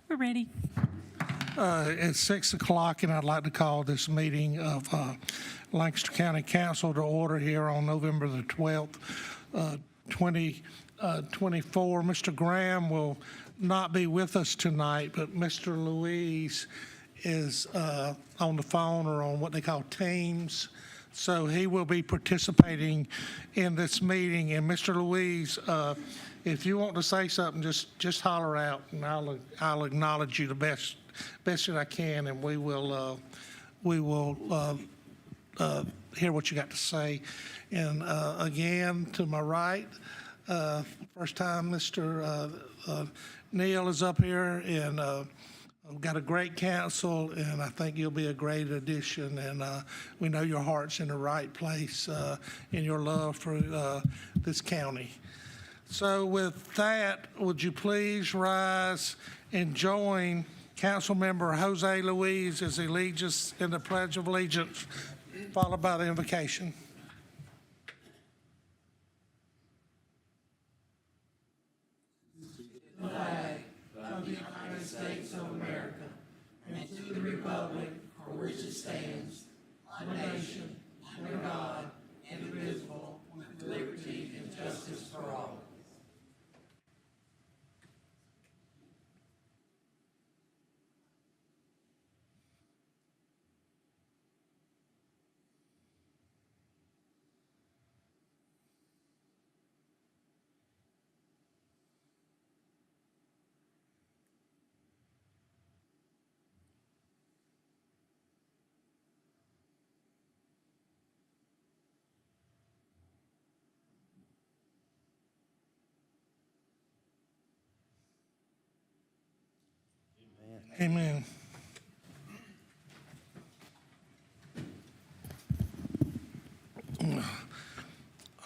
We're ready. It's 6 o'clock, and I'd like to call this meeting of Lancaster County Council to order here on November the 12th, 2024. Mr. Graham will not be with us tonight, but Mr. Louise is on the phone or on what they call Teams. So he will be participating in this meeting. And Mr. Louise, if you want to say something, just holler out, and I'll acknowledge you the best that I can, and we will hear what you got to say. And again, to my right, first time Mr. Neal is up here, and we've got a great council, and I think you'll be a great addition. And we know your heart's in the right place in your love for this county. So with that, would you please rise and join Councilmember Jose Luis as he leads us in the Pledge of Allegiance, followed by the invocation. Flag of the United States of America, and to the republic for which it stands, one nation, under God, indivisible, with liberty and justice for all. Amen.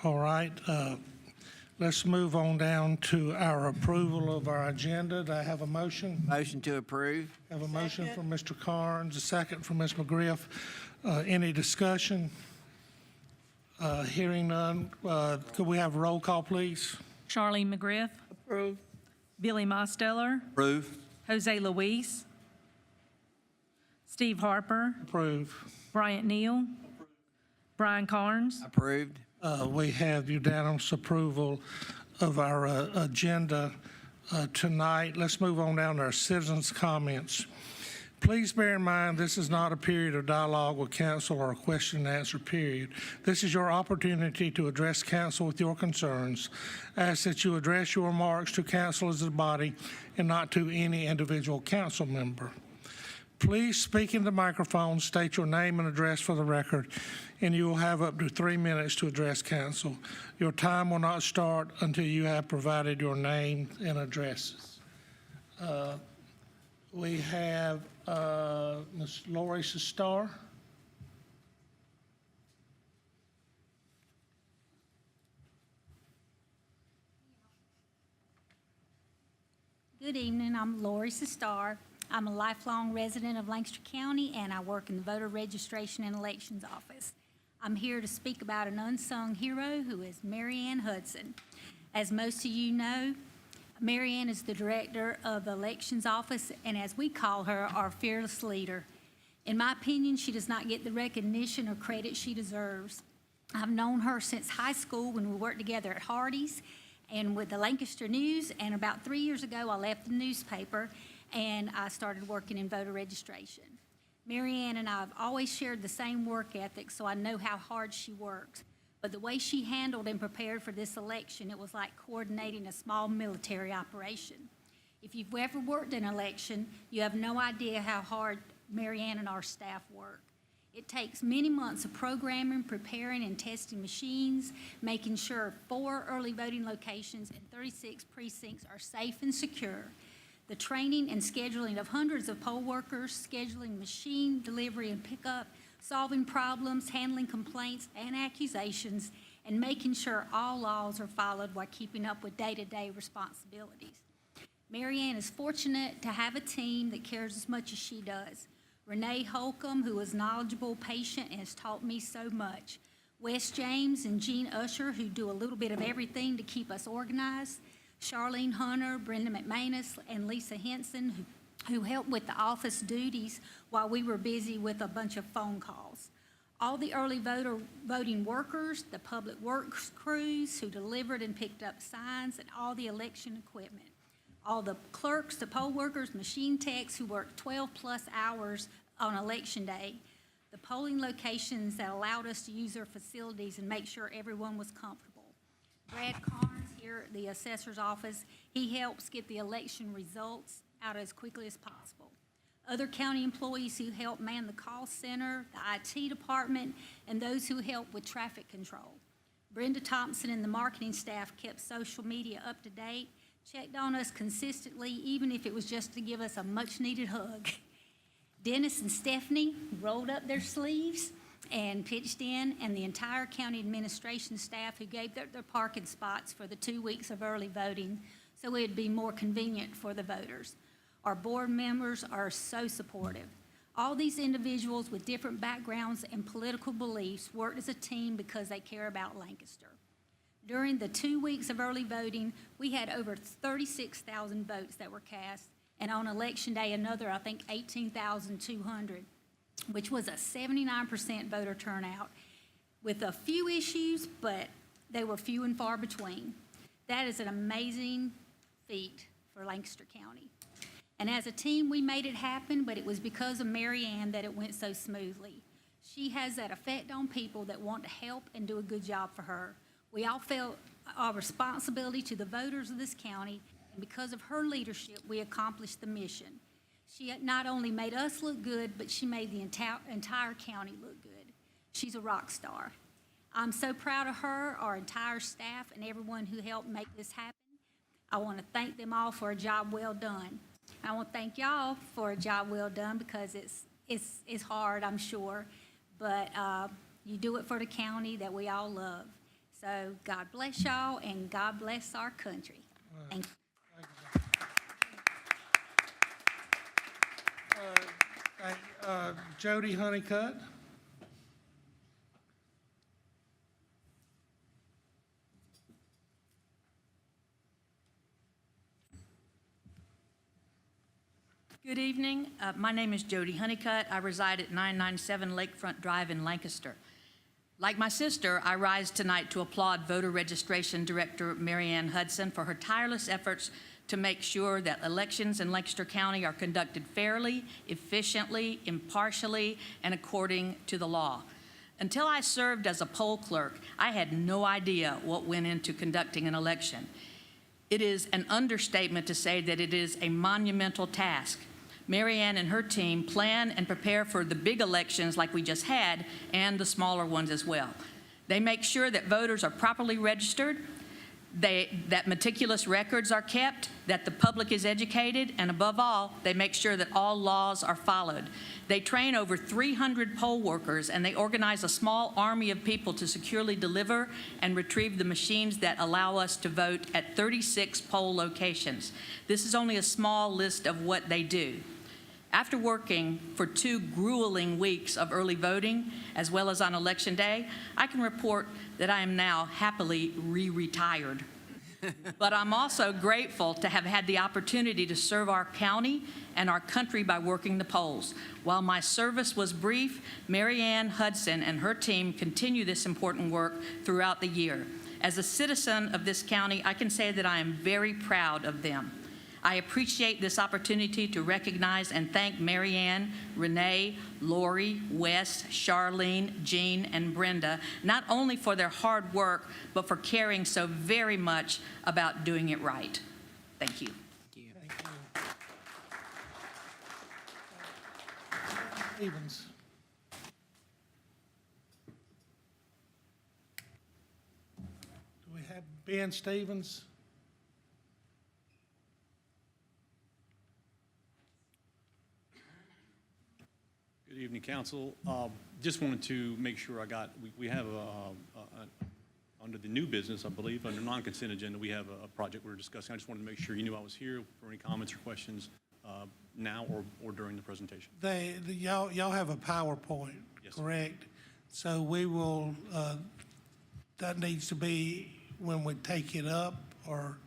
All right, let's move on down to our approval of our agenda. Do I have a motion? Motion to approve. Have a motion from Mr. Carnes, a second from Ms. McGriff. Any discussion? Hearing none, could we have a roll call, please? Charlene McGriff. Approved. Billy Mosteller. Approve. Jose Luis. Steve Harper. Approve. Bryant Neal. Brian Carnes. Approved. We have unanimous approval of our agenda tonight. Let's move on down to our citizens' comments. Please bear in mind this is not a period of dialogue with council or a question and answer period. This is your opportunity to address council with your concerns. I ask that you address your remarks to council as a body and not to any individual council member. Please speak in the microphone, state your name and address for the record, and you will have up to 3 minutes to address council. Your time will not start until you have provided your name and addresses. We have Ms. Lori Sestar. Good evening, I'm Lori Sestar. I'm a lifelong resident of Lancaster County, and I work in the voter registration and elections office. I'm here to speak about an unsung hero who is Mary Ann Hudson. As most of you know, Mary Ann is the director of the elections office, and as we call her, our fearless leader. In my opinion, she does not get the recognition or credit she deserves. I've known her since high school when we worked together at Hardee's and with the Lancaster News, and about 3 years ago, I left the newspaper and I started working in voter registration. Mary Ann and I have always shared the same work ethic, so I know how hard she works. But the way she handled and prepared for this election, it was like coordinating a small military operation. If you've ever worked an election, you have no idea how hard Mary Ann and our staff work. It takes many months of programming, preparing, and testing machines, making sure 4 early voting locations and 36 precincts are safe and secure. The training and scheduling of hundreds of poll workers, scheduling machine delivery and pickup, solving problems, handling complaints and accusations, and making sure all laws are followed while keeping up with day-to-day responsibilities. Mary Ann is fortunate to have a team that cares as much as she does. Renee Holcomb, who is knowledgeable, patient, and has taught me so much. Wes James and Jean Usher, who do a little bit of everything to keep us organized. Charlene Hunter, Brenda McManus, and Lisa Henson, who helped with the office duties while we were busy with a bunch of phone calls. All the early voting workers, the public works crews who delivered and picked up signs, and all the election equipment. All the clerks, the poll workers, machine techs who worked 12-plus hours on Election Day. The polling locations that allowed us to use their facilities and make sure everyone was comfortable. Brad Carnes here at the assessor's office, he helps get the election results out as quickly as possible. Other county employees who help man the call center, the IT department, and those who help with traffic control. Brenda Thompson and the marketing staff kept social media up to date, checked on us consistently, even if it was just to give us a much-needed hug. Dennis and Stephanie rolled up their sleeves and pitched in, and the entire county administration staff who gave their parking spots for the 2 weeks of early voting so it would be more convenient for the voters. Our board members are so supportive. All these individuals with different backgrounds and political beliefs worked as a team because they care about Lancaster. During the 2 weeks of early voting, we had over 36,000 votes that were cast, and on Election Day, another, I think, 18,200, which was a 79% voter turnout with a few issues, but they were few and far between. That is an amazing feat for Lancaster County. And as a team, we made it happen, but it was because of Mary Ann that it went so smoothly. She has that effect on people that want to help and do a good job for her. We all felt our responsibility to the voters of this county, and because of her leadership, we accomplished the mission. She not only made us look good, but she made the entire county look good. She's a rock star. I'm so proud of her, our entire staff, and everyone who helped make this happen. I want to thank them all for a job well done. I want to thank y'all for a job well done because it's hard, I'm sure, but you do it for the county that we all love. So God bless y'all, and God bless our country. Thank you. Jody Honeycutt. Good evening. My name is Jody Honeycutt. I reside at 997 Lakefront Drive in Lancaster. Like my sister, I rise tonight to applaud voter registration director Mary Ann Hudson for her tireless efforts to make sure that elections in Lancaster County are conducted fairly, efficiently, impartially, and according to the law. Until I served as a poll clerk, I had no idea what went into conducting an election. It is an understatement to say that it is a monumental task. Mary Ann and her team plan and prepare for the big elections like we just had and the smaller ones as well. They make sure that voters are properly registered, that meticulous records are kept, that the public is educated, and above all, they make sure that all laws are followed. They train over 300 poll workers, and they organize a small army of people to securely deliver and retrieve the machines that allow us to vote at 36 poll locations. This is only a small list of what they do. After working for 2 grueling weeks of early voting, as well as on Election Day, I can report that I am now happily retired. But I'm also grateful to have had the opportunity to serve our county and our country by working the polls. While my service was brief, Mary Ann Hudson and her team continue this important work throughout the year. As a citizen of this county, I can say that I am very proud of them. I appreciate this opportunity to recognize and thank Mary Ann, Renee, Lori, Wes, Charlene, Jean, and Brenda, not only for their hard work, but for caring so very much about doing it right. Thank you. Thank you. Stevens. Do we have Ben Stevens? Good evening, Council. Just wanted to make sure we have under the new business, I believe, under non-consent agenda, we have a project we're discussing. I just wanted to make sure you knew I was here for any comments or questions now or during the presentation. Y'all have a PowerPoint, Yes, sir. correct? So we will, that needs to be when we take it up, or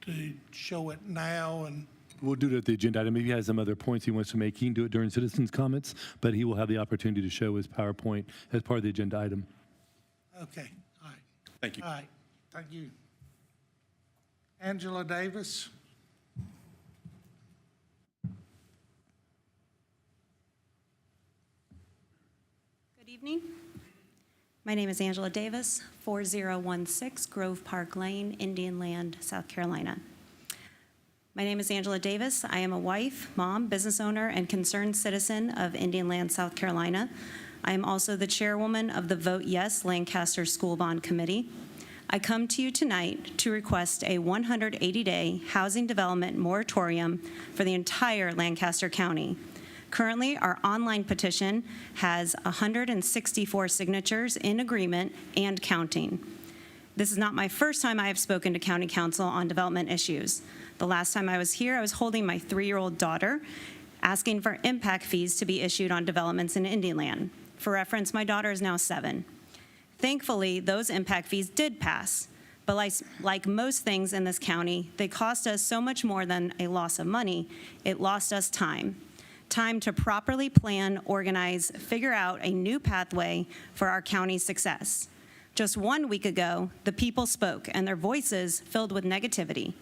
to show it now and? We'll do it at the agenda item. If he has some other points he wants to make, he can do it during citizens' comments, but he will have the opportunity to show his PowerPoint as part of the agenda item. Okay, all right. Thank you. All right, thank you. Angela Davis? Good evening. My name is Angela Davis, 4016 Grove Park Lane, Indian Land, South Carolina. My name is Angela Davis. I am a wife, mom, business owner, and concerned citizen of Indian Land, South Carolina. I am also the chairwoman of the Vote Yes Lancaster School Bond Committee. I come to you tonight to request a 180-day housing development moratorium for the entire Lancaster County. Currently, our online petition has 164 signatures in agreement and counting. This is not my first time I have spoken to County Council on development issues. The last time I was here, I was holding my 3-year-old daughter, asking for impact fees to be issued on developments in Indian Land. For reference, my daughter is now 7. Thankfully, those impact fees did pass, but like most things in this county, they cost us so much more than a loss of money. It lost us time. Time to properly plan, organize, figure out a new pathway for our county's success. Just 1 week ago, the people spoke, and their voices filled with negativity.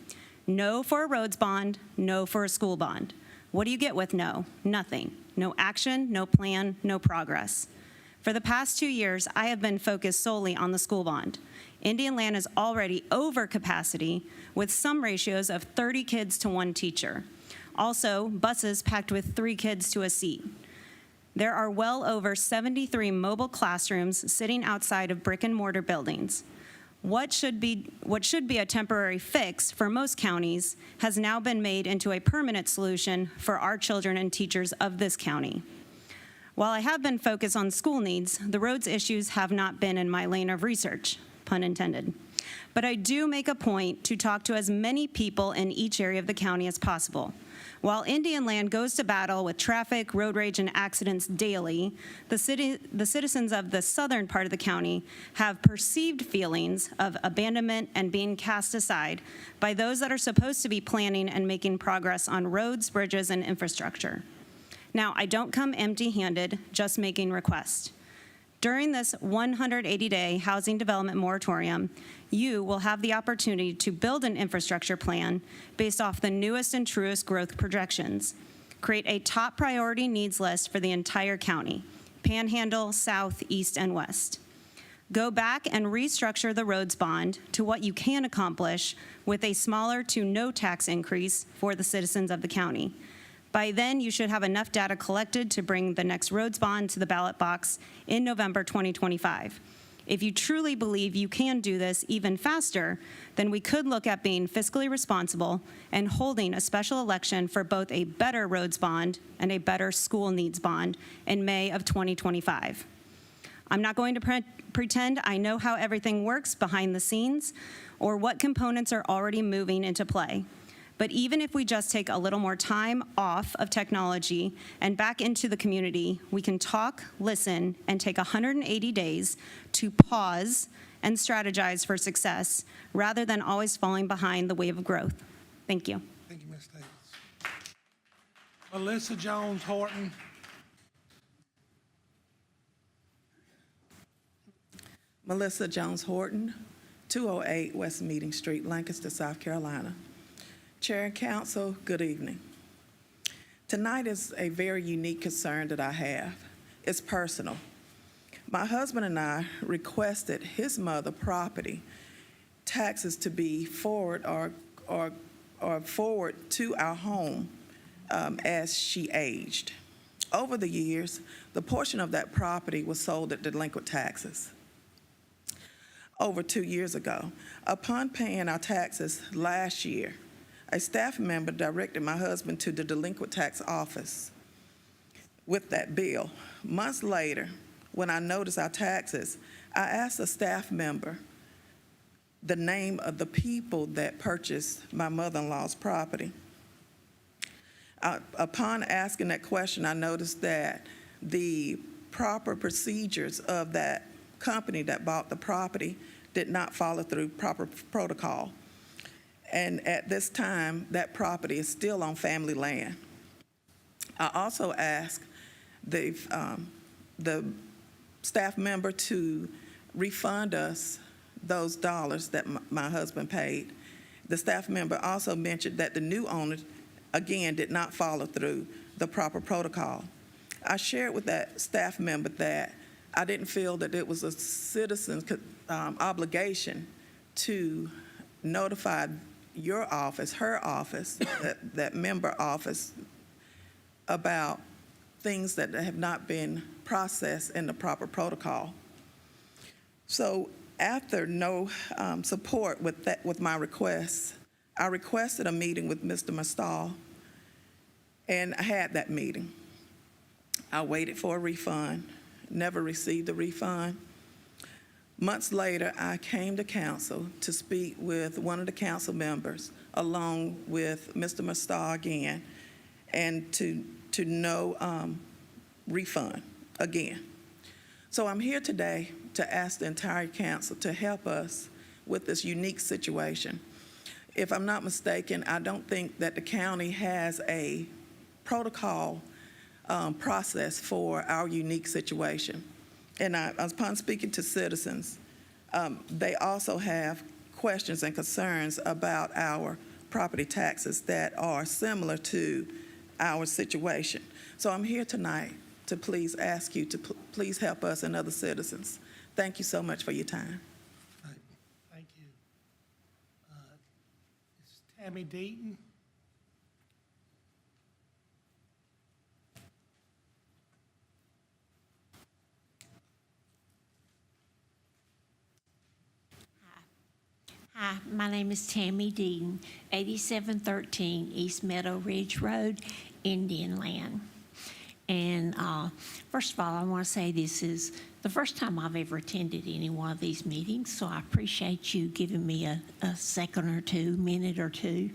No for a roads bond, no for a school bond. What do you get with no? Nothing. No action, no plan, no progress. For the past 2 years, I have been focused solely on the school bond. Indian Land is already over capacity with some ratios of 30 kids to 1 teacher. Also, buses packed with 3 kids to a seat. There are well over 73 mobile classrooms sitting outside of brick and mortar buildings. What should be a temporary fix for most counties has now been made into a permanent solution for our children and teachers of this county. While I have been focused on school needs, the roads issues have not been in my lane of research, pun intended. But I do make a point to talk to as many people in each area of the county as possible. While Indian Land goes to battle with traffic, road rage, and accidents daily, the citizens of the southern part of the county have perceived feelings of abandonment and being cast aside by those that are supposed to be planning and making progress on roads, bridges, and infrastructure. Now, I don't come empty-handed, just making requests. During this 180-day housing development moratorium, you will have the opportunity to build an infrastructure plan based off the newest and truest growth projections. Create a top priority needs list for the entire county, Panhandle, South, East, and West. Go back and restructure the roads bond to what you can accomplish with a smaller to no tax increase for the citizens of the county. By then, you should have enough data collected to bring the next roads bond to the ballot box in November 2025. If you truly believe you can do this even faster, then we could look at being fiscally responsible and holding a special election for both a better roads bond and a better school needs bond in May of 2025. I'm not going to pretend I know how everything works behind the scenes or what components are already moving into play. But even if we just take a little more time off of technology and back into the community, we can talk, listen, and take 180 days to pause and strategize for success rather than always falling behind the wave of growth. Thank you. Thank you, Ms. Davis. Melissa Jones Horton. Melissa Jones Horton, 208 West Meeting Street, Lancaster, South Carolina. Chair and Council, good evening. Tonight is a very unique concern that I have. It's personal. My husband and I requested his mother property taxes to be forward to our home as she aged. Over the years, the portion of that property was sold at delinquent taxes. Over 2 years ago, upon paying our taxes last year, a staff member directed my husband to the delinquent tax office with that bill. Months later, when I noticed our taxes, I asked a staff member the name of the people that purchased my mother-in-law's property. Upon asking that question, I noticed that the proper procedures of that company that bought the property did not follow through proper protocol. And at this time, that property is still on family land. I also asked the staff member to refund us those dollars that my husband paid. The staff member also mentioned that the new owner, again, did not follow through the proper protocol. I shared with that staff member that I didn't feel that it was a citizen's obligation to notify your office, her office, that member office, about things that have not been processed in the proper protocol. So after no support with my requests, I requested a meeting with Mr. Mastal, and I had that meeting. I waited for a refund, never received a refund. Months later, I came to council to speak with one of the council members, along with Mr. Mastal again, and to no refund again. So I'm here today to ask the entire council to help us with this unique situation. If I'm not mistaken, I don't think that the county has a protocol process for our unique situation. And upon speaking to citizens, they also have questions and concerns about our property taxes that are similar to our situation. So I'm here tonight to please ask you to please help us and other citizens. Thank you so much for your time. Thank you. Is Tammy Deaton? Hi, my name is Tammy Deaton, 8713 East Meadow Ridge Road, Indian Land. And first of all, I want to say this is the first time I've ever attended any one of these meetings, so I appreciate you giving me a second or two, minute or two.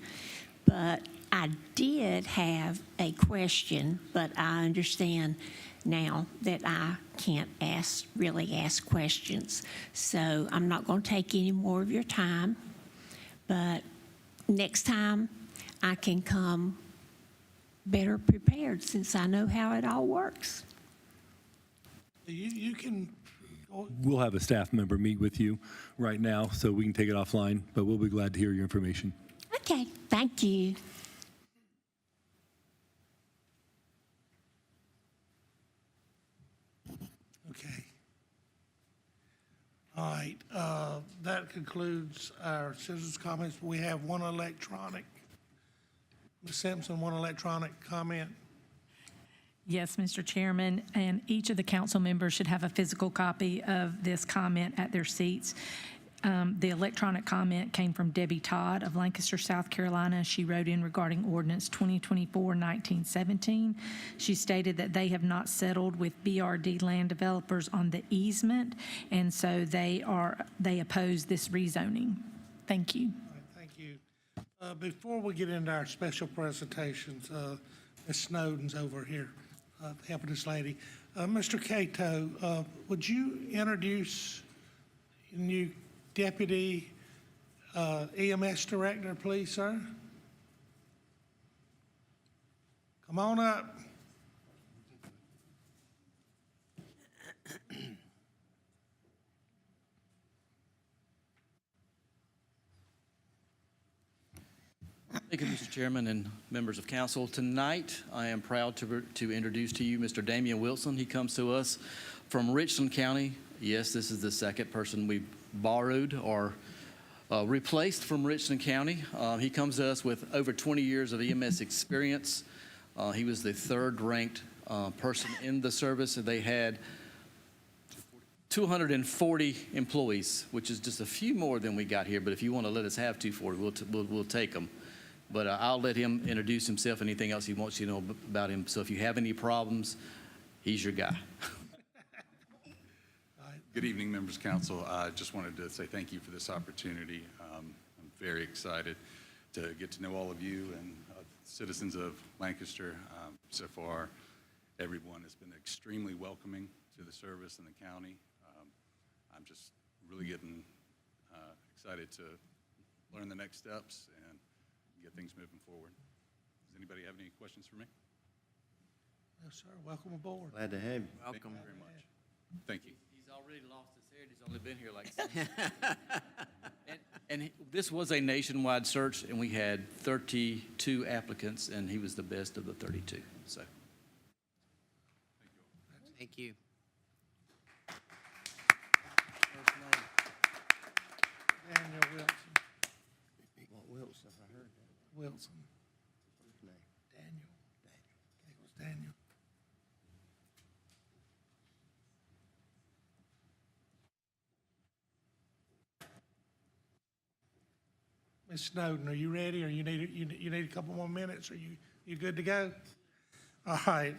But I did have a question, but I understand now that I can't really ask questions. So I'm not going to take any more of your time, but next time I can come better prepared since I know how it all works. You can. We'll have a staff member meet with you right now, so we can take it offline, but we'll be glad to hear your information. Okay, thank you. Okay. All right, that concludes our citizens' comments. We have one electronic. Ms. Simpson, one electronic comment. Yes, Mr. Chairman, and each of the council members should have a physical copy of this comment at their seats. The electronic comment came from Debbie Todd of Lancaster, South Carolina. She wrote in regarding ordinance 2024-1917. She stated that they have not settled with BRD land developers on the easement, and so they oppose this rezoning. Thank you. All right, thank you. Before we get into our special presentations, Ms. Snowden's over here helping this lady. Mr. Cato, would you introduce new Deputy EMS Director, please, sir? Come on up. Thank you, Mr. Chairman and members of council. Tonight, I am proud to introduce to you Mr. Damian Wilson. He comes to us from Richland County. Yes, this is the second person we borrowed or replaced from Richland County. He comes to us with over 20 years of EMS experience. He was the third-ranked person in the service, and they had 240 employees, which is just a few more than we got here. But if you want to let us have 240, we'll take them. But I'll let him introduce himself, anything else he wants you to know about him. So if you have any problems, he's your guy. Good evening, members of council. I just wanted to say thank you for this opportunity. I'm very excited to get to know all of you and citizens of Lancaster. So far, everyone has been extremely welcoming to the service in the county. I'm just really getting excited to learn the next steps and get things moving forward. Does anybody have any questions for me? Yes, sir. Welcome aboard. Glad to have you. Thank you very much. Thank you. He's already lost his hair, and he's only been here like 6 And this was a nationwide search, and we had 32 applicants, and he was the best of the 32, so. Thank you. Daniel Wilson. Well, Wilson, I heard that. Wilson. First name. Daniel. Okay, it was Daniel. Ms. Snowden, are you ready, or you need a couple more minutes? Are you good to go? All right,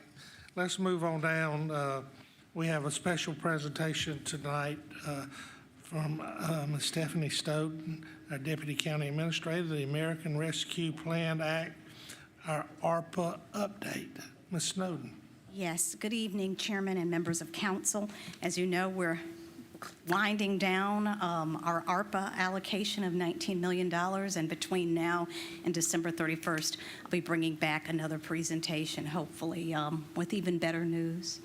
let's move on down. We have a special presentation tonight from Ms. Stephanie Stoughton, our Deputy County Administrator, the American Rescue Plan Act, our ARPA update. Ms. Snowden. Yes, good evening, Chairman and members of council. As you know, we're winding down our ARPA allocation of $19 million, and between now and December 31st, I'll be bringing back another presentation, hopefully with even better news.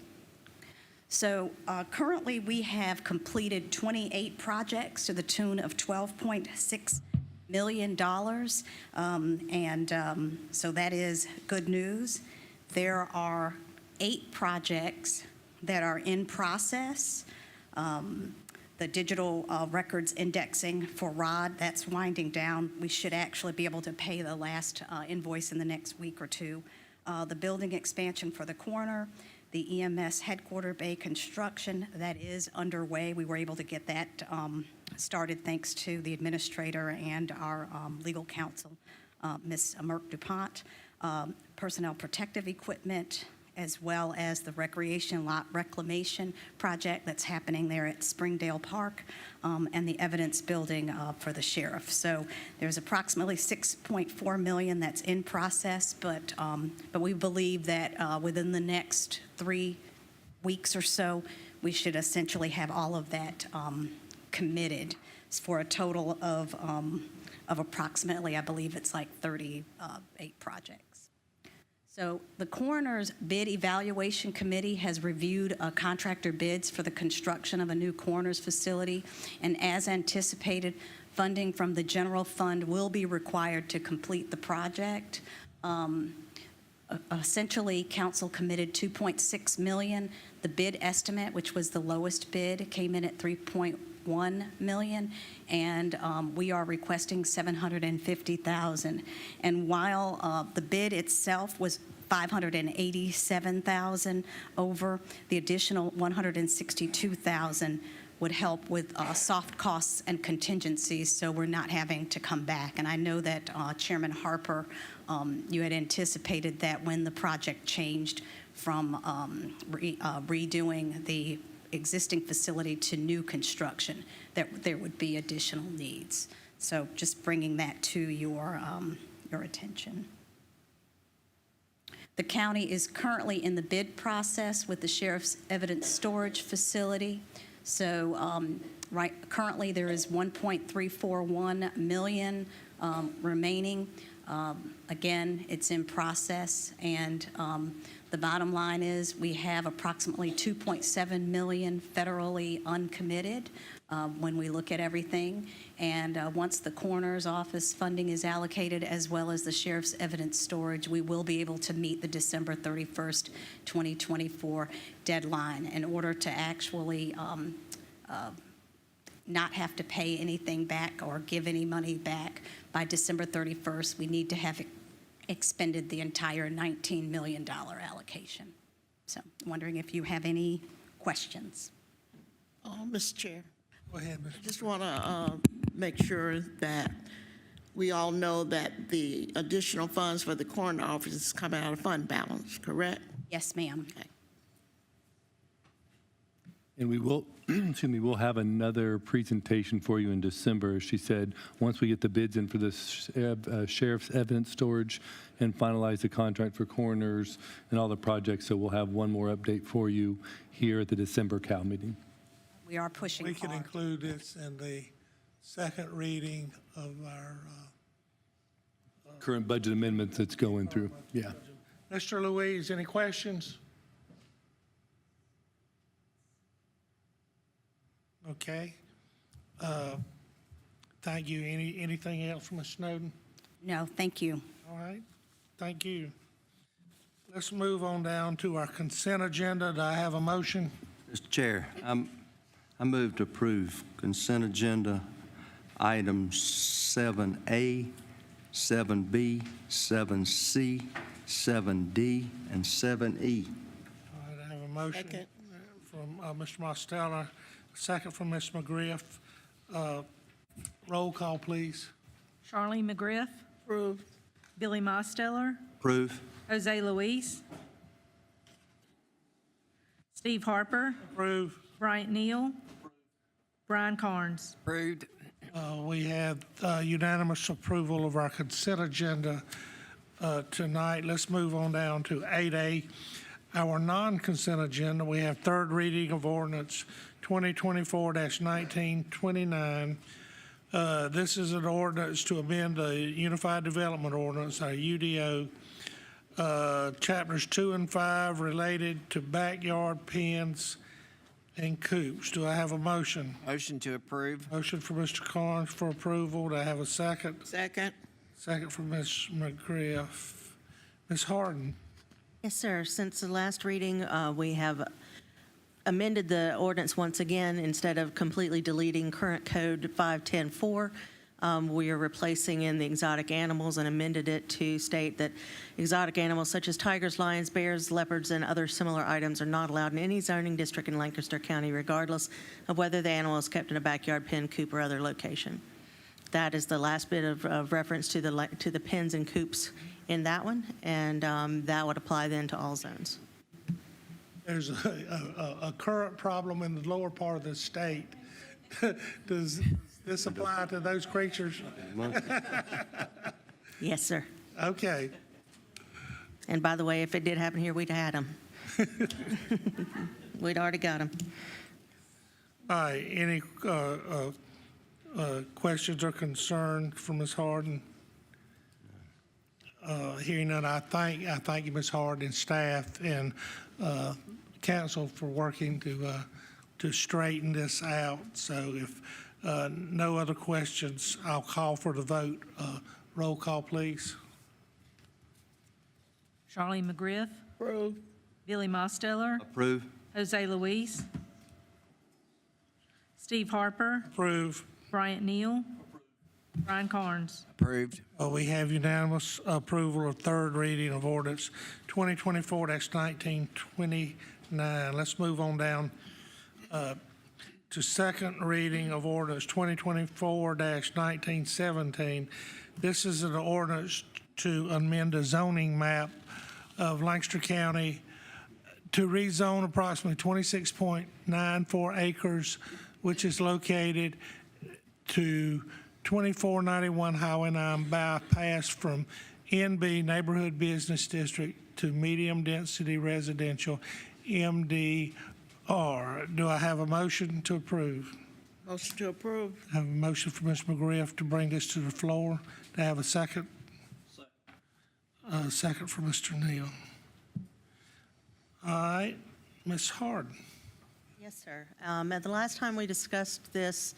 So currently, we have completed 28 projects to the tune of $12.6 million, so that is good news. There are 8 projects that are in process. The digital records indexing for ROD, that's winding down. We should actually be able to pay the last invoice in the next week or two. The building expansion for the coroner, the EMS headquarter bay construction, that is underway. We were able to get that started thanks to the administrator and our legal counsel, Ms. Merck DuPont. Personnel protective equipment, as well as the recreation lot reclamation project that's happening there at Springdale Park, and the evidence building for the sheriff. So there's approximately $6.4 million that's in process, but we believe that within the next 3 weeks or so, we should essentially have all of that committed for a total of approximately, I believe it's like 38 projects. So the coroner's bid evaluation committee has reviewed contractor bids for the construction of a new coroner's facility, and as anticipated, funding from the general fund will be required to complete the project. Essentially, council committed $2.6 million. The bid estimate, which was the lowest bid, came in at $3.1 million, and we are requesting $750,000. And while the bid itself was $587,000 over, the additional $162,000 would help with soft costs and contingencies, so we're not having to come back. And I know that Chairman Harper, you had anticipated that when the project changed from redoing the existing facility to new construction, that there would be additional needs. So just bringing that to your attention. The county is currently in the bid process with the sheriff's evidence storage facility. So currently there is $1.341 million remaining. Again, it's in process, and the bottom line is we have approximately $2.7 million federally uncommitted when we look at everything. And once the coroner's office funding is allocated, as well as the sheriff's evidence storage, we will be able to meet the December 31st, 2024 deadline in order to actually not have to pay anything back or give any money back by December 31st. We need to have expended the entire $19 million allocation. So I'm wondering if you have any questions. Mr. Chair, Go ahead, Mr. just want to make sure that we all know that the additional funds for the coroner office is coming out of fund balance, correct? Yes, ma'am. Okay. And we will, excuse me, we'll have another presentation for you in December. She said, once we get the bids in for the sheriff's evidence storage and finalize the contract for coroners and all the projects, so we'll have one more update for you here at the December CAL meeting. We are pushing We hard. can include this in the second reading of our, Current budget amendments that's going through, yeah. Mr. Louise, any questions? Okay. Thank you. Anything else from Ms. Snowden? No, thank you. All right, thank you. Let's move on down to our consent agenda. Do I have a motion? Mr. Chair, I move to approve consent agenda items 7A, 7B, 7C, 7D, and 7E. All right, I have a motion Second. from Mr. Mosteller, second from Ms. McGriff. Roll call, please. Charlene McGriff, Approved. Billy Mosteller, Approve. Jose Luis, Steve Harper, Approve. Bryant Neal, Brian Carnes. Approved. We have unanimous approval of our consent agenda tonight. Let's move on down to 8A, our non-consent agenda. We have third reading of ordinance 2024-1929. This is an ordinance to amend the Unified Development Ordinance, our UDO, chapters 2 and 5 related to backyard pens and coops. Do I have a motion? Motion to approve. Motion for Mr. Carnes for approval. Do I have a second? Second. Second from Ms. McGriff. Ms. Harden. Yes, sir. Since the last reading, we have amended the ordinance once again. Instead of completely deleting current code 5104, we are replacing in the exotic animals and amended it to state that exotic animals such as tigers, lions, bears, leopards, and other similar items are not allowed in any zoning district in Lancaster County, regardless of whether the animal is kept in a backyard pen, coop, or other location. That is the last bit of reference to the pens and coops in that one, and that would apply then to all zones. There's a current problem in the lower part of the state. Does this apply to those creatures? Yes, sir. Okay. And by the way, if it did happen here, we'd had them. We'd already got them. All right, any questions or concerns from Ms. Harden? Hearing none, I thank you, Ms. Harden, and staff and council for working to straighten this out. So if no other questions, I'll call for the vote. Roll call, please. Charlene McGriff, Approved. Billy Mosteller, Approve. Jose Luis, Steve Harper, Approve. Bryant Neal, Brian Carnes. Approved. We have unanimous approval of third reading of ordinance 2024-1929. Let's move on down to second reading of ordinance 2024-1917. This is an ordinance to amend the zoning map of Lancaster County to rezone approximately 26.94 acres, which is located to 2491 Highway 9 bypass from NB Neighborhood Business District to Medium Density Residential MDR. Do I have a motion to approve? Motion to approve. I have a motion for Ms. McGriff to bring this to the floor. Do I have a second? Second for Mr. Neal. All right, Ms. Harden. Yes, sir. At the last time we discussed this,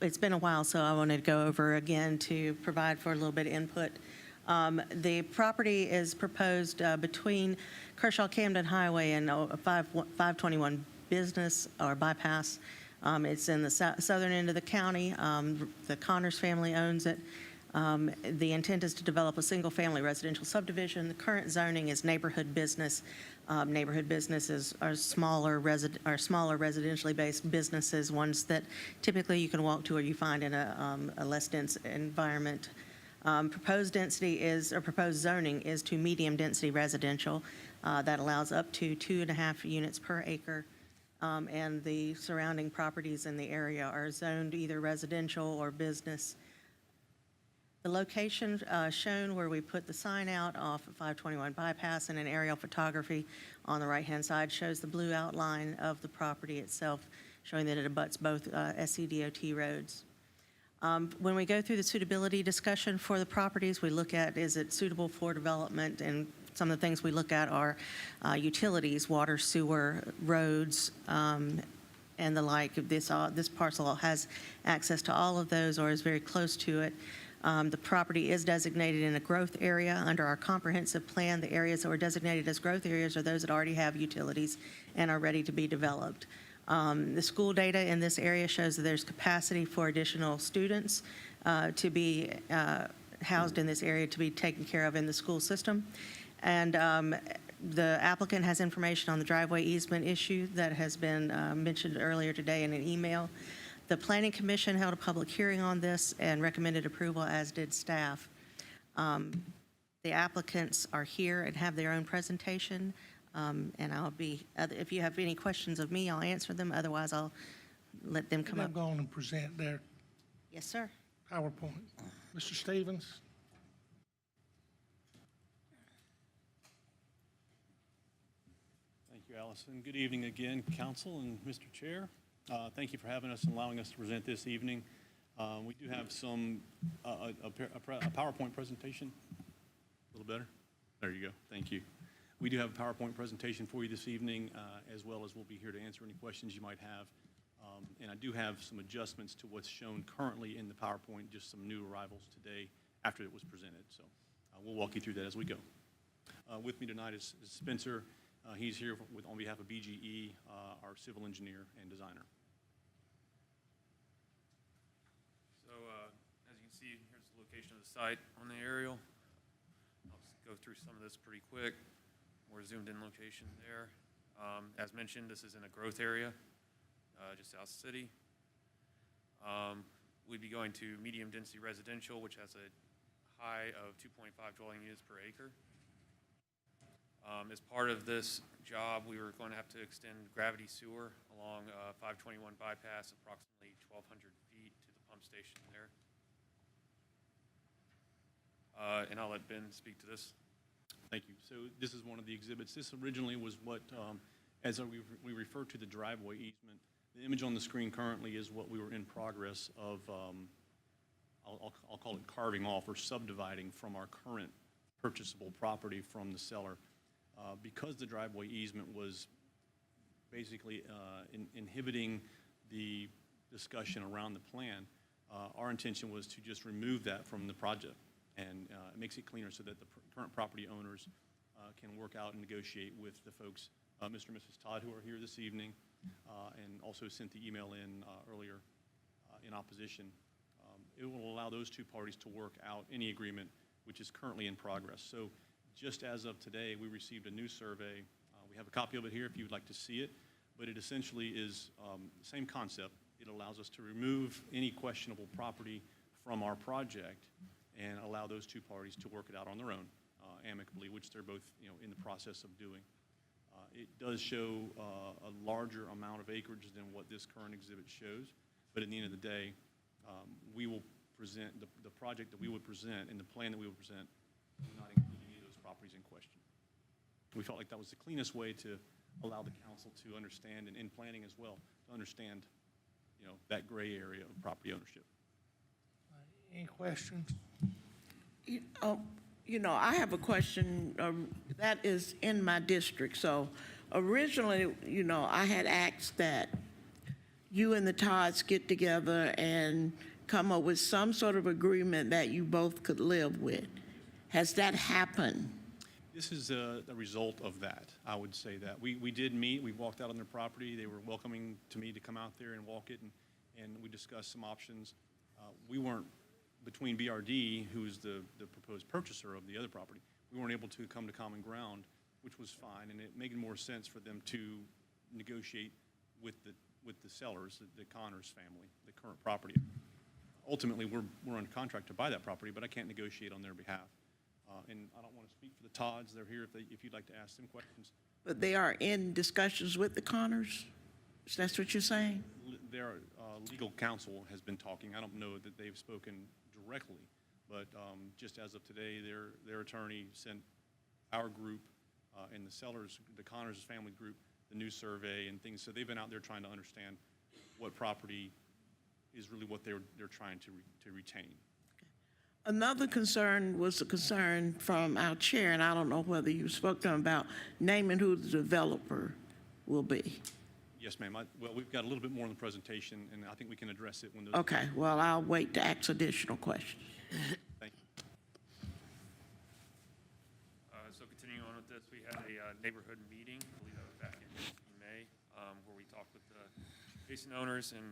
it's been a while, so I wanted to go over again to provide for a little bit of input. The property is proposed between Kershaw-Camden Highway and 521 Business or Bypass. It's in the southern end of the county. The Connors family owns it. The intent is to develop a single-family residential subdivision. The current zoning is neighborhood business. Neighborhood businesses are smaller residentially based businesses, ones that typically you can walk to or you find in a less dense environment. Proposed zoning is to medium density residential that allows up to 2.5 units per acre. And the surrounding properties in the area are zoned either residential or business. The location shown where we put the sign out off of 521 Bypass and an aerial photography on the right-hand side shows the blue outline of the property itself showing that it abuts both SCDOT roads. When we go through the suitability discussion for the properties, we look at, is it suitable for development? And some of the things we look at are utilities, water, sewer, roads, and the like. This parcel has access to all of those or is very close to it. The property is designated in a growth area. Under our comprehensive plan, the areas that were designated as growth areas are those that already have utilities and are ready to be developed. The school data in this area shows that there's capacity for additional students to be housed in this area to be taken care of in the school system. And the applicant has information on the driveway easement issue that has been mentioned earlier today in an email. The Planning Commission held a public hearing on this and recommended approval, as did staff. The applicants are here and have their own presentation. And I'll be, if you have any questions of me, I'll answer them. Otherwise, I'll let them come up. Go on and present their Yes, sir. PowerPoint. Mr. Stevens? Thank you, Allison. Good evening again, Council and Mr. Chair. Thank you for having us and allowing us to present this evening. We do have some, a PowerPoint presentation. A little better? There you go. Thank you. We do have a PowerPoint presentation for you this evening, as well as we'll be here to answer any questions you might have. And I do have some adjustments to what's shown currently in the PowerPoint, just some new arrivals today after it was presented. So we'll walk you through that as we go. With me tonight is Spencer. He's here on behalf of BGE, our civil engineer and designer. So as you can see, here's the location of the site on the aerial. I'll just go through some of this pretty quick. More zoomed in location there. As mentioned, this is in a growth area, just south of the city. We'd be going to medium density residential, which has a high of 2.5 dwelling units per acre. As part of this job, we were going to have to extend gravity sewer along 521 bypass, approximately 1,200 feet to the pump station there. And I'll let Ben speak to this. Thank you. So this is one of the exhibits. This originally was what, as we refer to the driveway easement, the image on the screen currently is what we were in progress of, I'll call it carving off or subdividing from our current purchasable property from the seller. Because the driveway easement was basically inhibiting the discussion around the plan, our intention was to just remove that from the project. And it makes it cleaner so that the current property owners can work out and negotiate with the folks, Mr. and Mrs. Todd, who are here this evening, and also sent the email in earlier in opposition. It will allow those two parties to work out any agreement which is currently in progress. So just as of today, we received a new survey. We have a copy of it here if you would like to see it, but it essentially is the same concept. It allows us to remove any questionable property from our project and allow those two parties to work it out on their own amicably, which they're both, in the process of doing. It does show a larger amount of acreage than what this current exhibit shows, but at the end of the day, we will present the project that we would present and the plan that we would present will not include any of those properties in question. We felt like that was the cleanest way to allow the council to understand, and in planning as well, to understand, that gray area of property ownership. Any questions? I have a question that is in my district. So originally, I had asked that you and the Todds get together and come up with some sort of agreement that you both could live with. Has that happened? This is a result of that. I would say that. We did meet. We walked out on their property. They were welcoming to me to come out there and walk it, and we discussed some options. We weren't, between BRD, who's the proposed purchaser of the other property, we weren't able to come to common ground, which was fine, and it made more sense for them to negotiate with the sellers, the Connors family, the current property. Ultimately, we're on contract to buy that property, but I can't negotiate on their behalf. And I don't want to speak for the Todds. They're here if you'd like to ask them questions. But they are in discussions with the Connors? That's what you're saying? Their legal counsel has been talking. I don't know that they've spoken directly, but just as of today, their attorney sent our group and the sellers, the Connors family group, the new survey and things. So they've been out there trying to understand what property is really what they're trying to retain. Another concern was a concern from our chair, and I don't know whether you spoke to him about naming who the developer will be. Yes, ma'am. Well, we've got a little bit more in the presentation, and I think we can address it when those. Okay, well, I'll wait to ask additional questions. Thank you. So continuing on with this, we had a neighborhood meeting, I believe that was back in May, where we talked with the basin owners, and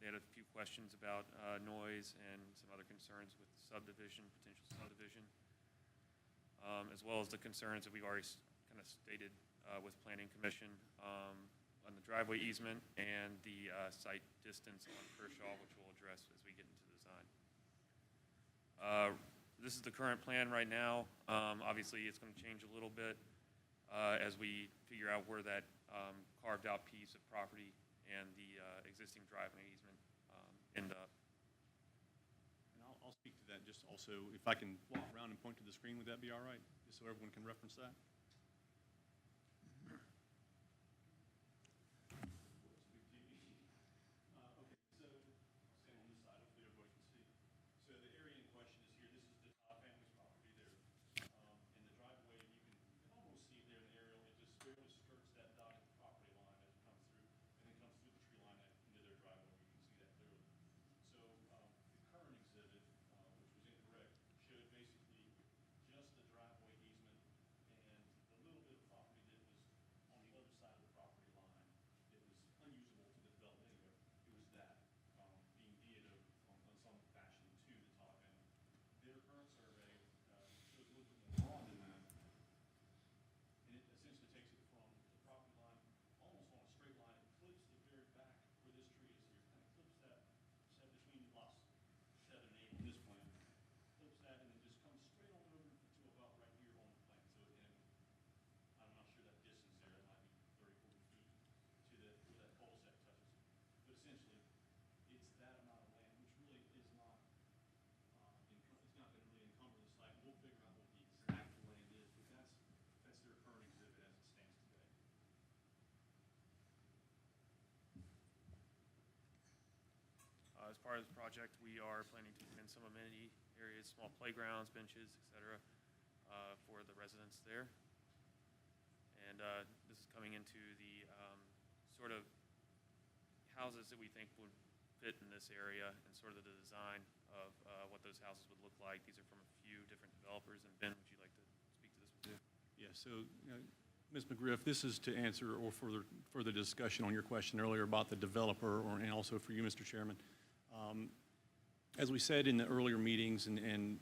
they had a few questions about noise and some other concerns with subdivision, potential subdivision, as well as the concerns that we've already kind of stated with Planning Commission on the driveway easement and the site distance on Kershaw, which we'll address as we get into design. This is the current plan right now. Obviously, it's going to change a little bit as we figure out where that carved out piece of property and the existing driveway easement end up. And I'll speak to that just also, if I can walk around and point to the screen, would that be all right? Just so everyone can reference that? As part of this project, we are planning to put in some amenity areas, small playgrounds, benches, et cetera, for the residents there. And this is coming into the sort of houses that we think would fit in this area and sort of the design of what those houses would look like. These are from a few different developers. And Ben, would you like to speak to this one too? Yeah, so Ms. McGriff, this is to answer or further discussion on your question earlier about the developer and also for you, Mr. Chairman. As we said in the earlier meetings, and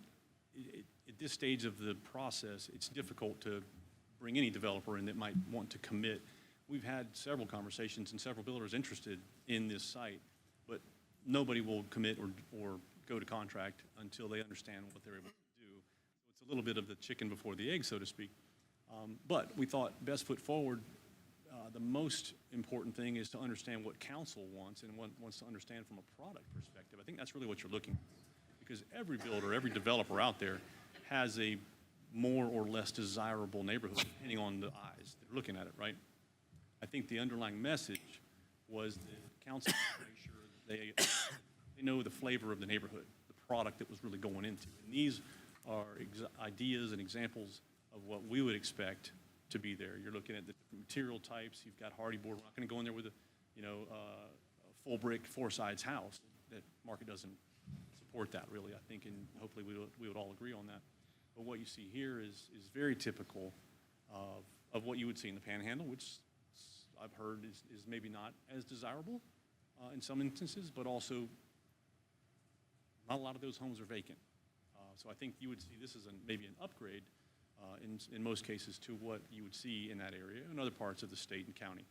at this stage of the process, it's difficult to bring any developer in that might want to commit. We've had several conversations and several builders interested in this site, but nobody will commit or go to contract until they understand what they're able to do. So it's a little bit of the chicken before the egg, so to speak. But we thought best foot forward, the most important thing is to understand what council wants and wants to understand from a product perspective. I think that's really what you're looking for, because every builder, every developer out there has a more or less desirable neighborhood, depending on the eyes that are looking at it, right? I think the underlying message was that council make sure they know the flavor of the neighborhood, the product that was really going into. And these are ideas and examples of what we would expect to be there. You're looking at the material types. You've got hardy board. We're not going to go in there with a full brick, four sides house. That market doesn't support that really, I think, and hopefully we would all agree on that. But what you see here is very typical of what you would see in the Panhandle, which I've heard is maybe not as desirable in some instances, but also not a lot of those homes are vacant. So I think you would see this as maybe an upgrade in most cases to what you would see in that area and other parts of the state and county.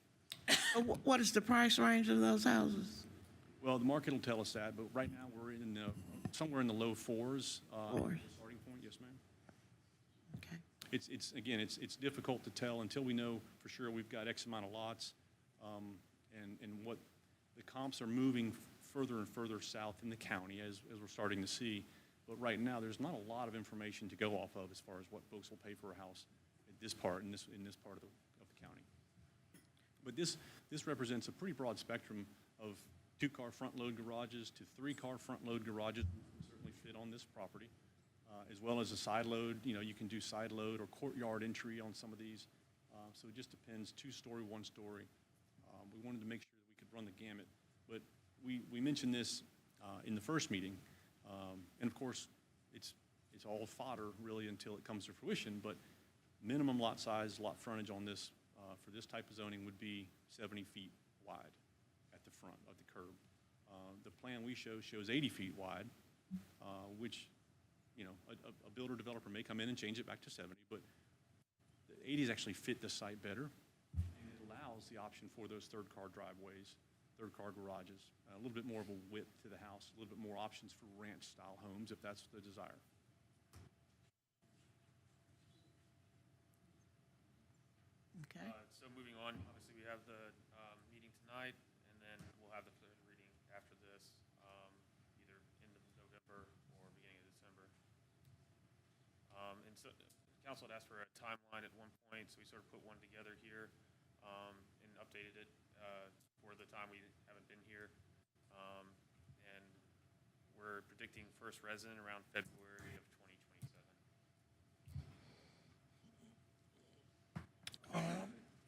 What is the price range of those houses? Well, the market will tell us that, but right now we're in somewhere in the low fours. Starting point, yes, ma'am. Okay. It's difficult to tell until we know for sure we've got X amount of lots, and what the comps are moving further and further south in the county as we're starting to see. But right now, there's not a lot of information to go off of as far as what folks will pay for a house at this part in this part of the county. But this represents a pretty broad spectrum of 2-car front-load garages to 3-car front-load garages would certainly fit on this property, as well as a side load. You know, you can do side load or courtyard entry on some of these. So it just depends, 2-story, 1-story. We wanted to make sure that we could run the gamut. But we mentioned this in the first meeting. And of course, it's all fodder really until it comes to fruition. But minimum lot size, lot frontage on this, for this type of zoning would be 70 feet wide at the front of the curb. The plan we shows 80 feet wide, which, you know, a builder developer may come in and change it back to 70, but the 80s actually fit the site better, and it allows the option for those third-car driveways, third-car garages, a little bit more of a width to the house, a little bit more options for ranch-style homes if that's the desire. Okay. So moving on, obviously we have the meeting tonight, and then we'll have the third reading after this, either end of November or beginning of December. And so the council had asked for a timeline at one point, so we sort of put one together here and updated it for the time we haven't been here. And we're predicting first resident around February of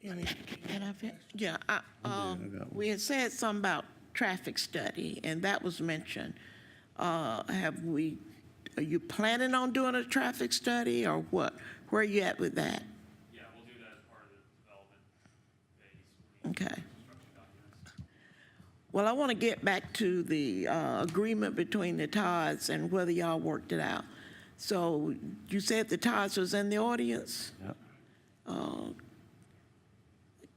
2027. Can I finish? Yeah, we had said something about traffic study, and that was mentioned. Are you planning on doing a traffic study, or what? Where are you at with that? Yeah, we'll do that as part of the development phase. Okay. Well, I want to get back to the agreement between the Todds and whether y'all worked it out. So you said the Todds was in the audience? Yep.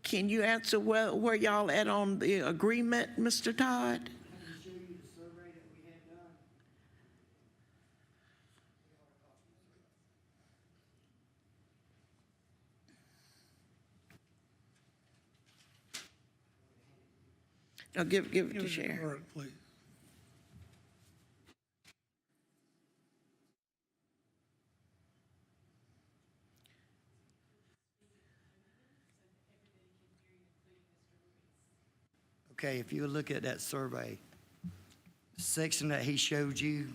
Can you answer where y'all at on the agreement, Mr. Todd? No, give it to Sharon. Clerk, please. Okay, if you look at that survey, the section that he showed you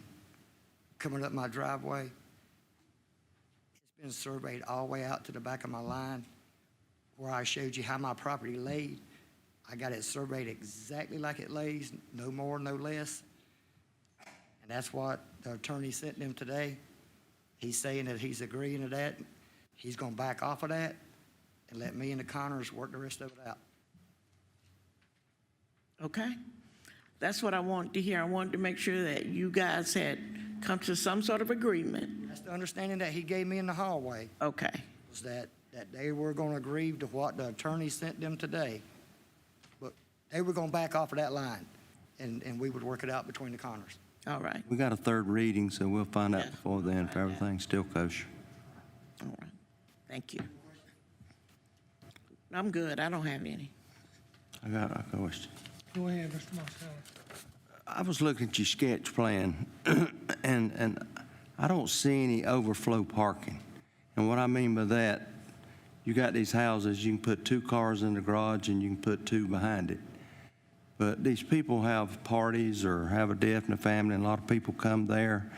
coming up my driveway, it's been surveyed all the way out to the back of my line where I showed you how my property laid. I got it surveyed exactly like it lays, no more, no less. And that's what the attorney sent them today. He's saying that he's agreeing to that. He's gonna back off of that and let me and the Connors work the rest of it out. Okay? That's what I wanted to hear. I wanted to make sure that you guys had come to some sort of agreement. That's the understanding that he gave me in the hallway, Okay. was that they were gonna agree to what the attorney sent them today. But they were gonna back off of that line, and we would work it out between the Connors. All right. We got a third reading, so we'll find out Yeah. before then if everything's still kosher. All right. Thank you. I'm good. I don't have any. I got a question. Go ahead, Mr. Marcellus. I was looking at your sketch plan, and I don't see any overflow parking. And what I mean by that, you got these houses, you can put 2 cars in the garage and you can put 2 behind it. But these people have parties or have a death in the family, and a lot of people come there.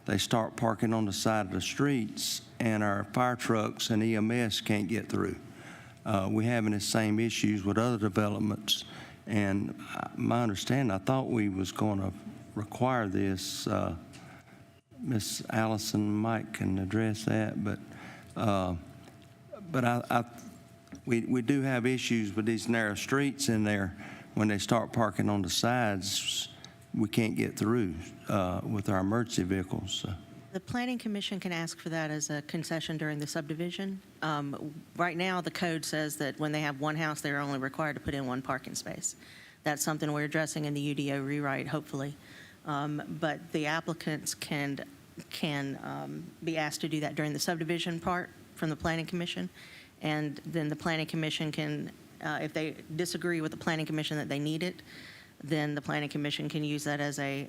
They start parking on the side of the streets, and our fire trucks and EMS can't get through. We're having the same issues with other developments. And my understanding, I thought we was going to require this. Miss Allison Mike can address that, but we do have issues with these narrow streets in there. When they start parking on the sides, we can't get through with our emergency vehicles. So. The Planning Commission can ask for that as a concession during the subdivision. Right now, the code says that when they have one house, they're only required to put in 1 parking space. That's something we're addressing in the UDO rewrite, hopefully. But the applicants can be asked to do that during the subdivision part from the Planning Commission. And then the Planning Commission can, if they disagree with the Planning Commission that they need it, then the Planning Commission can use that as a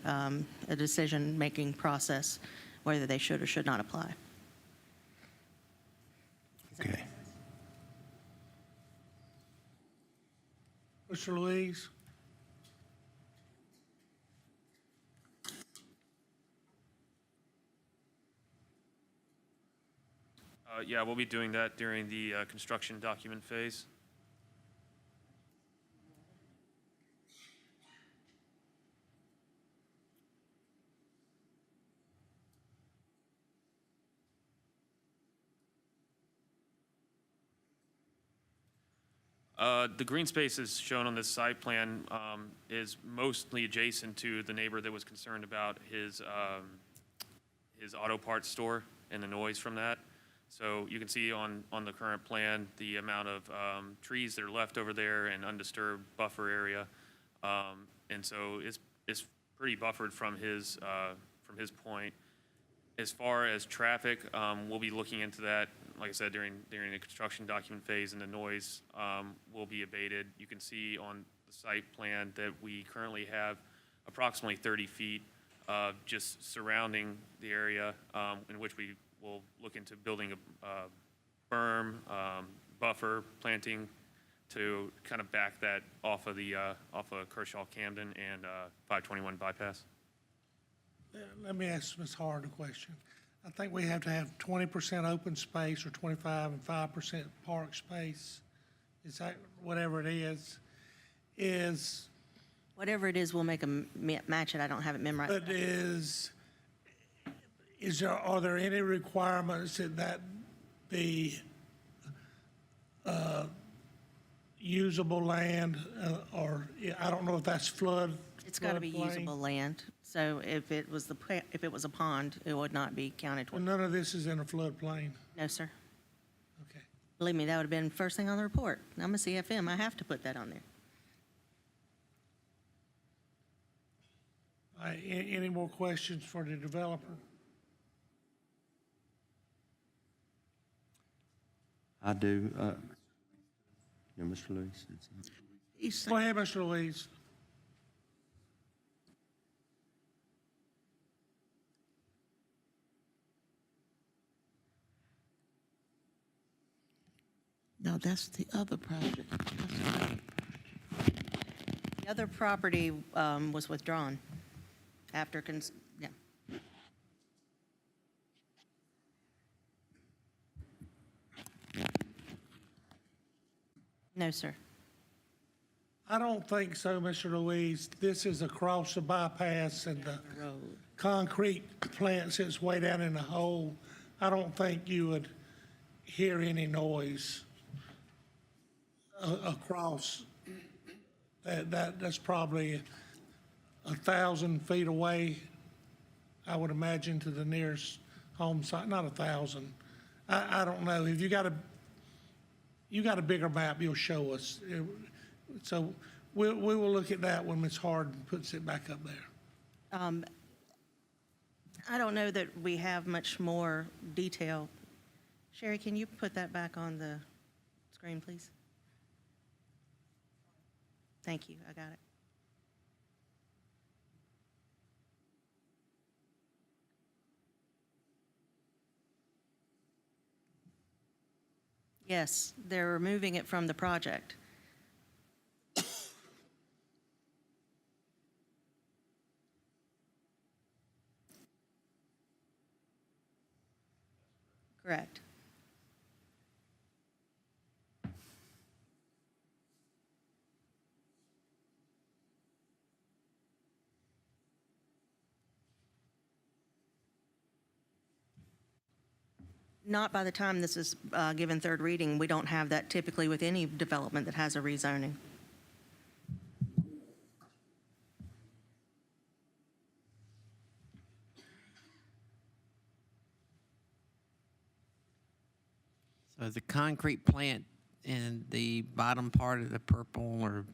decision-making process, whether they should or should not apply. Okay. Mr. Louise? Yeah, we'll be doing that during the construction document phase. The green space is shown on this site plan is mostly adjacent to the neighbor that was concerned about his auto parts store and the noise from that. So you can see on the current plan, the amount of trees that are left over there and undisturbed buffer area. And so it's pretty buffered from his point. As far as traffic, we'll be looking into that, like I said, during the construction document phase, and the noise will be abated. You can see on the site plan that we currently have approximately 30 feet just surrounding the area in which we will look into building a berm, buffer, planting to kind of back that off of Kershaw Camden and 521 bypass. Let me ask Ms. Hard a question. I think we have to have 20% open space or 25 and 5% park space. Is that whatever it is? Whatever it is, we'll make them match it. I don't have it memorized. But are there any requirements that be usable land, or I don't know if that's flood? It's got to be floodplain? usable land. So if it was a pond, it would not be counted Well, towards. none of this is in a floodplain. No, sir. Okay. Believe me, that would have been first thing on the report. I'm a CFM. I have to put that on there. Any more questions for the developer? I do. Yeah, Mr. Lewis. Go ahead, Mr. Louise. No, that's the other project. The other property was withdrawn after, yeah. No, sir. I don't think so, Mr. Louise. This is across the bypass, and the concrete plant sits way down in the hole. I don't think you would hear any noise across. That's probably 1,000 feet away, I would imagine, to the nearest home site. Not 1,000. I don't know. If you got a bigger map, you'll show us. So we will look at that when Ms. Harden puts it back up there. I don't know that we have much more detail. Sherry, can you put that back on the screen, please? Thank you, I got it. Yes, they're removing it from the project. Correct. Not by the time this is given third reading. We don't have that typically with any development that has a rezoning. So the concrete plant in the bottom part of the purple, or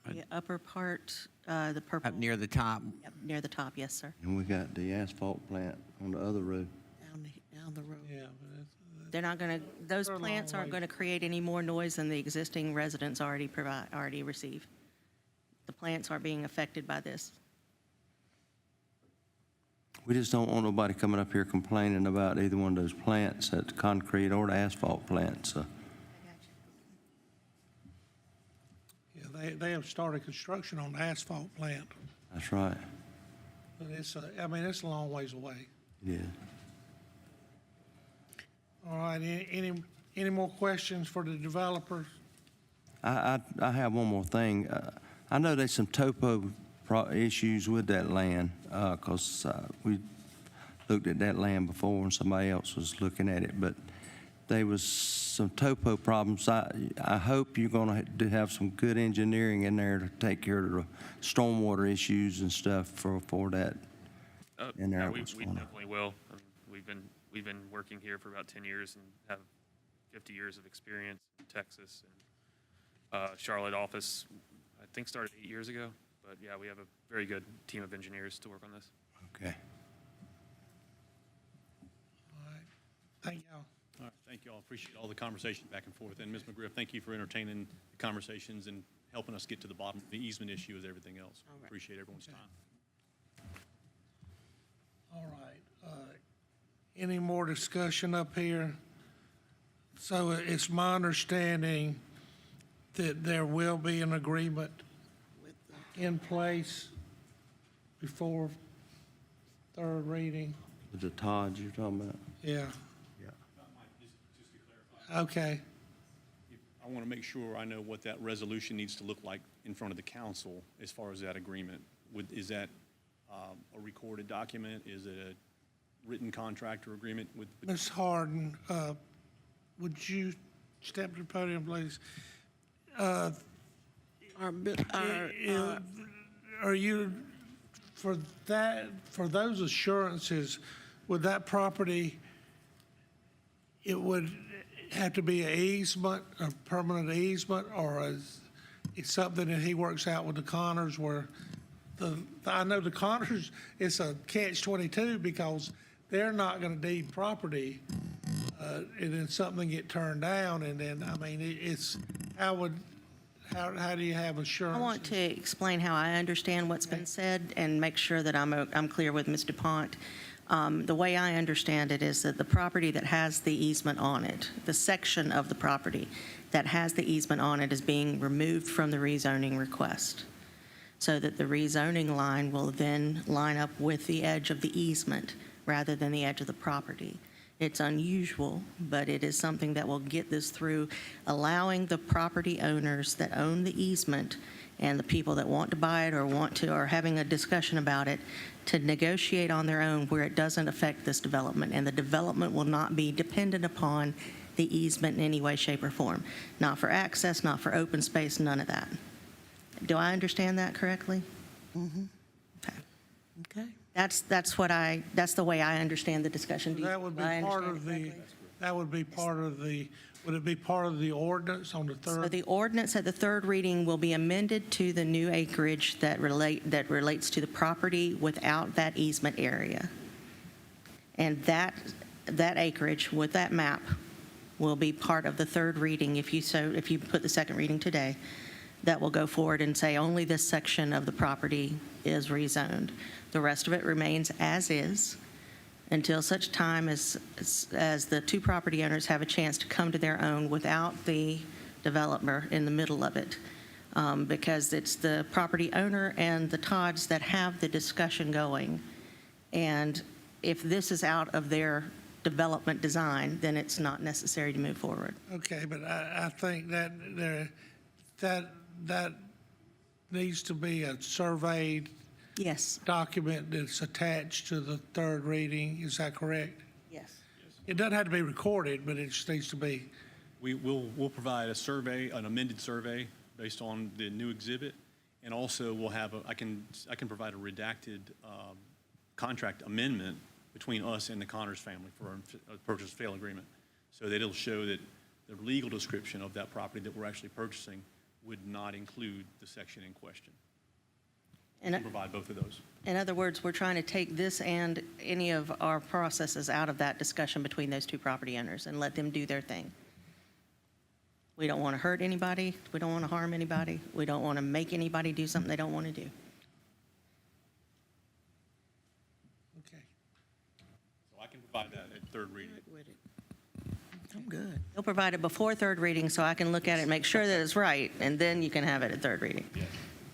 The upper part, the purple. up near the top? Yep, near the top, yes, sir. And we got the asphalt plant on the other road. Down the road. Yeah, They're not going to, those They're a long plants aren't way. going to create any more noise than the existing residents already receive. The plants are being affected by this. We just don't want nobody coming up here complaining about either one of those plants, that's concrete or the asphalt plant, so. yeah, they have started construction on the asphalt plant, That's right. but it's a long ways away. Yeah. All right, any more questions for the developers? I have one more thing. I know there's some topo issues with that land, because we looked at that land before and somebody else was looking at it, but there was some topo problems. I hope you're going to have some good engineering in there to take care of the stormwater issues and stuff for that in there. Yeah, we what's going on. definitely will. I mean, we've been working here for about 10 years and have 50 years of experience in Texas. And Charlotte office, I think, started 8 years ago. But yeah, we have a very good team of engineers to work on this. Okay. All right, thank y'all. All right, thank you all. Appreciate all the conversation back and forth. And Ms. McGriff, thank you for entertaining the conversations and helping us get to the bottom of the easement issue as everything else. Appreciate everyone's time. All right. Any more discussion up here? So it's my understanding that there will be an agreement in place before third reading. With the Todd you're talking about? Yeah. Okay. I want to make sure I know what that resolution needs to look like in front of the council as far as that agreement. Is that a recorded document? Is it a written contract or agreement with? Ms. Harden, would you step to the podium, please? Are you, for those assurances, would that property, it would have to be an easement, a permanent easement, or is it something that he works out with the Connors where I know the Connors, it's a catch-22 because they're not going to deed property, and then something get turned down, and then, I mean, it's, how do you have assurance? I want to explain how I understand what's been said and make sure that I'm clear with Ms. DuPont. The way I understand it is that the property that has the easement on it, the section of the property that has the easement on it is being removed from the rezoning request, so that the rezoning line will then line up with the edge of the easement rather than the edge of the property. It's unusual, but it is something that will get this through, allowing the property owners that own the easement and the people that want to buy it or are having a discussion about it to negotiate on their own where it doesn't affect this development, and the development will not be dependent upon the easement in any way, shape, or form. Not for access, not for open space, none of that. Do I understand that correctly? Mm-hmm. Okay. Okay. That's the way I understand the discussion. That would be part of the, would it be part of the ordinance on the third? So the ordinance at the third reading will be amended to the new acreage that relates to the property without that easement area. And that acreage with that map will be part of the third reading if you put the second reading today. That will go forward and say only this section of the property is rezoned. The rest of it remains as is until such time as the two property owners have a chance to come to their own without the developer in the middle of it. Because it's the property owner and the Todds that have the discussion going. And if this is out of their development design, then it's not necessary to move forward. Okay, but I think that needs to be a surveyed document that's attached to the third reading. Is that correct? Yes. It doesn't have to be recorded, but it just needs to be. We'll provide a survey, an amended survey based on the new exhibit, and also we'll have I can provide a redacted contract amendment between us and the Connors family for a purchase sale agreement, so that it'll show that the legal description of that property that we're actually purchasing would not include the section in question. We'll provide both of those. In other words, we're trying to take this and any of our processes out of that discussion between those two property owners and let them do their thing. We don't want to hurt anybody. We don't want to harm anybody. We don't want to make anybody do something they don't want to do. Okay. So I can provide that at third reading. I'm good. They'll provide it before third reading so I can look at it and make sure that it's right, and then you can have it at third reading. Yes.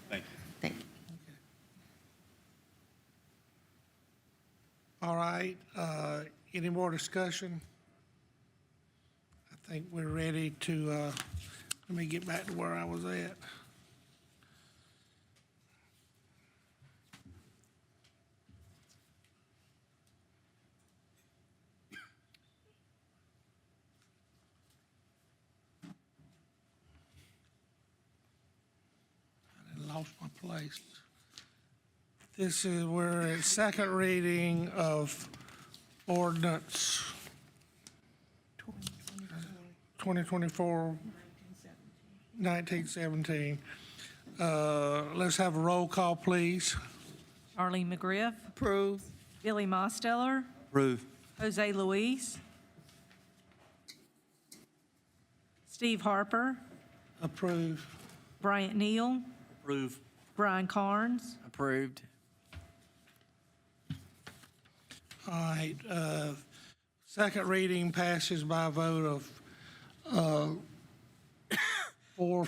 Thank you. Thank you. All right, any more discussion? think we're ready to, let me get back to where I was at. I lost my place. This is, we're at second reading of ordinance 2024, 1917. Let's have a roll call, please. Arlene McGriff. Approve. Billy Mosteller. Approve. Jose Luis. Steve Harper. Approve. Bryant Neal. Approve. Brian Carnes. Approved. All right, second reading passes by a vote of 4,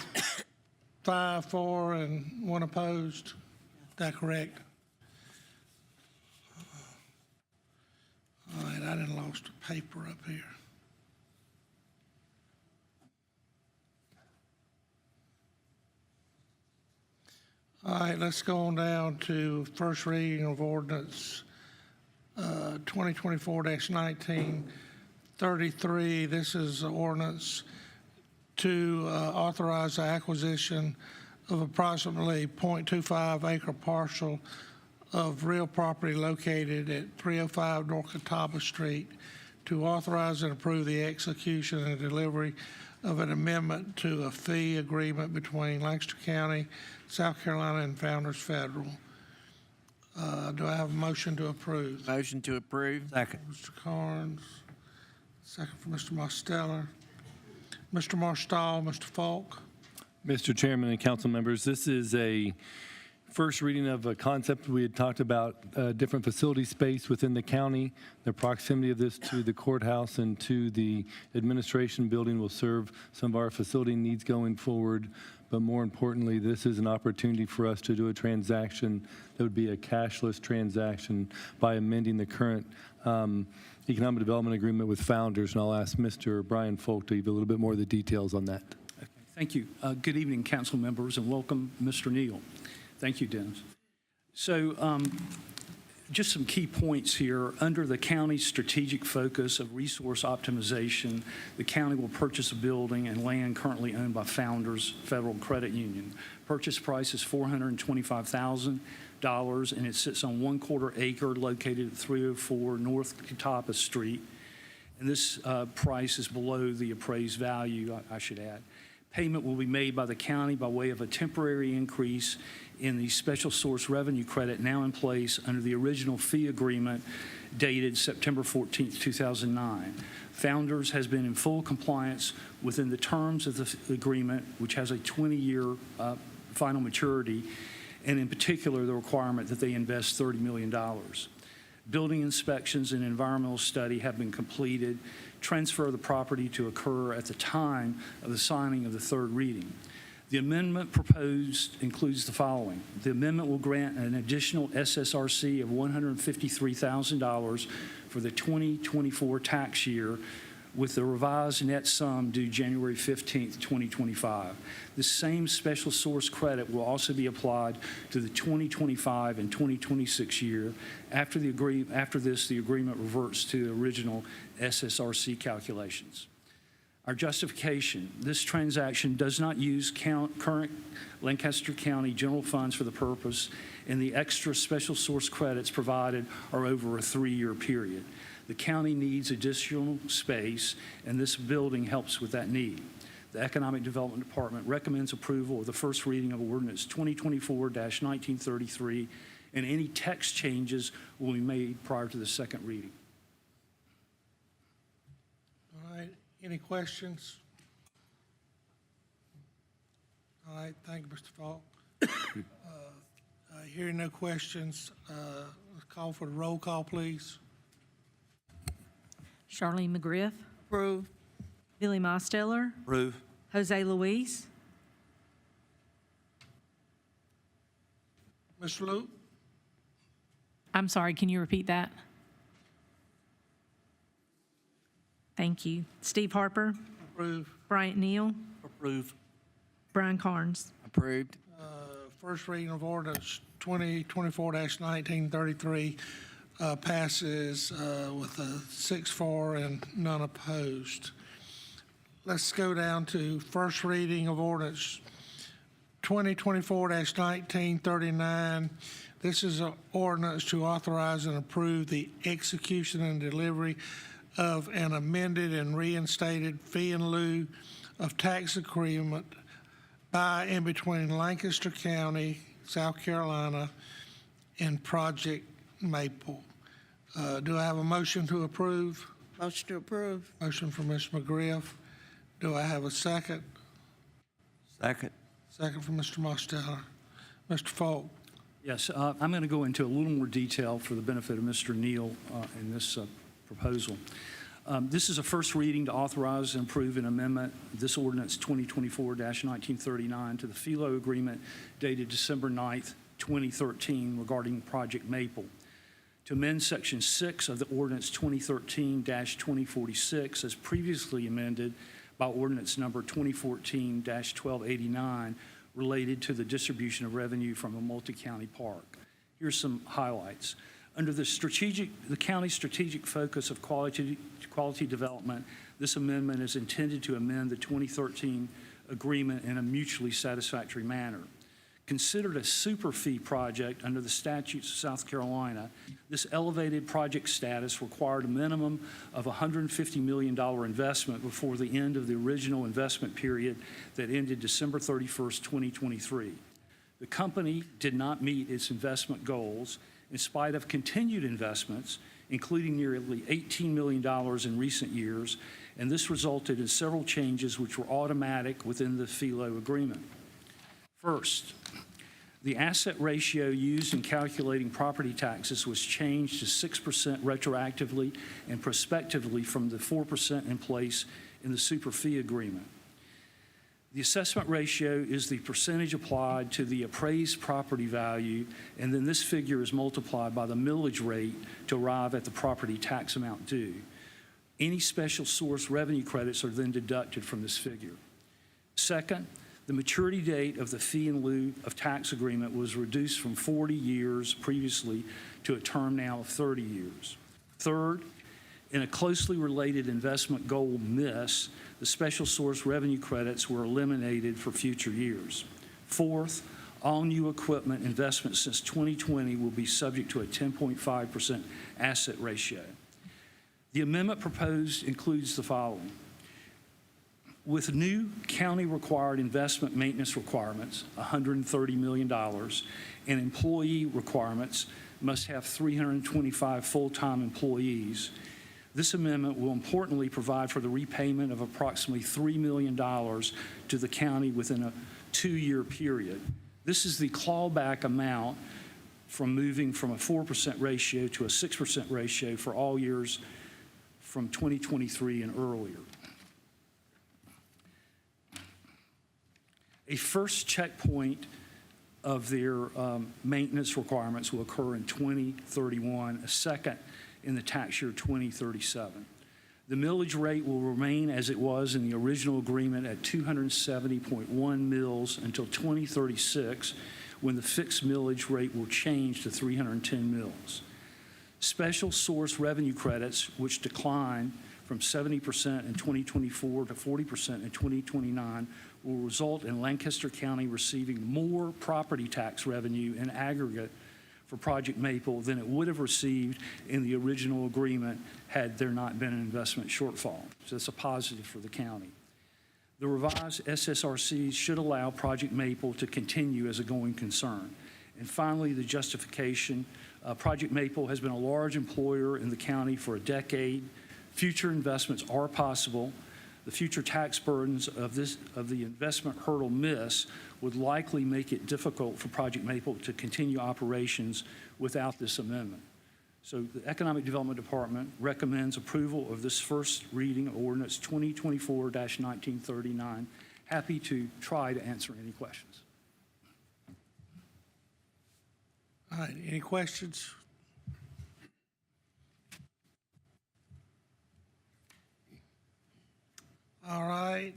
5, 4, and 1 opposed. Is that correct? All right, I done lost a paper up here. All right, let's go on down to first reading of ordinance 2024-1933. This is ordinance to authorize the acquisition of approximately 0.25 acre parcel of real property located at 305 North Catawba Street, to authorize and approve the execution and delivery of an amendment to a fee agreement between Lancaster County, South Carolina, and Founders Federal. Do I have a motion to approve? Motion to approve. Second. Mr. Carnes, second for Mr. Mosteller. Mr. Marstall, Mr. Falk. Mr. Chairman and council members, this is a first reading of a concept we had talked about, different facility space within the county. The proximity of this to the courthouse and to the administration building will serve some of our facility needs going forward. But more importantly, this is an opportunity for us to do a transaction that would be a cashless transaction by amending the current economic development agreement with Founders. And I'll ask Mr. Brian Folk to give a little bit more of the details on that. Okay, thank you. Good evening, council members, and welcome, Mr. Neal. Thank you, Dennis. So just some key points here. Under the county's strategic focus of resource optimization, the county will purchase a building and land currently owned by Founders Federal Credit Union. Purchase price is $425,000, and it sits on 1/4 acre located at 304 North Catawba Street. And this price is below the appraised value, I should add. Payment will be made by the county by way of a temporary increase in the special source revenue credit now in place under the original fee agreement dated September 14th, 2009. Founders has been in full compliance within the terms of the agreement, which has a 20-year final maturity, and in particular the requirement that they invest $30 million. Building inspections and environmental study have been completed. Transfer of the property to occur at the time of the signing of the third reading. The amendment proposed includes the following. The amendment will grant an additional SSRC of $153,000 for the 2024 tax year, with the revised net sum due January 15th, 2025. The same special source credit will also be applied to the 2025 and 2026 year. After this, the agreement reverts to the original SSRC calculations. Our justification: this transaction does not use current Lancaster County general funds for the purpose, and the extra special source credits provided are over a 3-year period. The county needs additional space, and this building helps with that need. The Economic Development Department recommends approval of the first reading of ordinance 2024-1933, and any text changes will be made prior to the second reading. All right, any questions? All right, thank you, Mr. Falk. Hearing no questions, let's call for the roll call, please. Charlene McGriff. Approve. Billy Mosteller. Approve. Jose Luis. Mr. Luke? I'm sorry, can you repeat that? Thank you. Steve Harper. Approve. Bryant Neal, Approve. Brian Carnes. Approved. First reading of ordinance 2024-1933 passes with a 6-4 and none opposed. Let's go down to first reading of ordinance 2024-1939. This is an ordinance to authorize and approve the execution and delivery of an amended and reinstated fee in lieu of tax agreement by and between Lancaster County, South Carolina, and Project Maple. Do I have a motion to approve? Motion to approve. Motion from Ms. McGriff. Do I have a second? Second. Second from Mr. Mosteller. Mr. Falk. Yes, I'm going to go into a little more detail for the benefit of Mr. Neal in this proposal. This is a first reading to authorize and approve an amendment, this ordinance 2024-1939, to the FILO agreement dated December 9th, 2013 regarding Project Maple. To amend Section 6 of the ordinance 2013-2046 as previously amended by ordinance number 2014-1289 related to the distribution of revenue from a multi-county park. Here's some highlights. Under the county's strategic focus of quality development, this amendment is intended to amend the 2013 agreement in a mutually satisfactory manner. Considered a super fee project under the statutes of South Carolina, this elevated project status required a minimum of $150 million investment before the end of the original investment period that ended December 31st, 2023. The company did not meet its investment goals in spite of continued investments, including nearly $18 million in recent years, and this resulted in several changes which were automatic within the FILO agreement. First, the asset ratio used in calculating property taxes was changed to 6% retroactively and prospectively from the 4% in place in the super fee agreement. The assessment ratio is the percentage applied to the appraised property value, and then this figure is multiplied by the millage rate to arrive at the property tax amount due. Any special source revenue credits are then deducted from this figure. Second, the maturity date of the fee in lieu of tax agreement was reduced from 40 years previously to a term now of 30 years. Third, in a closely related investment goal miss, the special source revenue credits were eliminated for future years. Fourth, all new equipment investments since 2020 will be subject to a 10.5% asset ratio. The amendment proposed includes the following. With new county-required investment maintenance requirements, $130 million, and employee requirements must have 325 full-time employees, this amendment will importantly provide for the repayment of approximately $3 million to the county within a 2-year period. This is the clawback amount from moving from a 4% ratio to a 6% ratio for all years from 2023 and earlier. A first checkpoint of their maintenance requirements will occur in 2031, a second in the tax year 2037. The millage rate will remain as it was in the original agreement at 270.1 mills until 2036, when the fixed millage rate will change to 310 mills. Special source revenue credits, which decline from 70% in 2024 to 40% in 2029, will result in Lancaster County receiving more property tax revenue in aggregate for Project Maple than it would have received in the original agreement had there not been an investment shortfall. So that's a positive for the county. The revised SSRCs should allow Project Maple to continue as a going concern. And finally, the justification. Project Maple has been a large employer in the county for a decade. Future investments are possible. The future tax burdens of the investment hurdle miss would likely make it difficult for Project Maple to continue operations without this amendment. So the Economic Development Department recommends approval of this first reading of ordinance 2024-1939. Happy to try to answer any questions. All right, any questions? All right. right,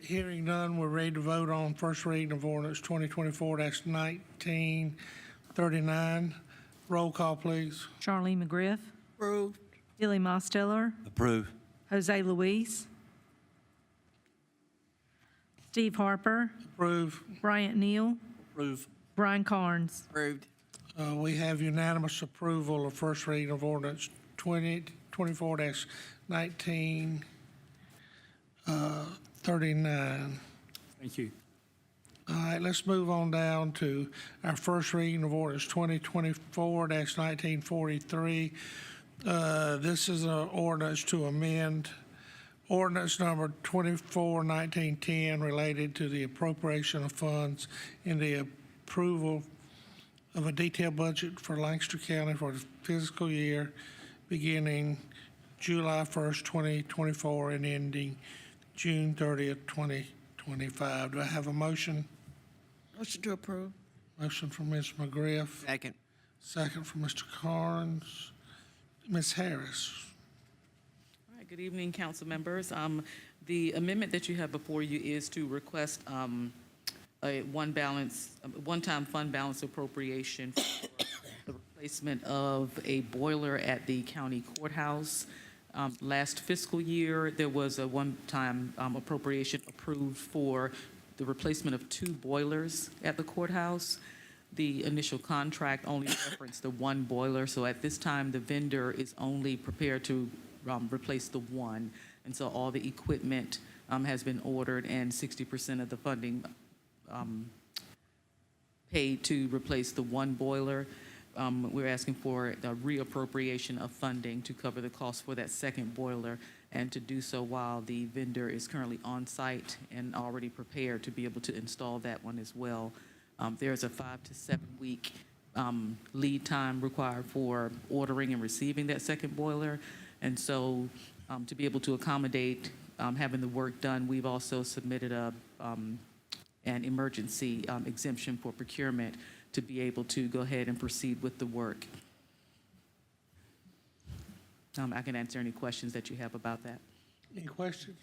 hearing none, we're ready to vote on first reading of ordinance 2024-1939. Roll call, please. Charlene McGriff. Approved. Billy Mosteller. Approve. Jose Luis. Steve Harper. Approve. Bryant Neal. Approve. Brian Carnes. Approved. We have unanimous approval of first reading of ordinance 2024-1939. Thank you. All right, let's move on down to our first reading of ordinance 2024-1943. This is an ordinance to amend ordinance number 24-1910 related to the appropriation of funds in the approval of a detailed budget for Lancaster County for the fiscal year beginning July 1st, 2024 and ending June 30th, 2025. Do I have a motion? Motion to approve. Motion from Ms. McGriff. Second. Second from Mr. Carnes. Ms. Harris. All right, good evening, council members. The amendment that you have before you is to request a one-time fund balance appropriation for the replacement of a boiler at the county courthouse. Last fiscal year, there was a one-time appropriation approved for the replacement of 2 boilers at the courthouse. The initial contract only referenced the 1 boiler, so at this time, the vendor is only prepared to replace the 1. And so all the equipment has been ordered, and 60% of the funding paid to replace the 1 boiler. We're asking for a reappropriation of funding to cover the cost for that 2nd boiler, and to do so while the vendor is currently on site and already prepared to be able to install that one as well. There's a 5 to 7 week lead time required for ordering and receiving that 2nd boiler. And so to be able to accommodate having the work done, we've also submitted an emergency exemption for procurement to be able to go ahead and proceed with the work. I can answer any questions that you have about that. Any questions?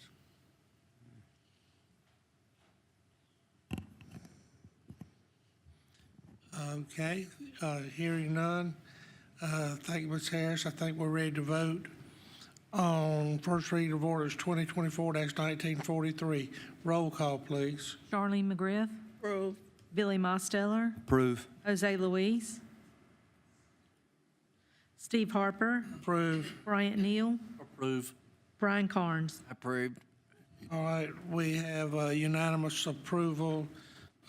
Okay, hearing none. Thank you, Ms. Harris. I think we're ready to vote on first reading of orders 2024-1943. Roll call, please. Charlene McGriff. Approved. Billy Mosteller. Approve. Jose Luis. Steve Harper. Approve. Bryant Neal. Approve. Brian Carnes. Approved. All right, we have unanimous approval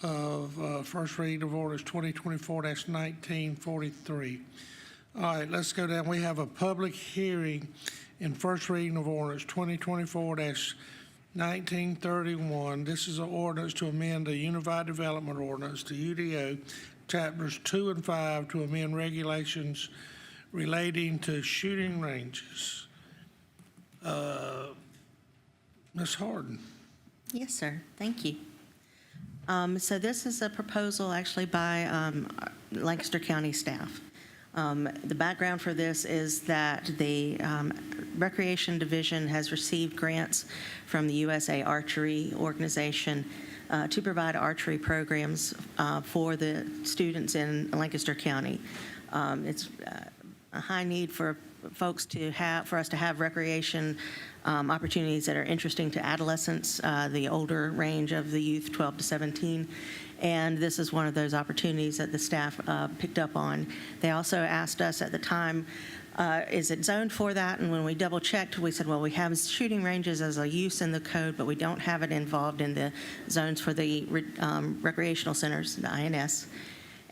of first reading of orders 2024-1943. All right, let's go down. We have a public hearing in first reading of orders 2024-1931. This is an ordinance to amend the Unified Development Ordinance, the UDO, chapters 2 and 5, to amend regulations relating to shooting ranges. Ms. Harden. Yes, sir. Thank you. So this is a proposal actually by Lancaster County staff. The background for this is that the Recreation Division has received grants from the USA Archery Organization to provide archery programs for the students in Lancaster County. It's a high need for us to have recreation opportunities that are interesting to adolescents, the older range of the youth, 12 to 17. And this is one of those opportunities that the staff picked up on. They also asked us at the time, is it zoned for that? And when we double checked, we said, well, we have shooting ranges as a use in the code, but we don't have it involved in the zones for the recreational centers, the INS.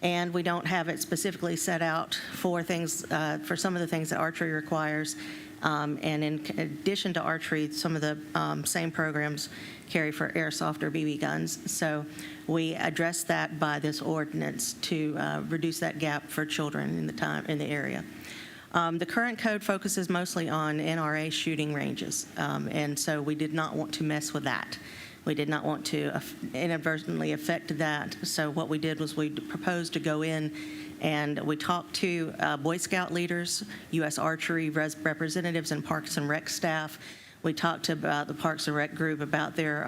And we don't have it specifically set out for things, for some of the things that archery requires. And in addition to archery, some of the same programs carry for airsoft or BB guns. So we addressed that by this ordinance to reduce that gap for children in the area. The current code focuses mostly on NRA shooting ranges, and so we did not want to mess with that. We did not want to inadvertently affect that. So what we did was we proposed to go in and we talked to Boy Scout leaders, U.S. Archery representatives, and Parks and Rec staff. We talked about the Parks and Rec group about their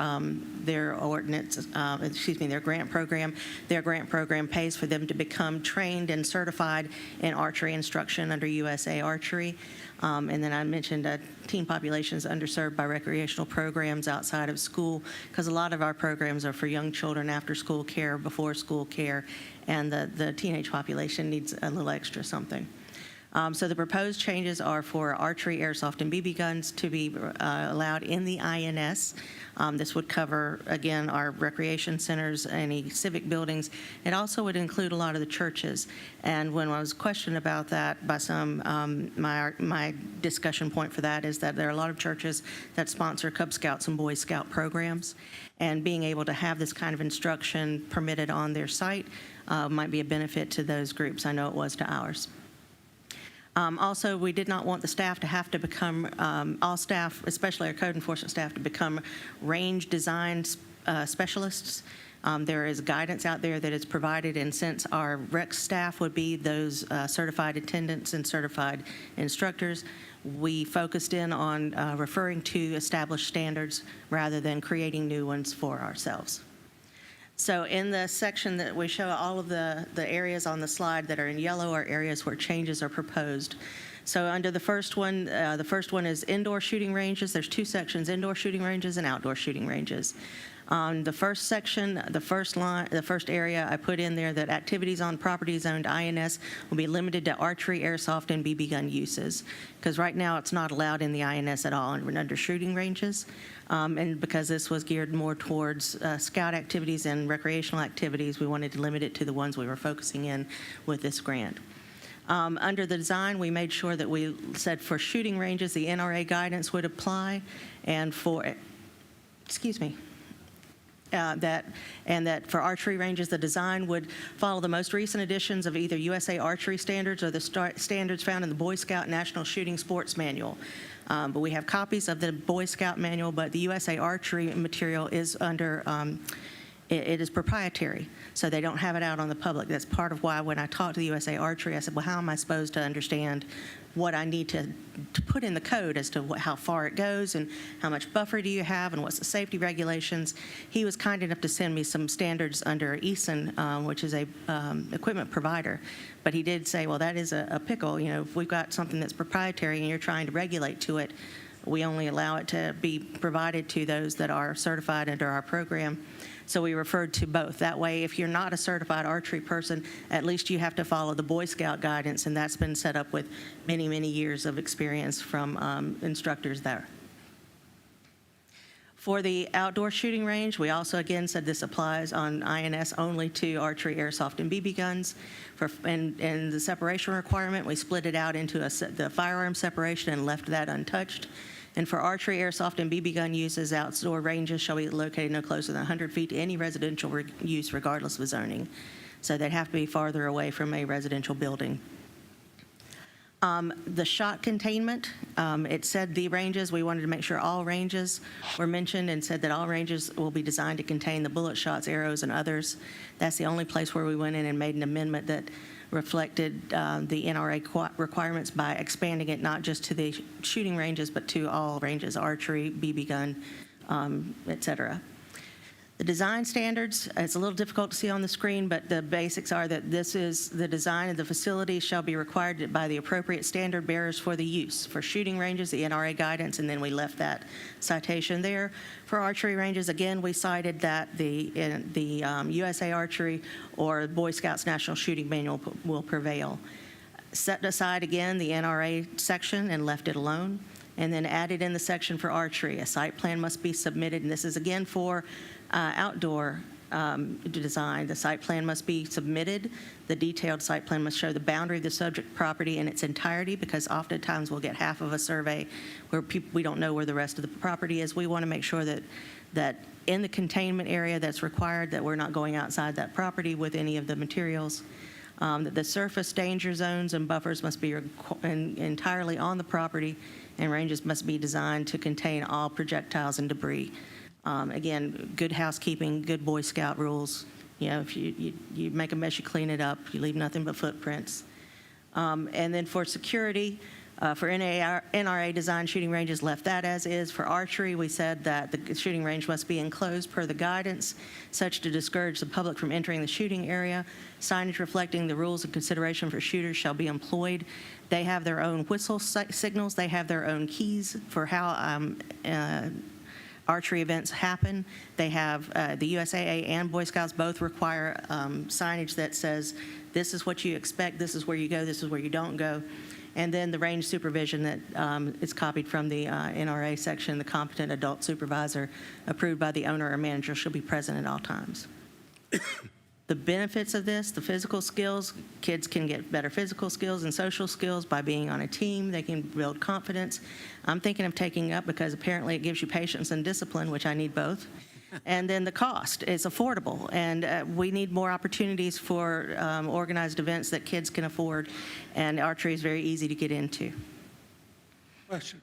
ordinance, their grant program. Their grant program pays for them to become trained and certified in archery instruction under USA Archery. And then I mentioned teen populations underserved by recreational programs outside of school, because a lot of our programs are for young children, after school care, before school care, and the teenage population needs a little extra something. So the proposed changes are for archery, airsoft, and BB guns to be allowed in the INS. This would cover, again, our recreation centers, any civic buildings. It also would include a lot of the churches. And when I was questioned about that by some, my discussion point for that is that there are a lot of churches that sponsor Cub Scouts and Boy Scout programs. And being able to have this kind of instruction permitted on their site might be a benefit to those groups. I know it was to ours. Also, we did not want the staff to have to become, all staff, especially our code enforcement staff, to become range design specialists. There is guidance out there that is provided, and since our rec staff would be those certified attendants and certified instructors, we focused in on referring to established standards rather than creating new ones for ourselves. So in the section that we show, all of the areas on the slide that are in yellow are areas where changes are proposed. So under the first one is indoor shooting ranges. There's two sections, indoor shooting ranges and outdoor shooting ranges. On the first section, the first area, I put in there that activities on properties owned INS will be limited to archery, airsoft, and BB gun uses, because right now it's not allowed in the INS at all under shooting ranges. And because this was geared more towards scout activities and recreational activities, we wanted to limit it to the ones we were focusing in with this grant. Under the design, we made sure that we said for shooting ranges, the NRA guidance would apply, and for, that for archery ranges, the design would follow the most recent editions of either USA Archery Standards or the standards found in the Boy Scout National Shooting Sports Manual. But we have copies of the Boy Scout Manual, but the USA Archery material is under, it is proprietary, so they don't have it out on the public. That's part of why when I talked to the USA Archery, I said, well, how am I supposed to understand what I need to put in the code as to how far it goes and how much buffer do you have and what's the safety regulations. He was kind enough to send me some standards under EASN, which is a equipment provider. But he did say, well, that is a pickle. You know, if we've got something that's proprietary and you're trying to regulate to it, we only allow it to be provided to those that are certified under our program. So we referred to both. That way, if you're not a certified archery person, at least you have to follow the Boy Scout guidance, and that's been set up with many, many years of experience from instructors there. For the outdoor shooting range, we also again said this applies on INS only to archery, airsoft, and BB guns. And the separation requirement, we split it out into the firearm separation and left that untouched. And for archery, airsoft, and BB gun uses, outdoor ranges shall be located no closer than 100 feet to any residential use regardless of zoning. So they'd have to be farther away from a residential building. The shot containment, it said the ranges, we wanted to make sure all ranges were mentioned and said that all ranges will be designed to contain the bullet shots, arrows, and others. That's the only place where we went in and made an amendment that reflected the NRA requirements by expanding it not just to the shooting ranges, but to all ranges, archery, BB gun, et cetera. The design standards, it's a little difficult to see on the screen, but the basics are that this is the design of the facility shall be required by the appropriate standard bearers for the use. For shooting ranges, the NRA guidance, and then we left that citation there. For archery ranges, again, we cited that the USA Archery or Boy Scouts National Shooting Manual will prevail. Set aside again the NRA section and left it alone. And then added in the section for archery, a site plan must be submitted, and this is again for outdoor design. The site plan must be submitted. The detailed site plan must show the boundary of the subject property in its entirety, because oftentimes we'll get half of a survey where we don't know where the rest of the property is. We want to make sure that in the containment area that's required, that we're not going outside that property with any of the materials. That the surface danger zones and buffers must be entirely on the property, and ranges must be designed to contain all projectiles and debris. Again, good housekeeping, good Boy Scout rules. You know, if you make a mess, you clean it up. You leave nothing but footprints. And then for security, For NRA design shooting ranges, left that as is. For archery, we said that the shooting range must be enclosed per the guidance, such to discourage the public from entering the shooting area. Signage reflecting the rules and consideration for shooters shall be employed. They have their own whistle signals. They have their own keys for how archery events happen. They have the USAA and Boy Scouts both require signage that says, this is what you expect, this is where you go, this is where you don't go. And then the range supervision that is copied from the NRA section, the competent adult supervisor approved by the owner or manager shall be present at all times. The benefits of this, the physical skills, kids can get better physical skills and social skills by being on a team. They can build confidence. I'm thinking of taking up because apparently it gives you patience and discipline, which I need both. And then the cost is affordable, and we need more opportunities for organized events that kids can afford, and archery is very easy to get into. Question.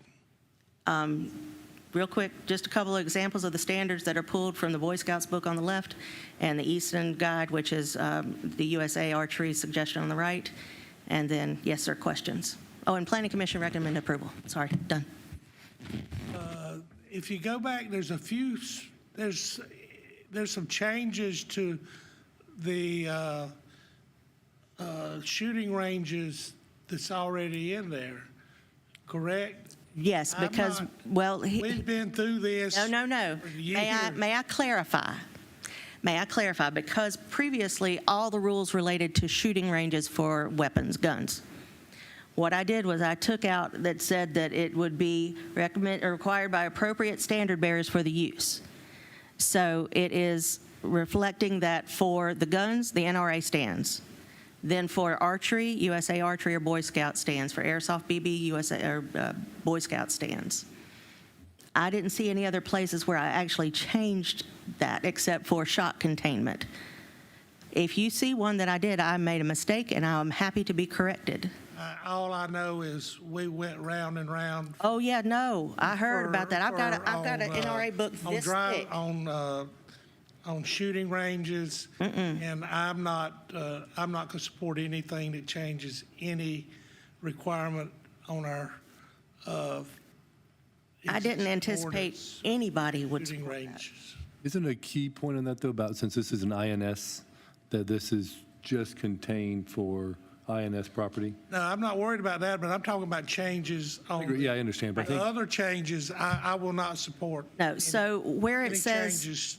Real quick, just a couple of examples of the standards that are pulled from the Boy Scouts book on the left and the Easton Guide, which is the USA Archery suggestion on the right. And then, yes, sir, questions. Oh, and Planning Commission recommend approval. Sorry, done. If you go back, there's a few, there's some changes to the shooting ranges that's already in there, correct? Yes, because, well, we've been through this. No. May I clarify? May I clarify? Because previously, all the rules related to shooting ranges for weapons, guns. What I did was I took out that said that it would be required by appropriate standard bearers for the use. So it is reflecting that for the guns, the NRA stands. Then for archery, USA Archery or Boy Scout stands. For airsoft BB, USA or Boy Scout stands. I didn't see any other places where I actually changed that except for shot containment. If you see one that I did, I made a mistake, and I'm happy to be corrected. All I know is we went round and round. Oh yeah, no, I heard about that. I've got an NRA book this thick. On shooting ranges, and I'm not going to support anything that changes any requirement on our. I didn't anticipate anybody would shooting support ranges. Isn't a key point on that, though, about since this is an INS, that this is just contained for INS property? No, I'm not worried about that, but I'm talking about changes on. Yeah, I understand, but I think other changes, I will not support. No, so where it Any says. changes.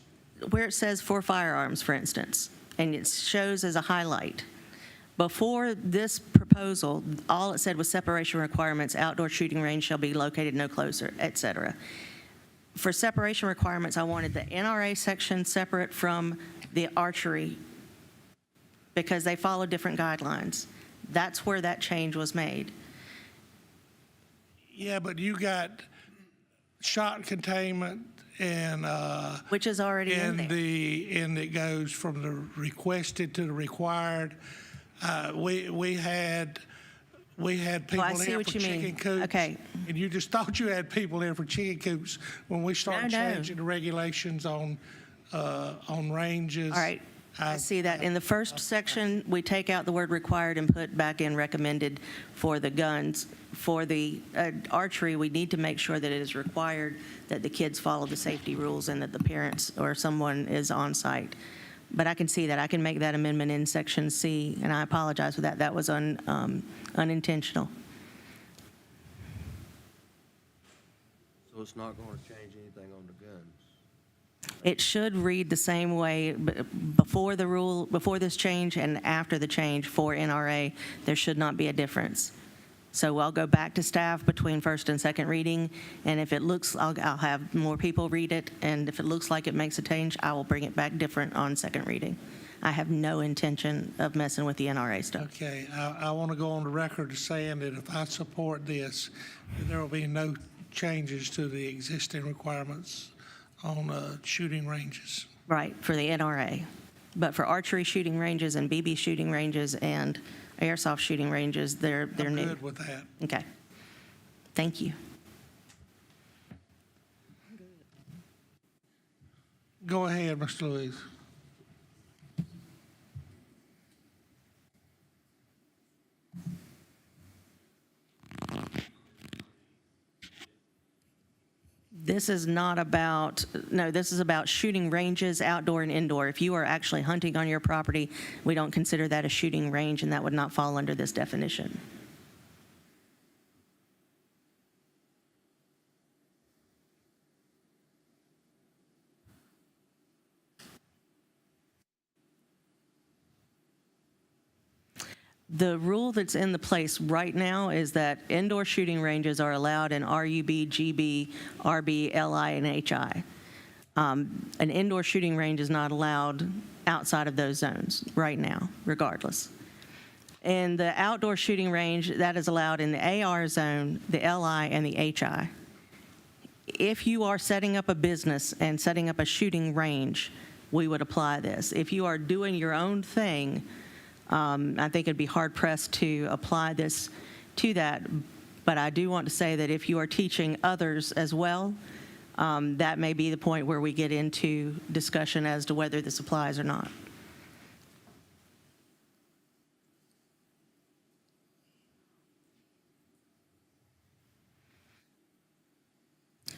Where it says for firearms, for instance, and it shows as a highlight, before this proposal, all it said was separation requirements, outdoor shooting range shall be located no closer, et cetera. For separation requirements, I wanted the NRA section separate from the archery because they follow different guidelines. That's where that change was made. Yeah, but you got shot containment and which is already in there. And it goes from the requested to the required. We had people I see here what for you mean. chicken coops. Okay. And you just thought you had people here for chicken coops when we started No. changing the regulations on ranges. All right. I see that. In the first section, we take out the word required and put back in recommended for the guns. For the archery, we need to make sure that it is required that the kids follow the safety rules and that the parents or someone is on site. But I can see that. I can make that amendment in section C, and I apologize for that. That was unintentional. So it's not going to change anything on the guns? It should read the same way before the rule, before this change and after the change for NRA. There should not be a difference. So I'll go back to staff between first and second reading, and if it looks, I'll have more people read it, and if it looks like it makes a change, I will bring it back different on second reading. I have no intention of messing with the NRA stuff. Okay, I want to go on the record as saying that if I support this, there will be no changes to the existing requirements on shooting ranges. Right, for the NRA. But for archery shooting ranges and BB shooting ranges and airsoft shooting ranges, they're new. I'm good with that. Okay. Thank you. Go ahead, Mr. Louise. This is not about, no, this is about shooting ranges, outdoor and indoor. If you are actually hunting on your property, we don't consider that a shooting range, and that would not fall under this definition. The rule that's in the place right now is that indoor shooting ranges are allowed in RUB, GB, RB, LI, and HI. An indoor shooting range is not allowed outside of those zones right now, regardless. And the outdoor shooting range, that is allowed in the AR zone, the LI, and the HI. If you are setting up a business and setting up a shooting range, we would apply this. If you are doing your own thing, I think it'd be hard-pressed to apply this to that, but I do want to say that if you are teaching others as well, that may be the point where we get into discussion as to whether this applies or not.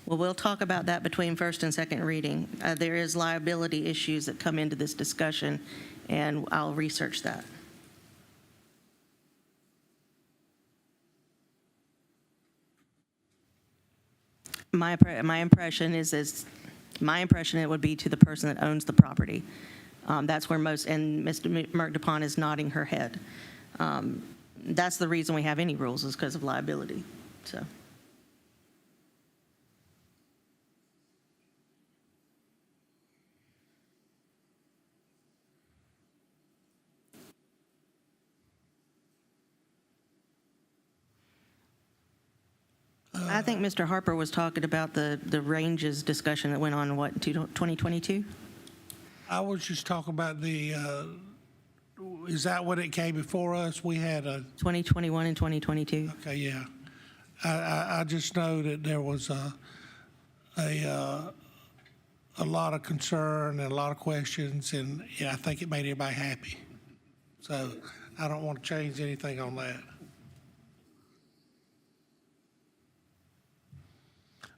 Well, we'll talk about that between first and second reading. There is liability issues that come into this discussion, and I'll research that. My impression it would be to the person that owns the property. That's where most, and Mr. McDupont is nodding her head. That's the reason we have any rules, is because of liability, so. I think Mr. Harper was talking about the ranges discussion that went on, what, 2022? I was just talking about the, is that what it came before us? We had a, 2021 and 2022. okay, yeah. I just know that there was a lot of concern and a lot of questions, and yeah, I think it made everybody happy. So I don't want to change anything on that.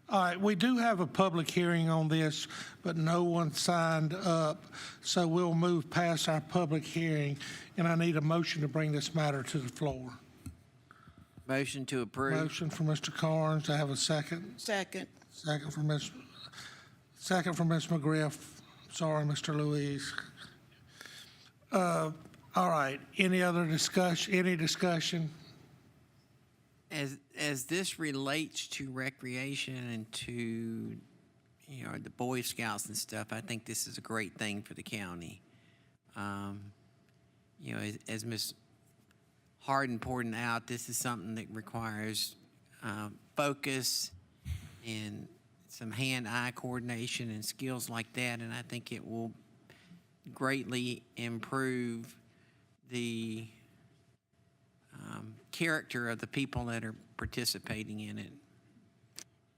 All right, we do have a public hearing on this, but no one signed up, so we'll move past our public hearing, and I need a motion to bring this matter to the floor. Motion to approve. Motion from Mr. Carnes. I have a second. Second. Second from Ms. McGriff. Sorry, Mr. Louise. All right. Any other discussion? Any discussion? As this relates to recreation and to, the Boy Scouts and stuff, I think this is a great thing for the county. As Ms. Harden pointed out, this is something that requires focus and some hand-eye coordination and skills like that, and I think it will greatly improve the character of the people that are participating in it.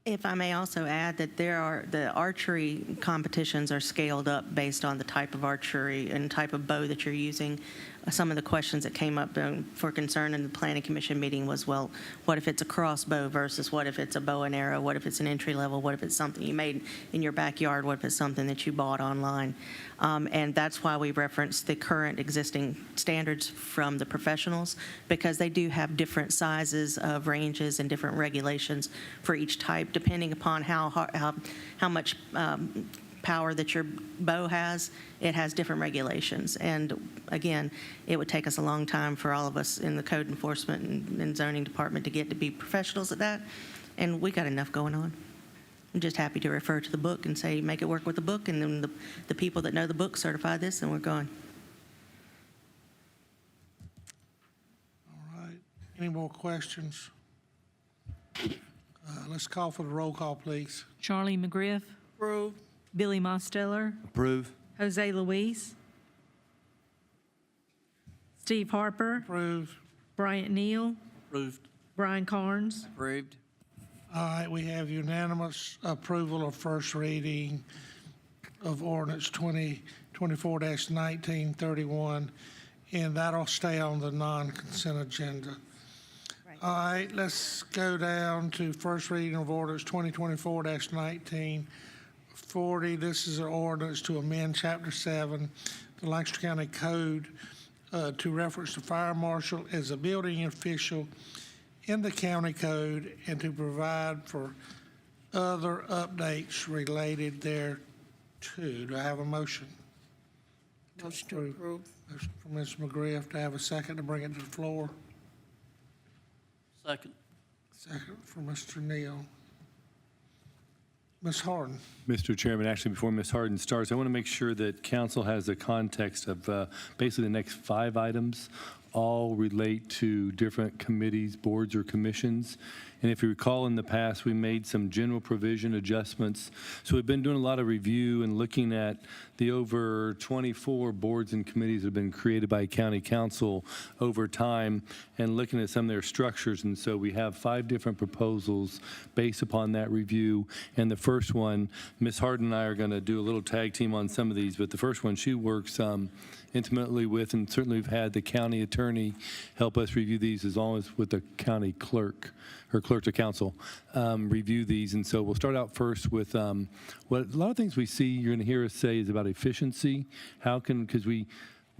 If I may also add that the archery competitions are scaled up based on the type of archery and type of bow that you're using. Some of the questions that came up for concern in the Planning Commission meeting was, well, what if it's a crossbow versus what if it's a bow and arrow? What if it's an entry level? What if it's something you made in your backyard? What if it's something that you bought online? And that's why we reference the current existing standards from the professionals, because they do have different sizes of ranges and different regulations for each type, depending upon how much power that your bow has. It has different regulations. And again, it would take us a long time for all of us in the code enforcement and zoning department to get to be professionals at that. And we got enough going on. I'm just happy to refer to the book and say, make it work with the book, and then the people that know the book certify this, and we're going. All right. Any more questions? Let's call for the roll call, please. Charlie McGriff. Approve. Billy Mosteller. Approve. Jose Luis. Steve Harper. Approved. Bryant Neal. Approved. Brian Carnes. Approved. All right, we have unanimous approval of first reading of ordinance 2024-1931, and that'll stay on the non-consent agenda. All right, let's go down to first reading of orders 2024-1940. This is an ordinance to amend Chapter 7, the Lancaster County Code, to reference the fire marshal as a building official in the county code and to provide for other updates related thereto. Do I have a motion? Motion to approve. Motion from Ms. McGriff. Do I have a second to bring it to the floor? Second. Second from Mr. Neal. Ms. Harden. Mr. Chairman, actually, before Ms. Harden starts, I want to make sure that council has the context of basically the next 5 items all relate to different committees, boards, or commissions. And if you recall, in the past, we made some general provision adjustments. So we've been doing a lot of review and looking at the over 24 boards and committees that have been created by county council over time and looking at some of their structures. And so we have 5 different proposals based upon that review. And the first one, Ms. Harden and I are going to do a little tag team on some of these, but the first one she works intimately with, and certainly we've had the county attorney help us review these as long as with the county clerk or clerk to council review these. And so we'll start out first with what a lot of things we see you're going to hear us say is about efficiency. Because we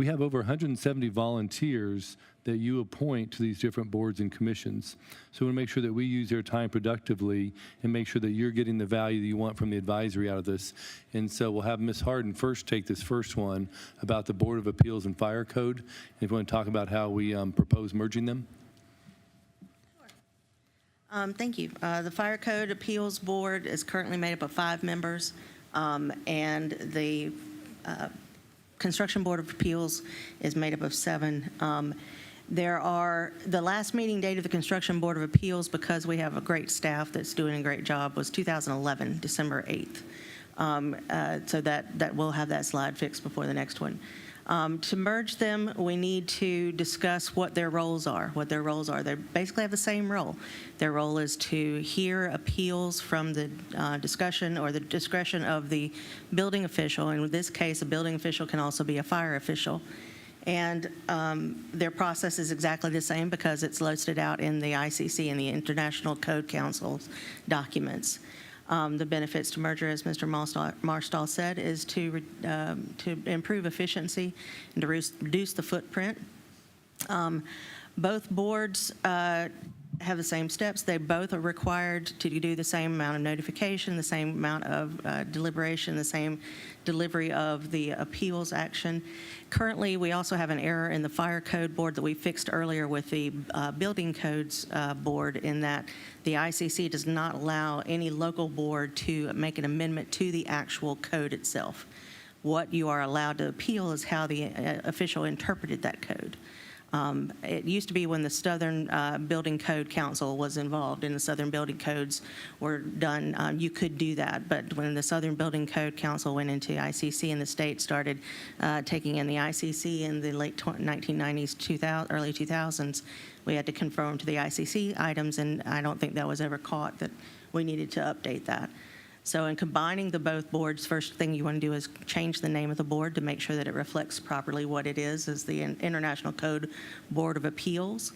have over 170 volunteers that you appoint to these different boards and commissions. So we want to make sure that we use their time productively and make sure that you're getting the value that you want from the advisory out of this. And so we'll have Ms. Harden first take this first one about the Board of Appeals and Fire Code. And if you want to talk about how we propose merging them. Thank you. The Fire Code Appeals Board is currently made up of 5 members, and the Construction Board of Appeals is made up of 7. The last meeting date of the Construction Board of Appeals, because we have a great staff that's doing a great job, was 2011, December 8th. So that we'll have that slide fixed before the next one. To merge them, we need to discuss what their roles are. They basically have the same role. Their role is to hear appeals from the discussion or the discretion of the building official. And in this case, a building official can also be a fire official. And their process is exactly the same because it's listed out in the ICC and the International Code Council's documents. The benefits to merger, as Mr. Marstall said, is to improve efficiency and to reduce the footprint. Both boards have the same steps. They both are required to do the same amount of notification, the same amount of deliberation, the same delivery of the appeals action. Currently, we also have an error in the Fire Code Board that we fixed earlier with the Building Codes Board, in that the ICC does not allow any local board to make an amendment to the actual code itself. What you are allowed to appeal is how the official interpreted that code. It used to be when the Southern Building Code Council was involved and the Southern Building Codes were done, you could do that. But when the Southern Building Code Council went into ICC and the state started taking in the ICC in the late 1990s, early 2000s, we had to conform to the ICC items, and I don't think that was ever caught that we needed to update that. So in combining the both boards, first thing you want to do is change the name of the board to make sure that it reflects properly what it is the International Code Board of Appeals,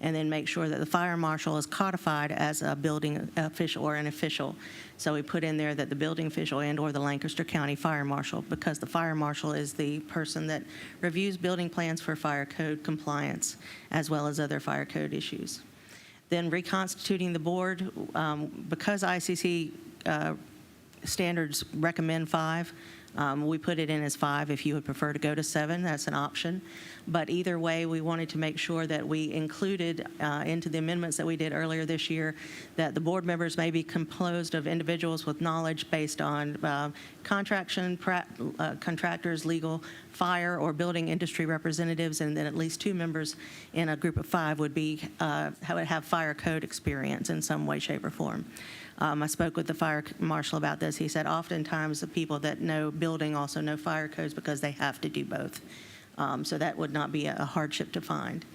and then make sure that the fire marshal is codified as a building official or an official. So we put in there that the building official and or the Lancaster County Fire Marshal, because the fire marshal is the person that reviews building plans for fire code compliance as well as other fire code issues. Then reconstituting the board, because ICC standards recommend 5. We put it in as 5. If you would prefer to go to 7, that's an option. But either way, we wanted to make sure that we included into the amendments that we did earlier this year that the board members may be composed of individuals with knowledge based on contractors, legal, fire, or building industry representatives, and then at least 2 members in a group of 5 would have fire code experience in some way, shape, or form. I spoke with the fire marshal about this. He said oftentimes the people that know building also know fire codes because they have to do both. So that would not be a hardship to find.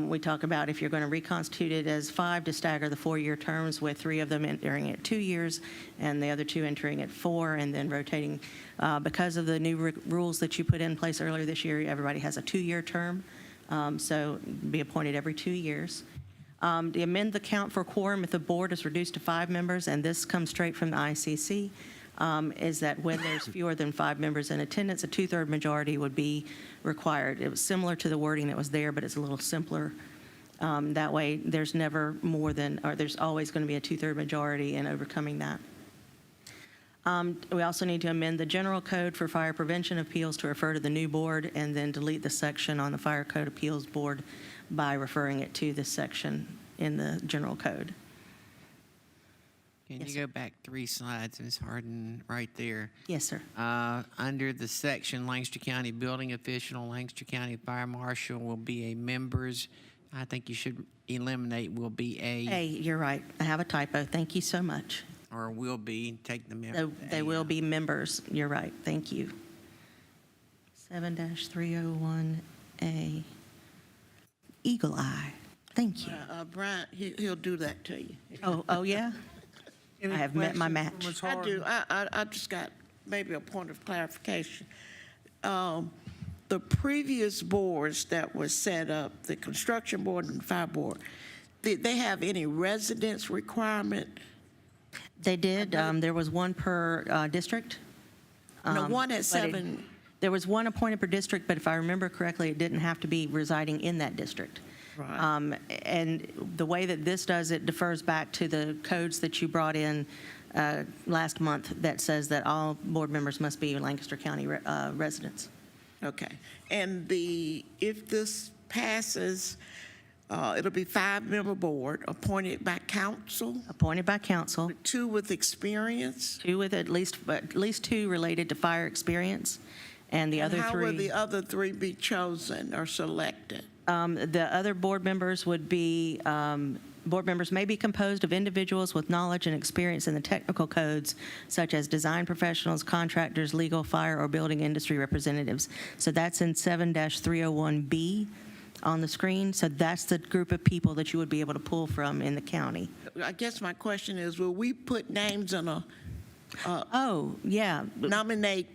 We talk about if you're going to reconstitute it as 5, to stagger the 4-year terms with 3 of them entering at 2 years and the other 2 entering at 4, and then rotating. Because of the new rules that you put in place earlier this year, everybody has a 2-year term. So be appointed every 2 years. To amend the count for quorum if the board is reduced to 5 members, and this comes straight from the ICC, is that when there's fewer than 5 members in attendance, a 2/3 majority would be required. It was similar to the wording that was there, but it's a little simpler. That way, there's never more than, or there's always going to be a 2/3 majority in overcoming that. We also need to amend the general code for fire prevention appeals to refer to the new board, and then delete the section on the fire code appeals board by referring it to this section in the general code. Can you go back 3 slides, Ms. Harden, right there? Yes, sir. Under the section, Lancaster County Building Official, Lancaster County Fire Marshal will be a members. I think you should eliminate will be a. Hey, you're right. I have a typo. Thank you so much. Or will be, take the member. They will be members. You're right. Thank you. 7-301A. Eagle Eye. Thank you. Brian, he'll do that to you. Oh, yeah? I have met my match. I do. I just got maybe a point of clarification. The previous boards that were set up, the construction board and the fire board, did they have any residence requirement? They did. There was one per district. No, one at but 7. There was one appointed per district, but if I remember correctly, it didn't have to be residing in that district. Right. And the way that this does it defers back to the codes that you brought in last month that says that all board members must be Lancaster County residents. Okay. And if this passes, it'll be 5-member board appointed by council? Appointed by council. 2 with experience? 2 with at least 2 related to fire experience, and the other 3. How will the other 3 be chosen or selected? The other board members would be, board members may be composed of individuals with knowledge and experience in the technical codes, such as design professionals, contractors, legal, fire, or building industry representatives. So that's in 7-301B on the screen. So that's the group of people that you would be able to pull from in the county. I guess my question is, will we put names in a oh, yeah.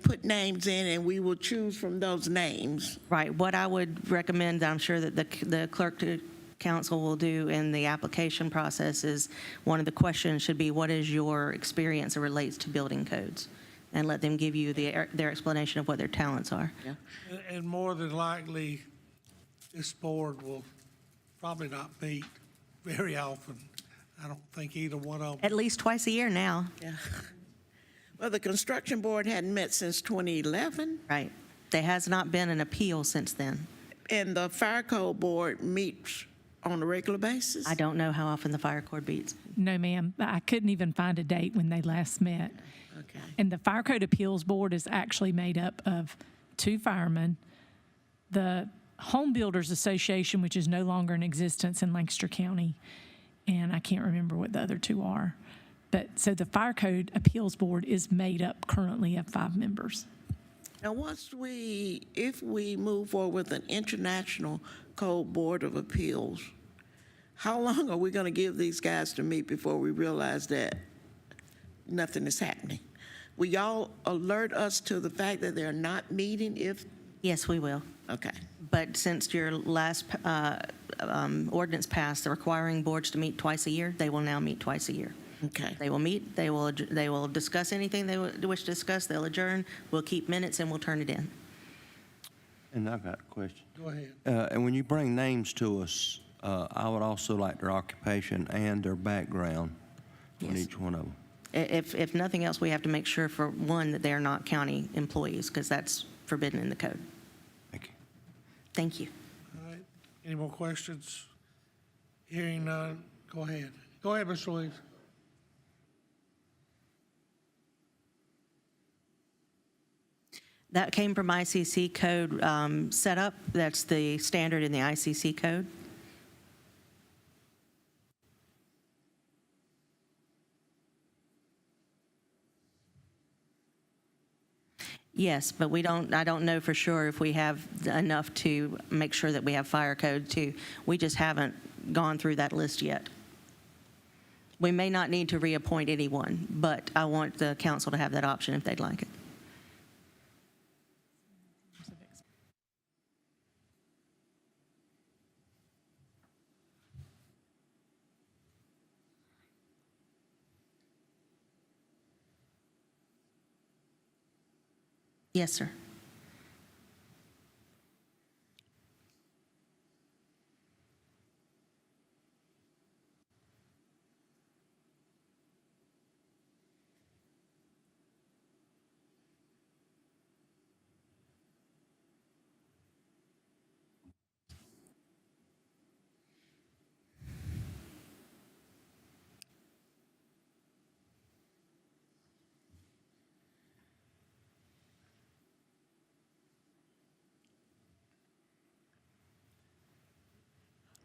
Put names in, and we will choose from those names? Right. What I would recommend, I'm sure that the clerk to council will do in the application process, is one of the questions should be, what is your experience that relates to building codes? And let them give you their explanation of what their talents are. Yeah. And more than likely, this board will probably not meet very often. I don't think either one of them. At least twice a year now. Yeah. Well, the construction board hadn't met since 2011. Right. There has not been an appeal since then. And the fire code board meets on a regular basis? I don't know how often the fire code meets. No, ma'am. I couldn't even find a date when they last met. Okay. And the Fire Code Appeals Board is actually made up of 2 firemen, the Home Builders Association, which is no longer in existence in Lancaster County, and I can't remember what the other 2 are. But so the Fire Code Appeals Board is made up currently of 5 members. Now, if we move forward with an international code board of appeals, how long are we going to give these guys to meet before we realize that nothing is happening? Will y'all alert us to the fact that they're not meeting if? Yes, we will. Okay. But since your last ordinance passed, requiring boards to meet twice a year, they will now meet twice a year. Okay. They will meet, they will discuss anything they wish to discuss, they'll adjourn, we'll keep minutes, and we'll turn it in. And I've got a question. Go ahead. And when you bring names to us, I would also like their occupation and their background on Yes. each one of them. If nothing else, we have to make sure, for one, that they're not county employees, because that's forbidden in the code. Thank you. Thank you. All right. Any more questions? Hearing none, go ahead. Go ahead, Mr. Williams. That came from ICC code setup. That's the standard in the ICC code. Yes, but I don't know for sure if we have enough to make sure that we have fire code too. We just haven't gone through that list yet. We may not need to reappoint anyone, but I want the council to have that option if they'd like it. Yes, sir.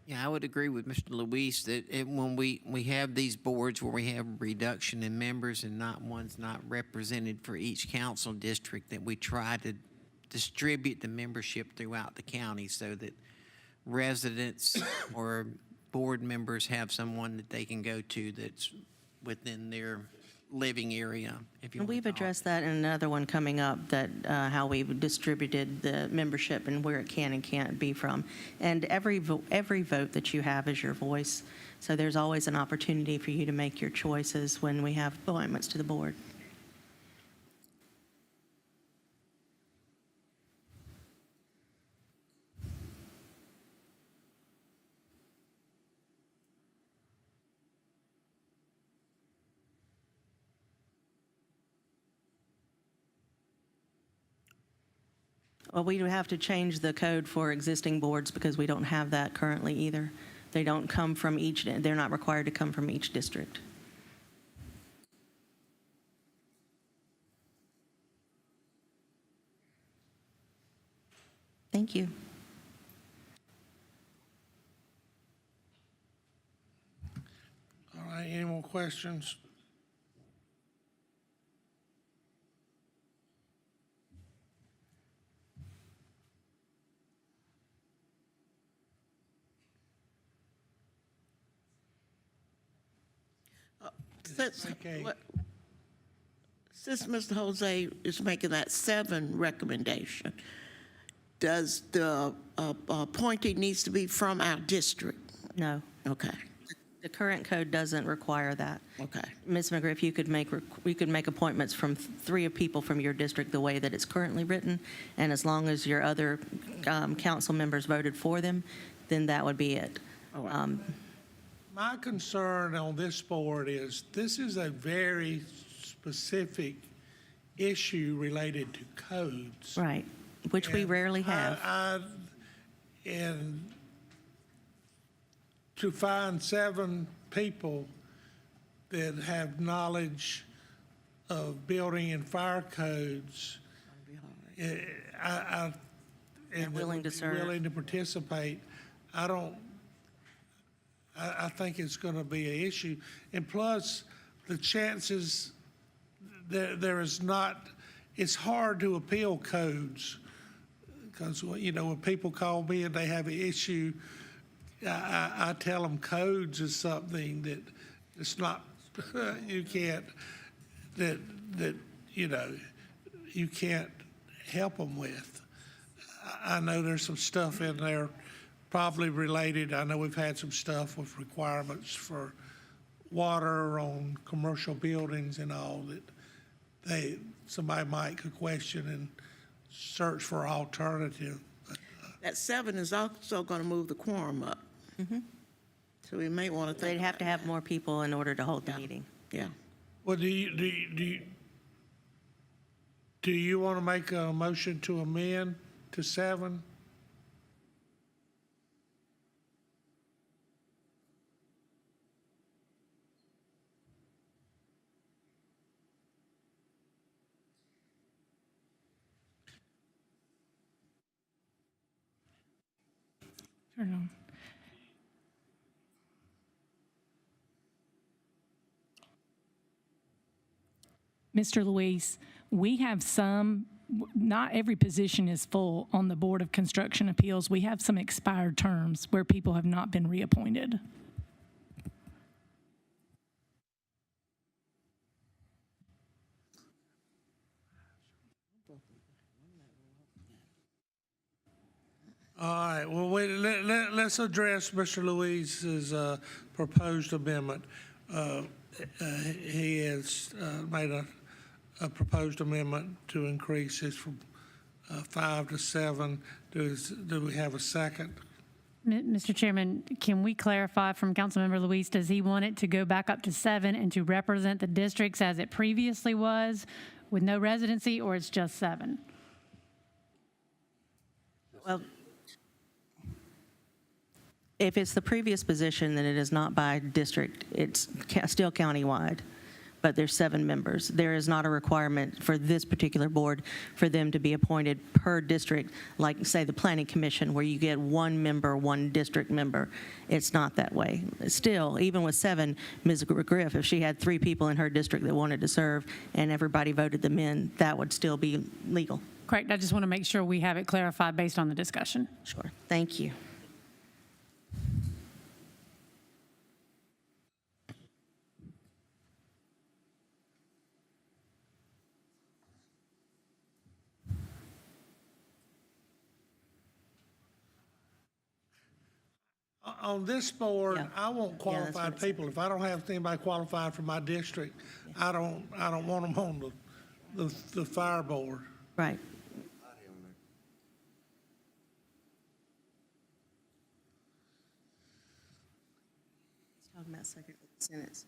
Yeah, I would agree with Mr. Luis that when we have these boards where we have reduction in members and one's not represented for each council district, that we try to distribute the membership throughout the county so that residents or board members have someone that they can go to that's within their living area, if you And want we've to call it. addressed that in another one coming up, that how we've distributed the membership and where it can and can't be from. And every vote that you have is your voice. So there's always an opportunity for you to make your choices when we have appointments to the board. Well, we would have to change the code for existing boards because we don't have that currently either. They don't come from each, they're not required to come from each district. Thank you. All right, any more questions? Since Mr. Jose is making that 7 recommendation, does the appointee needs to be from our district? No. Okay, The current code doesn't require that. okay. Ms. McGriff, you could make appointments from 3 people from your district the way that it's currently written, and as long as your other council members voted for them, then that would be it. All right. My concern on this board is this is a very specific issue related to codes. Right, which we And rarely have. And to find 7 people that have knowledge of building and fire codes, and willing to serve. willing to participate, I think it's going to be an issue. And plus, the chances, there is not, it's hard to appeal codes because, when people call me and they have an issue, I tell them codes is something that it's not, you can't help them with. I know there's some stuff in there probably related. I know we've had some stuff with requirements for water on commercial buildings and all that somebody might could question and search for alternative. That 7 is also going to move the quorum up. So we may want to think. They'd have to have more people in order to hold the meeting. Yeah. Well, do you want to make a motion to amend to 7? Turn on. Mr. Luis, we have not every position is full on the Board of Construction Appeals. We have some expired terms where people have not been reappointed. All right, well, let's address Mr. Luis's proposed amendment. He has made a proposed amendment to increase this from 5 to 7. Do we have a second? Mr. Chairman, can we clarify from Councilmember Luis, does he want it to go back up to 7 and to represent the districts as it previously was with no residency, or it's just 7? Well, if it's the previous position, then it is not by district. It's still countywide, but there's 7 members. There is not a requirement for this particular board for them to be appointed per district, like, say, the Planning Commission, where you get 1 member, 1 district member. It's not that way. Still, even with 7, Ms. Griff, if she had 3 people in her district that wanted to serve and everybody voted them in, that would still be legal. Correct. I just want to make sure we have it clarified based on the discussion. Sure. Thank you. On this board, Yeah. I want that's qualified what it said. people. If I don't have anybody qualified for my district, I don't want them on the fire board. Right. Talking about second sentence.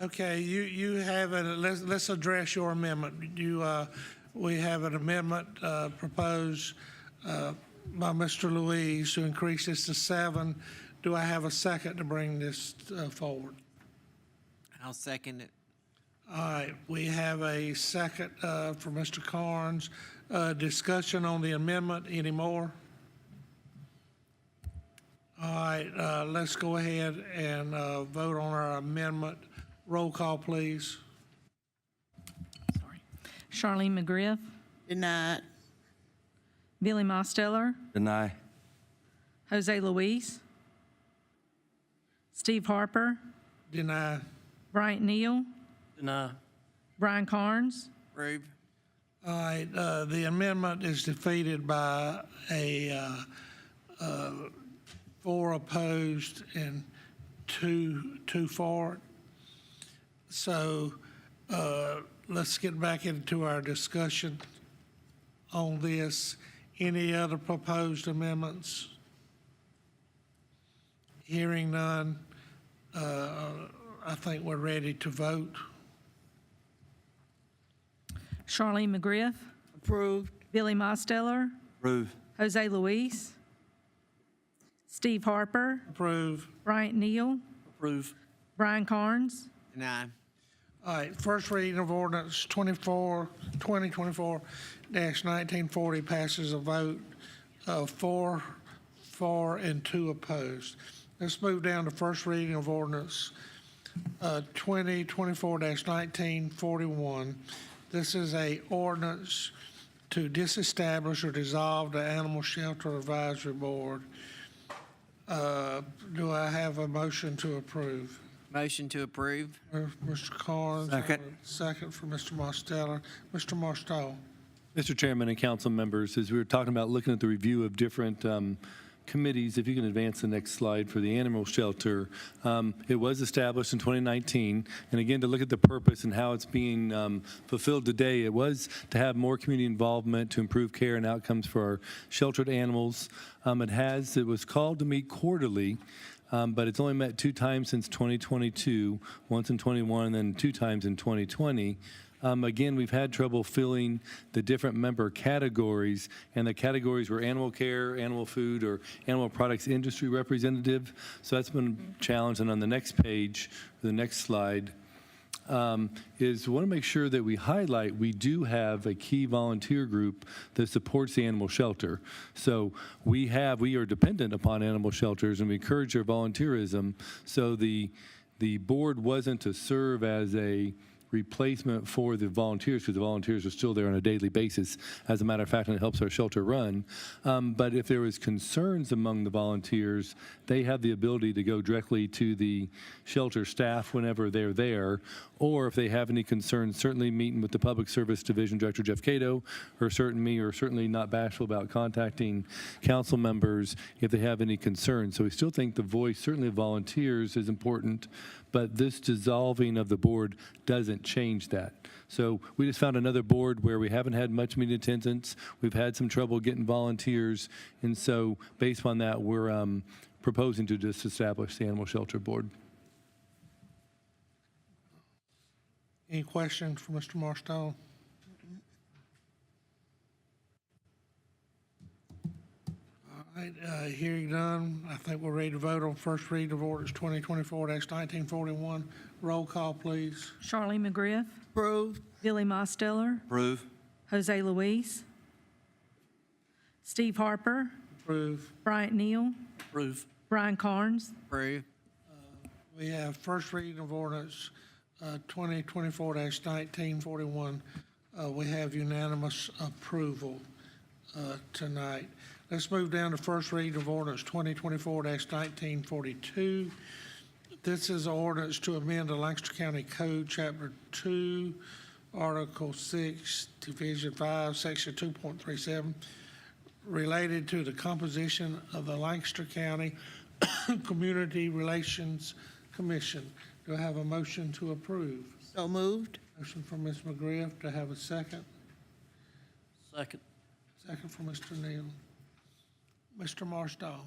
Okay, you have it. Let's address your amendment. We have an amendment proposed by Mr. Louise to increase this to 7. Do I have a second to bring this forward? I'll second it. All right, we have a second for Mr. Carnes. Discussion on the amendment. Any more? All right, let's go ahead and vote on our amendment. Roll call, please. Charlene McGriff, Denied. Billy Mosteller, Deny. Jose Luis, Steve Harper, Deny. Bryant Neal, Deny. Brian Carnes, Approve. All right, the amendment is defeated by a 4 opposed and 2 for it. So let's get back into our discussion on this. Any other proposed amendments? Hearing none, I think we're ready to vote. Charlene McGriff, Approved. Billy Mosteller, Approve. Jose Luis, Steve Harper, Approve. Bryant Neal, Approve. Brian Carnes, Deny. All right, first reading of ordinance 2024-1940 passes a vote of 4 for and 2 opposed. Let's move down to first reading of ordinance 2024-1941. This is a ordinance to disestablish or dissolve the Animal Shelter Advisory Board. Do I have a motion to approve? Motion to approve. Mr. Carnes. Second. Second for Mr. Mosteller. Mr. Marstow. Mr. Chairman and council members, as we were talking about looking at the review of different committees, if you can advance the next slide for the animal shelter. It was established in 2019, and again, to look at the purpose and how it's being fulfilled today, it was to have more community involvement to improve care and outcomes for our sheltered animals. It was called to meet quarterly, but it's only met 2 times since 2022, once in 21 and then 2 times in 2020. Again, we've had trouble filling the different member categories, and the categories were animal care, animal food, or animal products industry representative. So that's been a challenge. And on the next page, the next slide, is we want to make sure that we highlight we do have a key volunteer group that supports the animal shelter. So we are dependent upon animal shelters, and we encourage their volunteerism. So the board wasn't to serve as a replacement for the volunteers, because the volunteers are still there on a daily basis, as a matter of fact, and it helps our shelter run. But if there was concerns among the volunteers, they have the ability to go directly to the shelter staff whenever they're there, or if they have any concerns, certainly meeting with the Public Service Division Director Jeff Cato, or certainly not bashful about contacting council members if they have any concerns. So we still think the voice, certainly of volunteers, is important, but this dissolving of the board doesn't change that. So we just found another board where we haven't had much meeting attendance. We've had some trouble getting volunteers, and so based on that, we're proposing to just establish the Animal Shelter Board. Any questions for Mr. Marstow? All right, hearing none, I think we're ready to vote on first reading of orders 2024-1941. Roll call, please. Charlene McGriff. Approved. Billy Mosteller. Approve. Jose Luis. Steve Harper. Approve. Bryant Neal. Approve. Brian Carnes. Approve. We have first reading of ordinance 2024-1941. We have unanimous approval tonight. Let's move down to first reading of ordinance 2024-1942. This is an ordinance to amend the Lancaster County Code, Chapter 2, Article 6, Division 5, Section 2.37, related to the composition of the Lancaster County Community Relations Commission. Do I have a motion to approve? So moved. Motion from Ms. McGriff. Do I have a second? Second. Second from Mr. Neal. Mr. Marstow.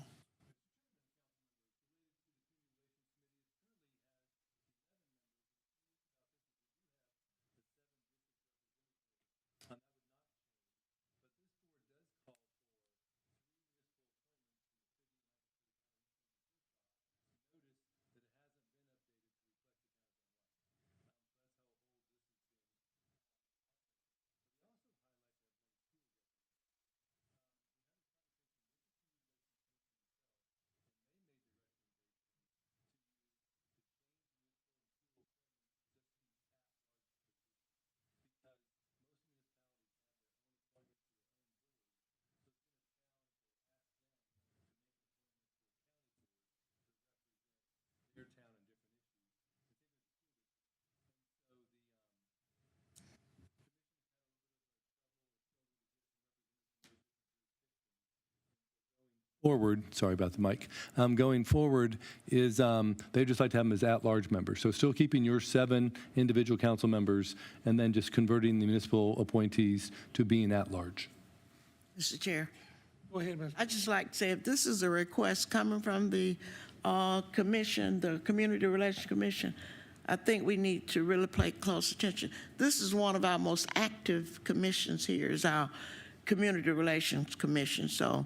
Forward, sorry about the mic, going forward is they'd just like to have them as at-large members. So still keeping your 7 individual council members and then just converting the municipal appointees to being at-large. Mr. Chair. Go ahead, Ms. I'd just like to say, if this is a request coming from the commission, the Community Relations Commission, I think we need to really pay close attention. This is one of our most active commissions here, is our Community Relations Commission. So,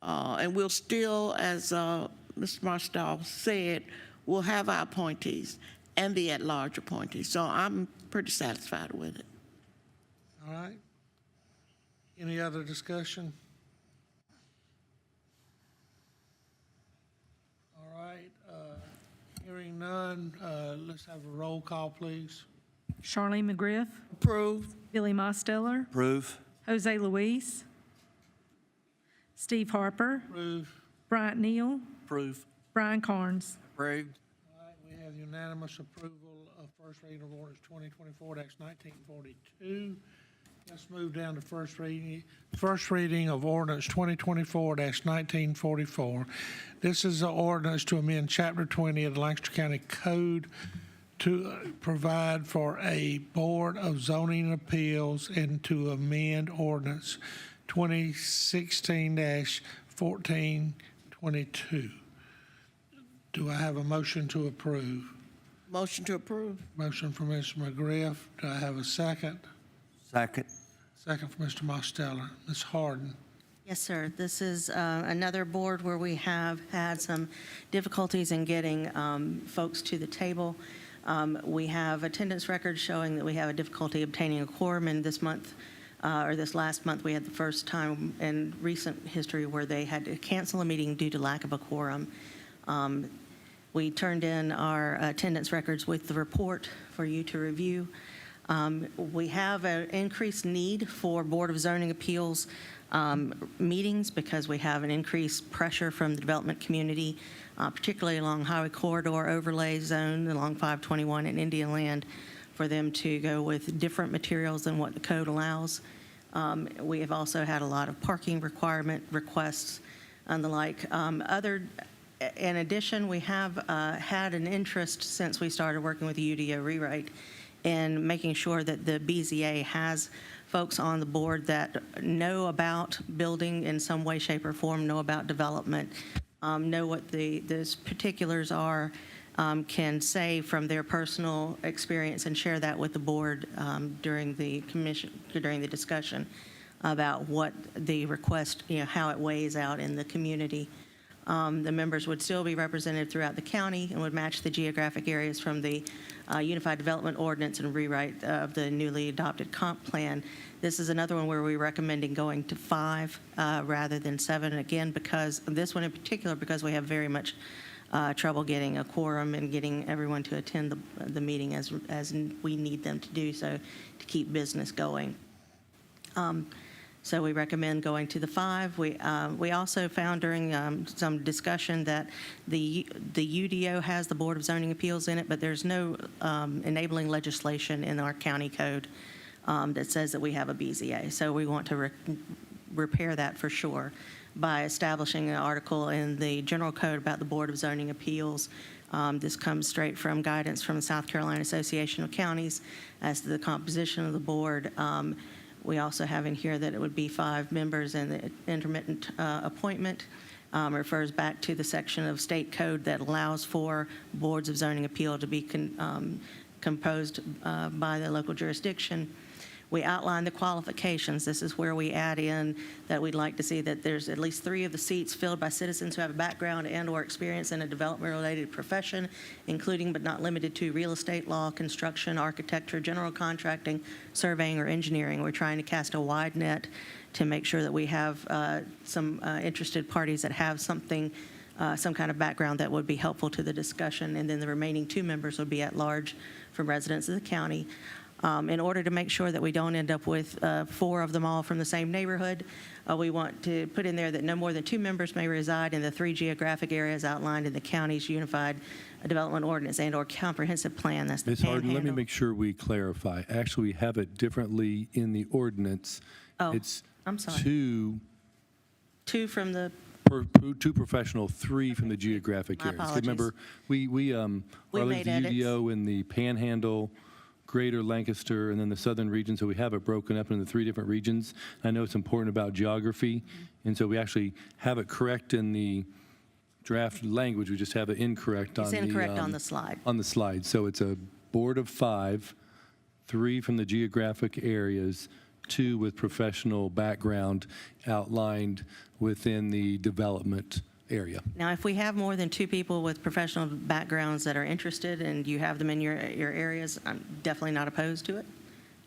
and we'll still, as Mr. Marstow said, we'll have our appointees and the at-large appointees. So I'm pretty satisfied with it. All right. Any other discussion? All right. Hearing none, let's have a roll call, please. Charlene McGriff. Approved. Billy Mosteller. Approve. Jose Luis. Steve Harper. Approve. Bryant Neal. Approve. Brian Carnes. Approved. All right, we have unanimous approval of first reading of orders 2024-1942. Let's move down to first reading of ordinance 2024-1944. This is an ordinance to amend Chapter 20 of the Lancaster County Code to provide for a Board of Zoning Appeals and to amend ordinance 2016-1422. Do I have a motion to approve? Motion to approve. Motion from Mr. McGriff. Do I have a second? Second. Second from Mr. Mosteller. Ms. Harden. Yes, sir. This is another board where we have had some difficulties in getting folks to the table. We have attendance records showing that we have a difficulty obtaining a quorum, and this month, or this last month, we had the first time in recent history where they had to cancel a meeting due to lack of a quorum. We turned in our attendance records with the report for you to review. We have an increased need for Board of Zoning Appeals meetings because we have an increased pressure from the development community, particularly along Highway Corridor Overlay Zone, along 521 and Indian Land, for them to go with different materials than what the code allows. We have also had a lot of parking requirement requests and the like. In addition, we have had an interest since we started working with the UDO rewrite in making sure that the BZA has folks on the board that know about building in some way, shape, or form, know about development, know what the particulars are, can say from their personal experience and share that with the board during the discussion about what the request, how it weighs out in the community. The members would still be represented throughout the county and would match the geographic areas from the Unified Development Ordinance and rewrite of the newly adopted comp plan. This is another one where we're recommending going to 5 rather than 7. Again, because this one in particular, because we have very much trouble getting a quorum and getting everyone to attend the meeting as we need them to do so to keep business going. So we recommend going to the 5. We also found during some discussion that the UDO has the Board of Zoning Appeals in it, but there's no enabling legislation in our county code that says that we have a BZA. So we want to repair that for sure by establishing an article in the general code about the Board of Zoning Appeals. This comes straight from guidance from the South Carolina Association of Counties as to the composition of the board. We also have in here that it would be 5 members, and the intermittent appointment refers back to the section of state code that allows for boards of zoning appeal to be composed by the local jurisdiction. We outline the qualifications. This is where we add in that we'd like to see that there's at least 3 of the seats filled by citizens who have a background and/or experience in a development-related profession, including but not limited to real estate law, construction, architecture, general contracting, surveying, or engineering. We're trying to cast a wide net to make sure that we have some interested parties that have something, some kind of background that would be helpful to the discussion, and then the remaining 2 members would be at large from residents of the county. In order to make sure that we don't end up with 4 of them all from the same neighborhood, we want to put in there that no more than 2 members may reside in the 3 geographic areas outlined in the county's Unified Development Ordinance and/or Comprehensive Plan. That's the Ms. Harden, let me panhandle. make sure we clarify. Actually, we have it differently in the ordinance. Oh, It's I'm sorry. 2 from the, 2 professional, 3 from the geographic My areas. apologies. Remember, we made the edits. UDO in the Panhandle, Greater Lancaster, and then the southern region, so we have it broken up into 3 different regions. I know it's important about geography, and so we actually have it correct in the draft language. We just have it incorrect on it's the... incorrect on the slide. On the slide. So it's a board of 5, 3 from the geographic areas, 2 with professional background outlined within the development area. Now, if we have more than 2 people with professional backgrounds that are interested and you have them in your areas, I'm definitely not opposed to it.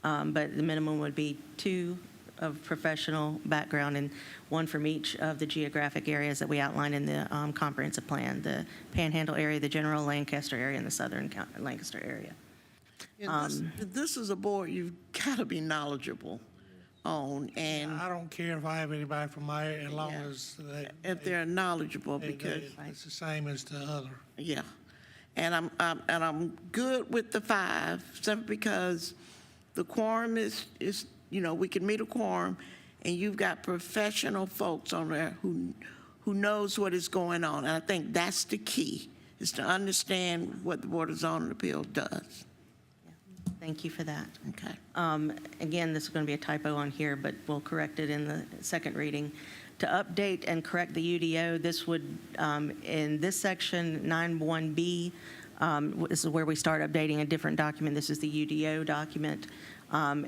But the minimum would be 2 of professional background and 1 from each of the geographic areas that we outlined in the comprehensive plan, the Panhandle area, the general Lancaster area, and the southern Lancaster area. This is a board you've got to be knowledgeable on, and I don't care if I have anybody from my area as long Yeah. as if they're knowledgeable, because it's the same as the other. yeah, and I'm good with the 5 simply because the quorum is we can meet a quorum, and you've got professional folks on there who knows what is going on. And I think that's the key, is to understand what the Board of Zoning Appeal does. Thank you for that. Okay. Again, this is going to be a typo on here, but we'll correct it in the second reading. To update and correct the UDO, this would, in this section 9.1b, this is where we start updating a different document. This is the UDO document.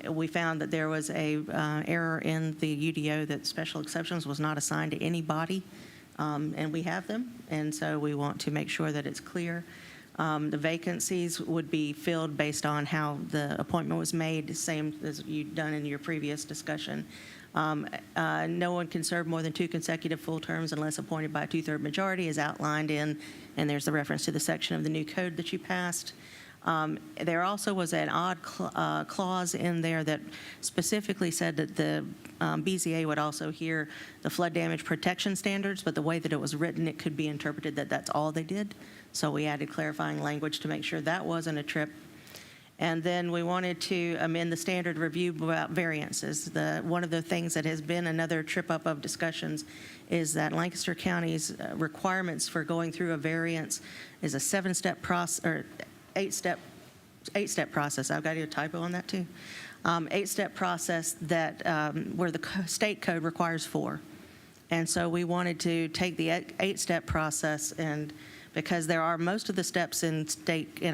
We found that there was a error in the UDO that special exceptions was not assigned to anybody, and we have them, and so we want to make sure that it's clear. The vacancies would be filled based on how the appointment was made, same as you've done in your previous discussion. No one can serve more than 2 consecutive full terms unless appointed by a 2/3 majority, as outlined in, and there's the reference to the section of the new code that you passed. There also was an odd clause in there that specifically said that the BZA would also hear the flood damage protection standards, but the way that it was written, it could be interpreted that that's all they did. So we added clarifying language to make sure that wasn't a trip. And then we wanted to amend the standard review about variances. One of the things that has been another trip up of discussions is that Lancaster County's requirements for going through a variance is a 7-step process, or 8-step process. I've got a typo on that too. 8-step process that where the state code requires 4. And so we wanted to take the 8-step process, and because there are most of the steps in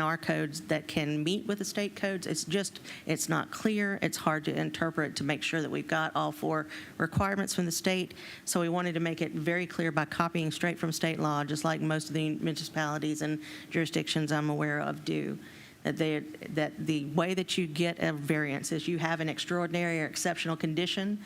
our codes that can meet with the state codes, it's not clear, it's hard to interpret to make sure that we've got all 4 requirements from the state. So we wanted to make it very clear by copying straight from state law, just like most of the municipalities and jurisdictions I'm aware of do. That the way that you get a variance is you have an extraordinary or exceptional condition,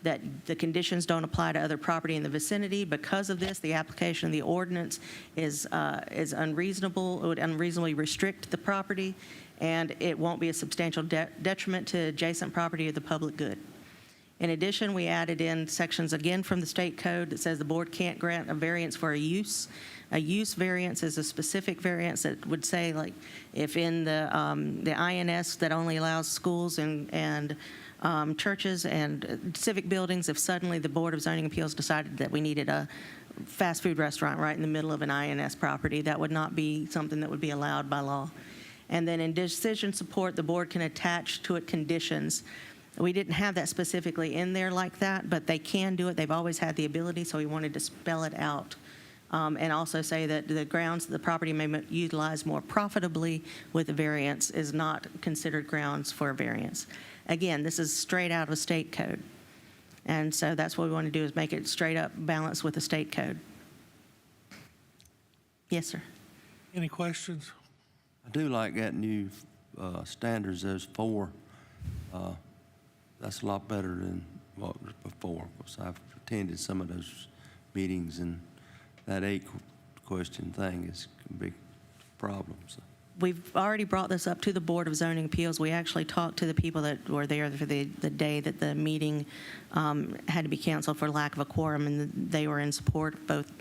that the conditions don't apply to other property in the vicinity. Because of this, the application of the ordinance is unreasonable. It would unreasonably restrict the property, and it won't be a substantial detriment to adjacent property or the public good. In addition, we added in sections again from the state code that says the board can't grant a variance for a use. A use variance is a specific variance that would say, like, if in the INS that only allows schools and churches and civic buildings, if suddenly the Board of Zoning Appeals decided that we needed a fast food restaurant right in the middle of an INS property, that would not be something that would be allowed by law. And then in decision support, the board can attach to it conditions. We didn't have that specifically in there like that, but they can do it. They've always had the ability, so we wanted to spell it out. And also say that the grounds that the property may utilize more profitably with a variance is not considered grounds for a variance. Again, this is straight out of a state code. And so that's what we want to do, is make it straight up balanced with the state code. Yes, sir. Any questions? I do like that new standards, those 4. That's a lot better than what was before, because I've attended some of those meetings, and that 8-question thing is a big problem. So. We've already brought this up to the Board of Zoning Appeals. We actually talked to the people that were there for the day that the meeting had to be canceled for lack of a quorum, and they were in support of both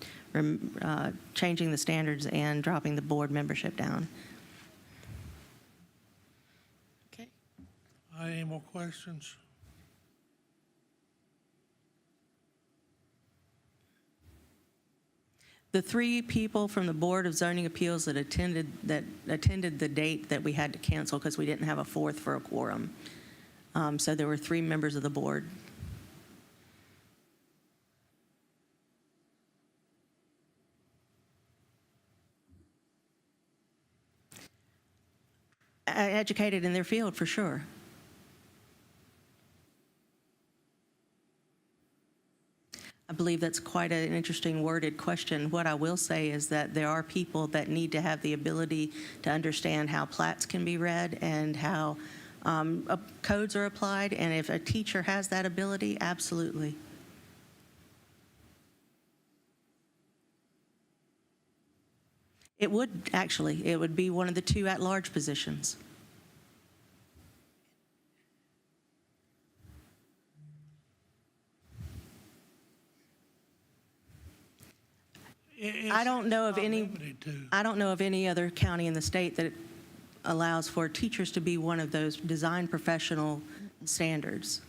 changing the standards and dropping the board membership down. Okay. Any more questions? The 3 people from the Board of Zoning Appeals that attended the date that we had to cancel because we didn't have a 4th for a quorum. So there were 3 members of the board. Educated in their field, for sure. I believe that's quite an interesting worded question. What I will say is that there are people that need to have the ability to understand how plats can be read and how codes are applied, and if a teacher has that ability, absolutely. It would, actually. It would be one of the 2 at-large positions. I don't know of any other county in the state that allows for teachers to be one of those design professional standards.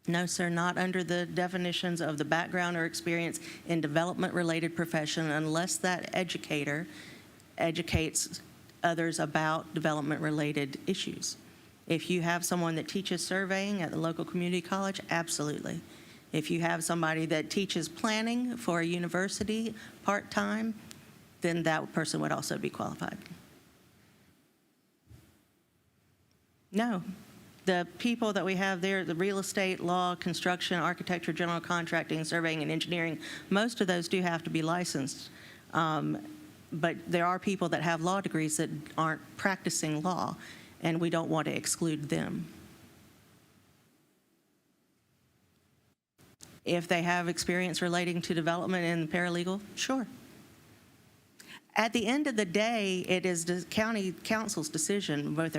No, sir, not under the definitions of the background or experience in development-related profession unless that educator educates others about development-related issues. If you have someone that teaches surveying at the local community college, absolutely. If you have somebody that teaches planning for a university part-time, then that person would also be qualified. No. The people that we have there, the real estate, law, construction, architecture, general contracting, surveying, and engineering, most of those do have to be licensed. But there are people that have law degrees that aren't practicing law. and we don't want to exclude them. If they have experience relating to development and paralegal, sure. At the end of the day, it is the county council's decision with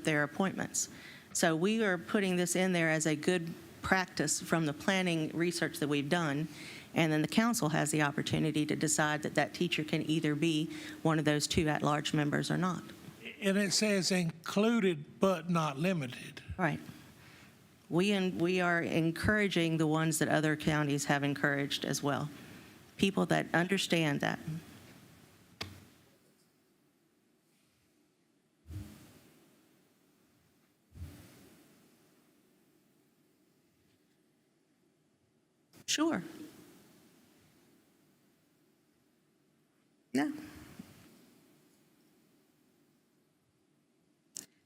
their appointments. So we are putting this in there as a good practice from the planning research that we've done, and then the council has the opportunity to decide that that teacher can either be one of those 2 at-large members or not. And it says included but not limited. Right. We are encouraging the ones that other counties have encouraged as well. People that understand that. Sure. Yeah.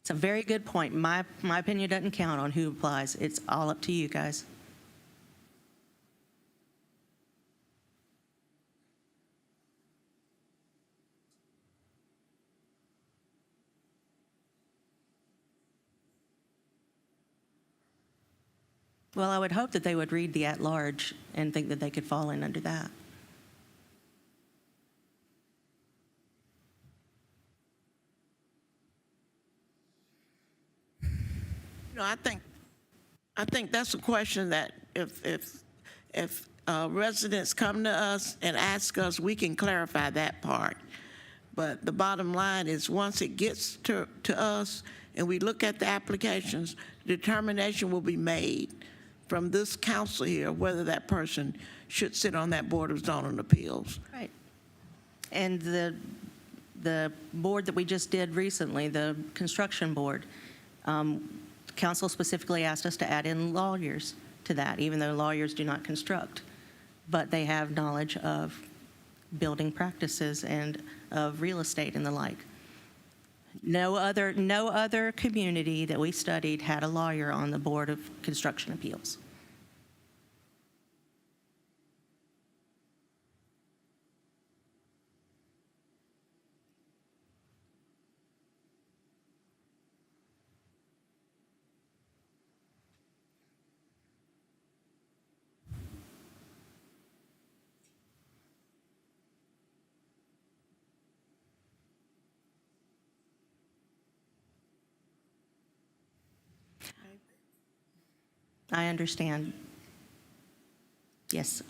It's a very good point. My opinion doesn't count on who applies. It's all up to you guys. Well, I would hope that they would read the at-large and think that they could fall in under that. You know, I think that's a question that if residents come to us and ask us, we can clarify that part. But the bottom line is, once it gets to us and we look at the applications, determination will be made from this council here whether that person should sit on that Board of Zoning Appeals. Right. And the board that we just did recently, the construction board, council specifically asked us to add in lawyers to that, even though lawyers do not construct, but they have knowledge of building practices and of real estate and the like. No other community that we studied had a lawyer on the Board of Construction Appeals. I understand. Yes.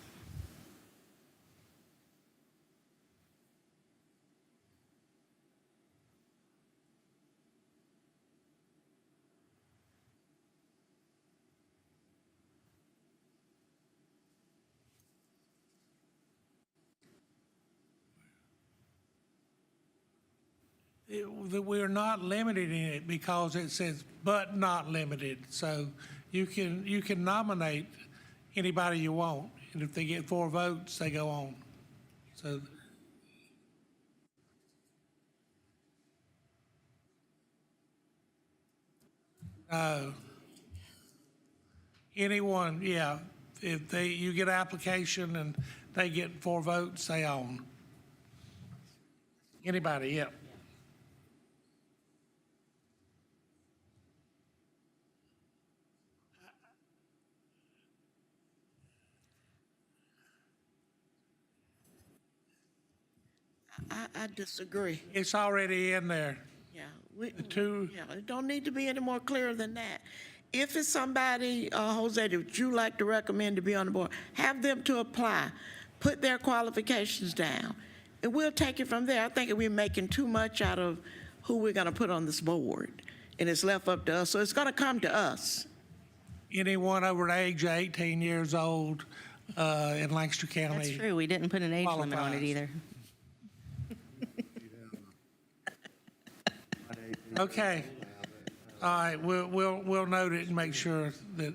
We're not limiting it because it says but not limited. So you can nominate anybody you want, and if they get 4 votes, they go on. So anyone, yeah. If you get an application and they get 4 votes, they own. Anybody, yeah. I disagree. It's already in there. Yeah, it don't need to be any more clear than that. If it's somebody, Jose, that you like to recommend to be on the board, have them to apply, put their qualifications down, and we'll take it from there. I think we're making too much out of who we're going to put on this board, and it's left up to us, so it's going to come to us. Anyone over the age of 18 years old in Lancaster County. That's true. We didn't put an age limit on it either. Okay. All right, we'll note it and make sure that.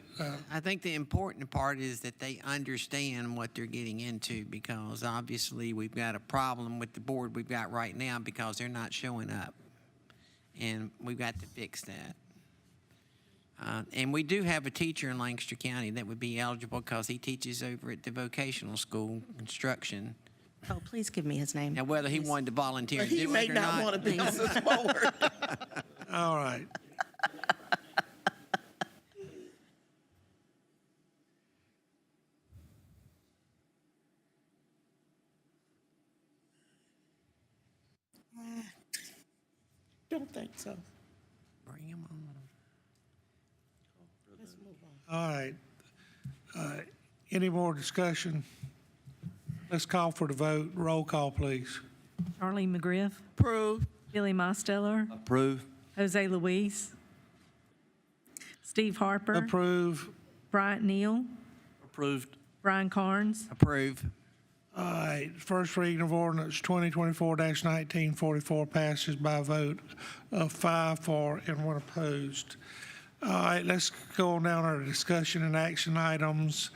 I think the important part is that they understand what they're getting into, because obviously we've got a problem with the board we've got right now because they're not showing up, and we've got to fix that. And we do have a teacher in Lancaster County that would be eligible because he teaches over at the vocational school, construction. Oh, please give me his name. Now, whether he wanted to volunteer and He do may it or not want to be on this board. All right. Don't think so. Bring him on. Let's move on. All right. Any more discussion? Let's call for the vote. Roll call, please. Charlene McGriff, Approve. Billy Mosteller, Approve. Jose Luis, Steve Harper, Approve. Bryant Neal, Approved. Brian Carnes, Approve. All right, first reading of ordinance 2024-1944 passes by a vote of 5 for and 1 opposed. All right, let's go on down our discussion and action items.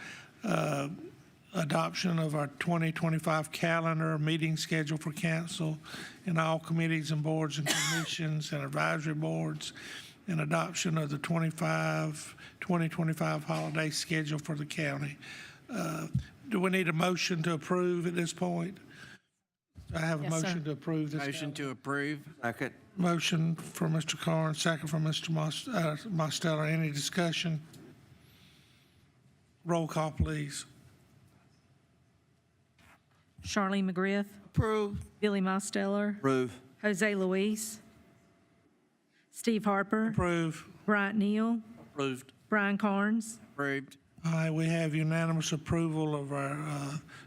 Adoption of our 2025 calendar, meeting schedule for council and all committees and boards and commissions and advisory boards, and adoption of the 2025 holiday schedule for the county. Do we need a motion to approve at this point? I have a Yes, sir. motion to approve this. Motion to approve. Second. Motion for Mr. Carnes, second from Mr. Mosteller. Any discussion? Roll call, please. Charlene McGriff, Approve. Billy Mosteller, Approve. Jose Luis, Steve Harper, Approve. Bryant Neal, Approved. Brian Carnes, Approved. All right, we have unanimous approval of our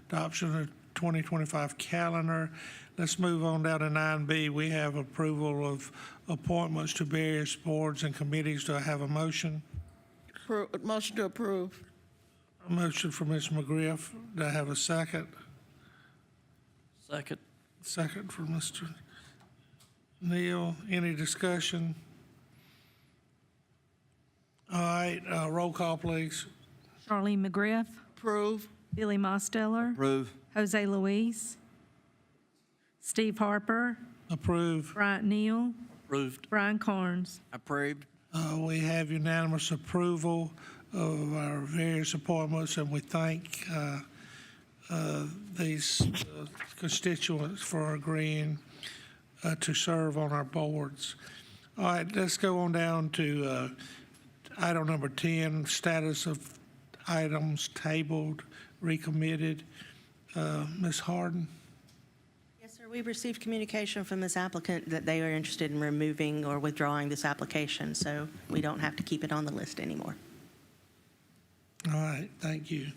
adoption of 2025 calendar. Let's move on down to 9B. We have approval of appointments to various boards and committees. Do I have a motion? Motion to approve. A motion for Ms. McGriff. Do I have a second? Second. Second for Mr. Neal. Any discussion? All right, roll call, please. Charlene McGriff, Approve. Billy Mosteller, Approve. Jose Luis, Steve Harper, Approve. Bryant Neal, Approved. Brian Carnes. Approved. We have unanimous approval of our various appointments, and we thank these constituents for agreeing to serve on our boards. All right, let's go on down to item number 10, status of items tabled, recommitted. Ms. Harden? Yes, sir. We received communication from this applicant that they are interested in removing or withdrawing this application, so we don't have to keep it on the list anymore. All right, thank you.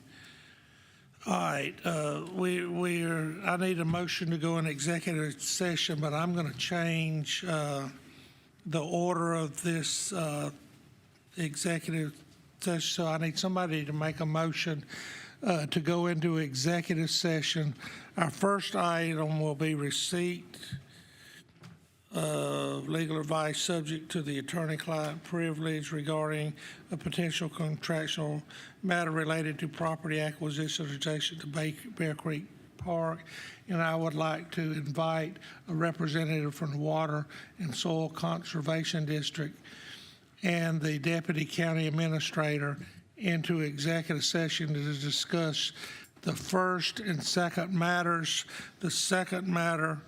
All right, I need a motion to go in executive session, but I'm going to change the order of this executive session. So I need somebody to make a motion to go into executive session. Our first item will be receipt of legal advice subject to the attorney-client privilege regarding a potential contractual matter related to property acquisition adjacent to Bear Creek Park. And I would like to invite a representative from the Water and Soil Conservation District and the Deputy County Administrator into executive session to discuss the first and second matters. The second matter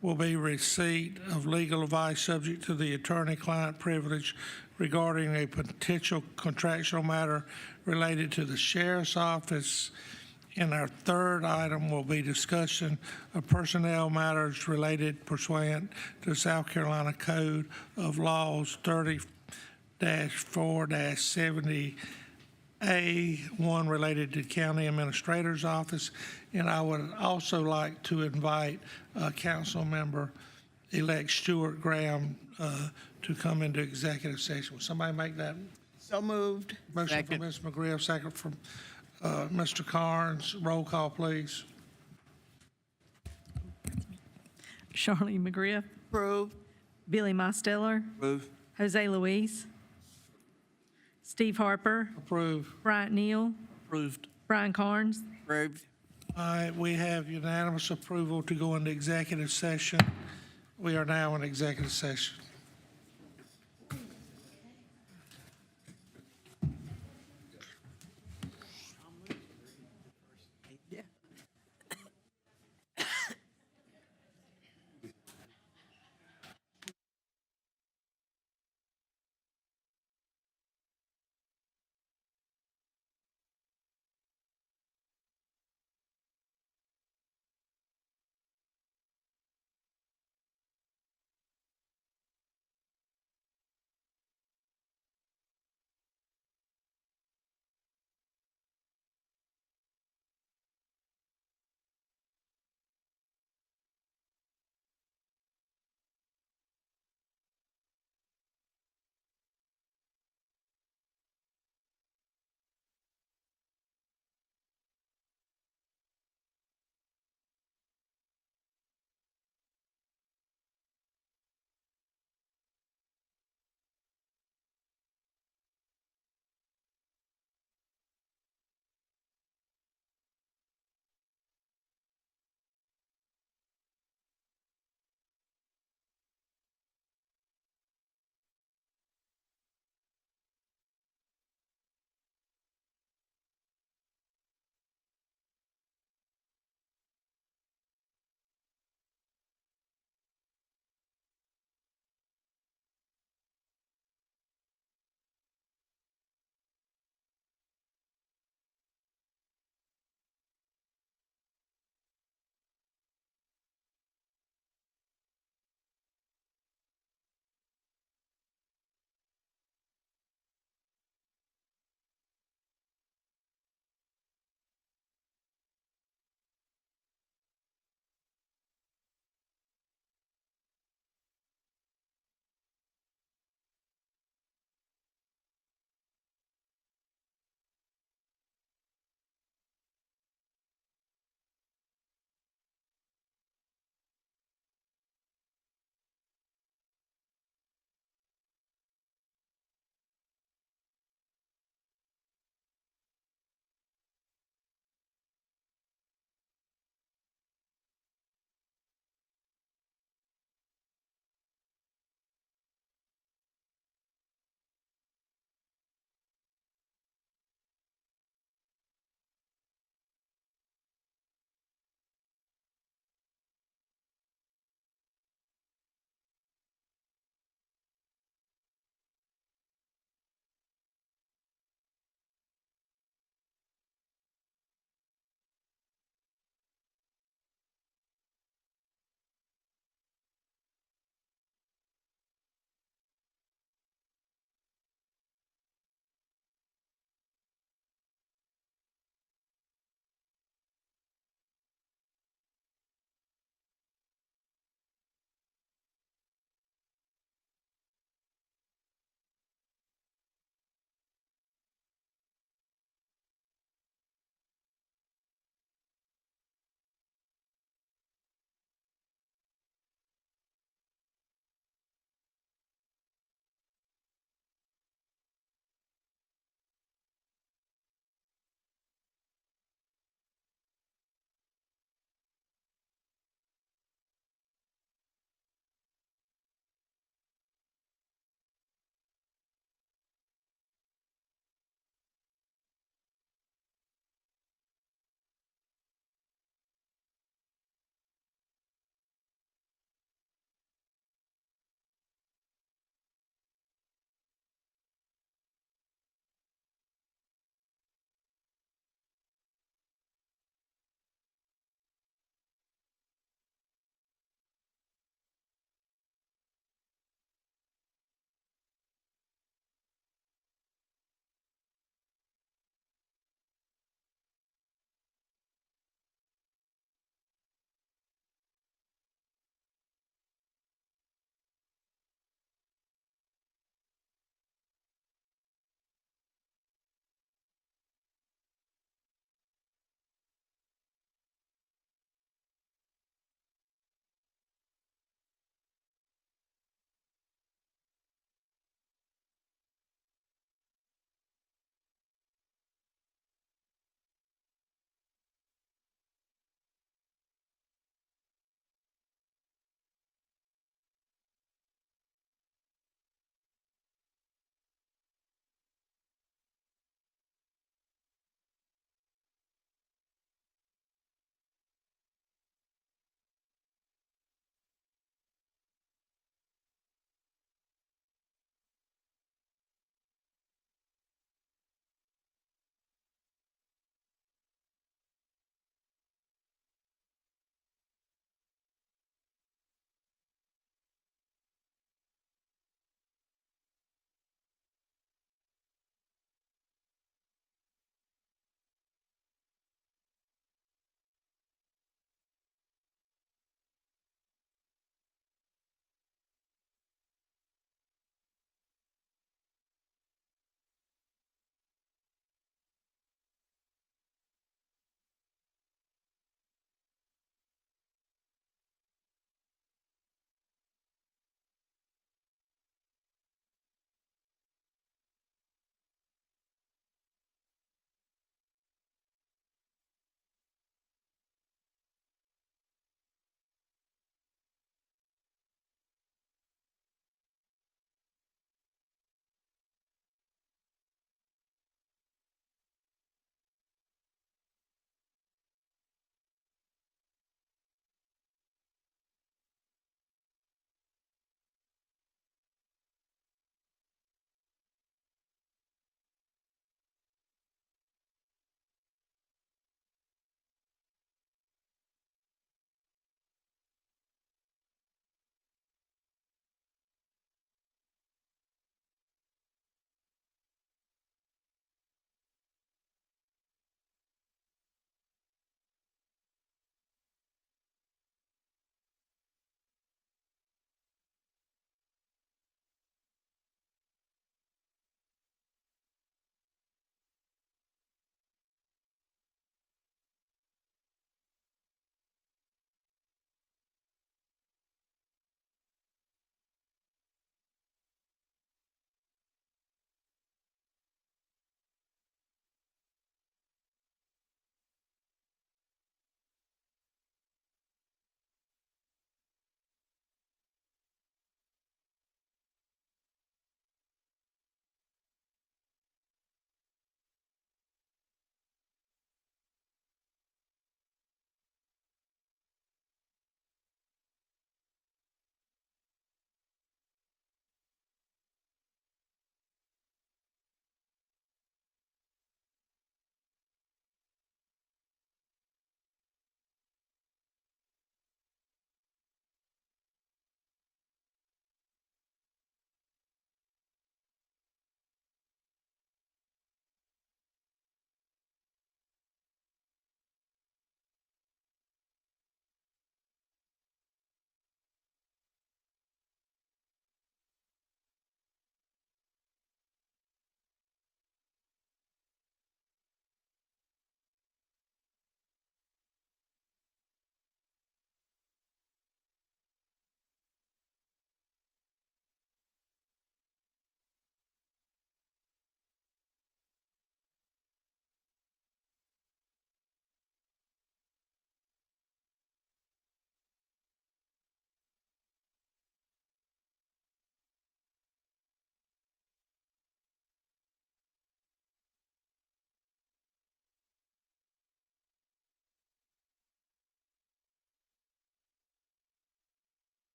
will be receipt of legal advice subject to the attorney-client privilege regarding a potential contractual matter related to the Sheriff's Office. And our third item will be discussion of personnel matters related pursuant to South Carolina Code of Laws 30-4-70A, one related to County Administrator's Office. And I would also like to invite Council Member-elect Stuart Graham to come into executive session. Will somebody make that? So moved. Motion from Ms. McGriff, second from Mr. Carnes. Roll call, please. Charlene McGriff, Approve. Billy Mosteller, Approve. Jose Luis, Steve Harper, Approve. Bryant Neal, Approved. Brian Carnes. Approved. All right, we have unanimous approval to go into executive session. We are now in executive session.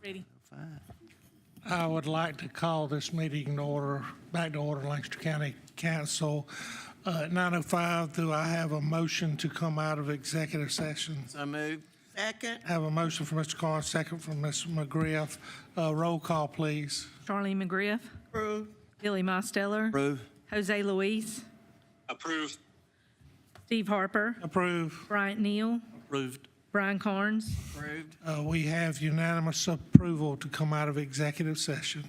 Ready. I would like to call this meeting in order, back to order, Lancaster County Council. At 9:05, do I have a motion to come out of executive session? So moved. Second. Have a motion from Mr. Carnes, second from Ms. McGriff. Roll call, please. Charlene McGriff. Approve. Billy Mosteller. Approve. Jose Luis. Approved. Steve Harper. Approve. Bryant Neal. Approved. Brian Carnes. Approved. We have unanimous approval to come out of executive session.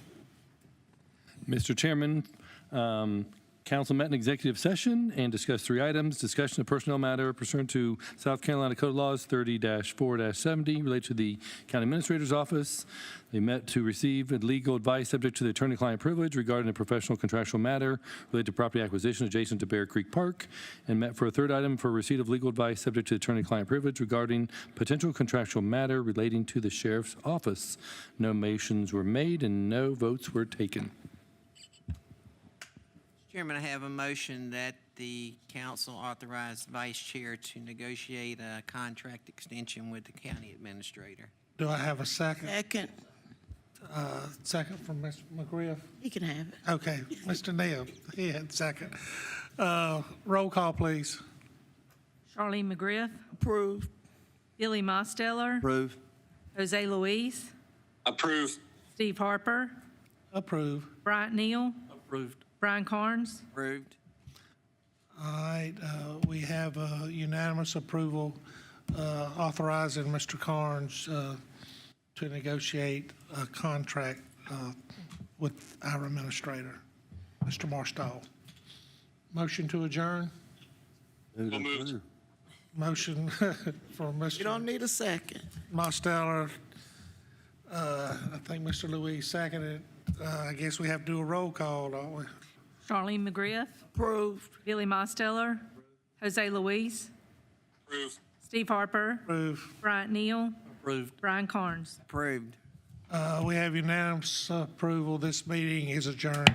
Mr. Chairman, council met in executive session and discussed 3 items. Discussion of personnel matter pursuant to South Carolina Code Laws 30-4-70 related to the county administrator's office. They met to receive legal advice subject to the attorney-client privilege regarding a professional contractual matter related to property acquisition adjacent to Bear Creek Park, and met for a 3rd item for receipt of legal advice subject to the attorney-client privilege regarding potential contractual matter relating to the sheriff's office. No motions were made and no votes were taken. Chairman, I have a motion that the council authorize vice chair to negotiate a contract extension with the county administrator. Do I have a second? Second. Second from Ms. McGriff? He can have it. Okay, Mr. Neal, he had second. Roll call, please. Charlene McGriff. Approve. Billy Mosteller. Approve. Jose Luis. Approved. Steve Harper. Approve. Bryant Neal. Approved. Brian Carnes. Approved. All right, we have unanimous approval authorizing Mr. Carnes to negotiate a contract with our administrator, Mr. Marstall. Motion to adjourn? moved. Motion for Mr. You don't need a second. Mosteller. I think Mr. Louis seconded. I guess we have to do a roll call, don't we? Charlene McGriff. Approved. Billy Mosteller. Jose Luis. Approved. Steve Harper. Approve. Bryant Neal. Approved. Brian Carnes. Approved. We have unanimous approval. This meeting is adjourned.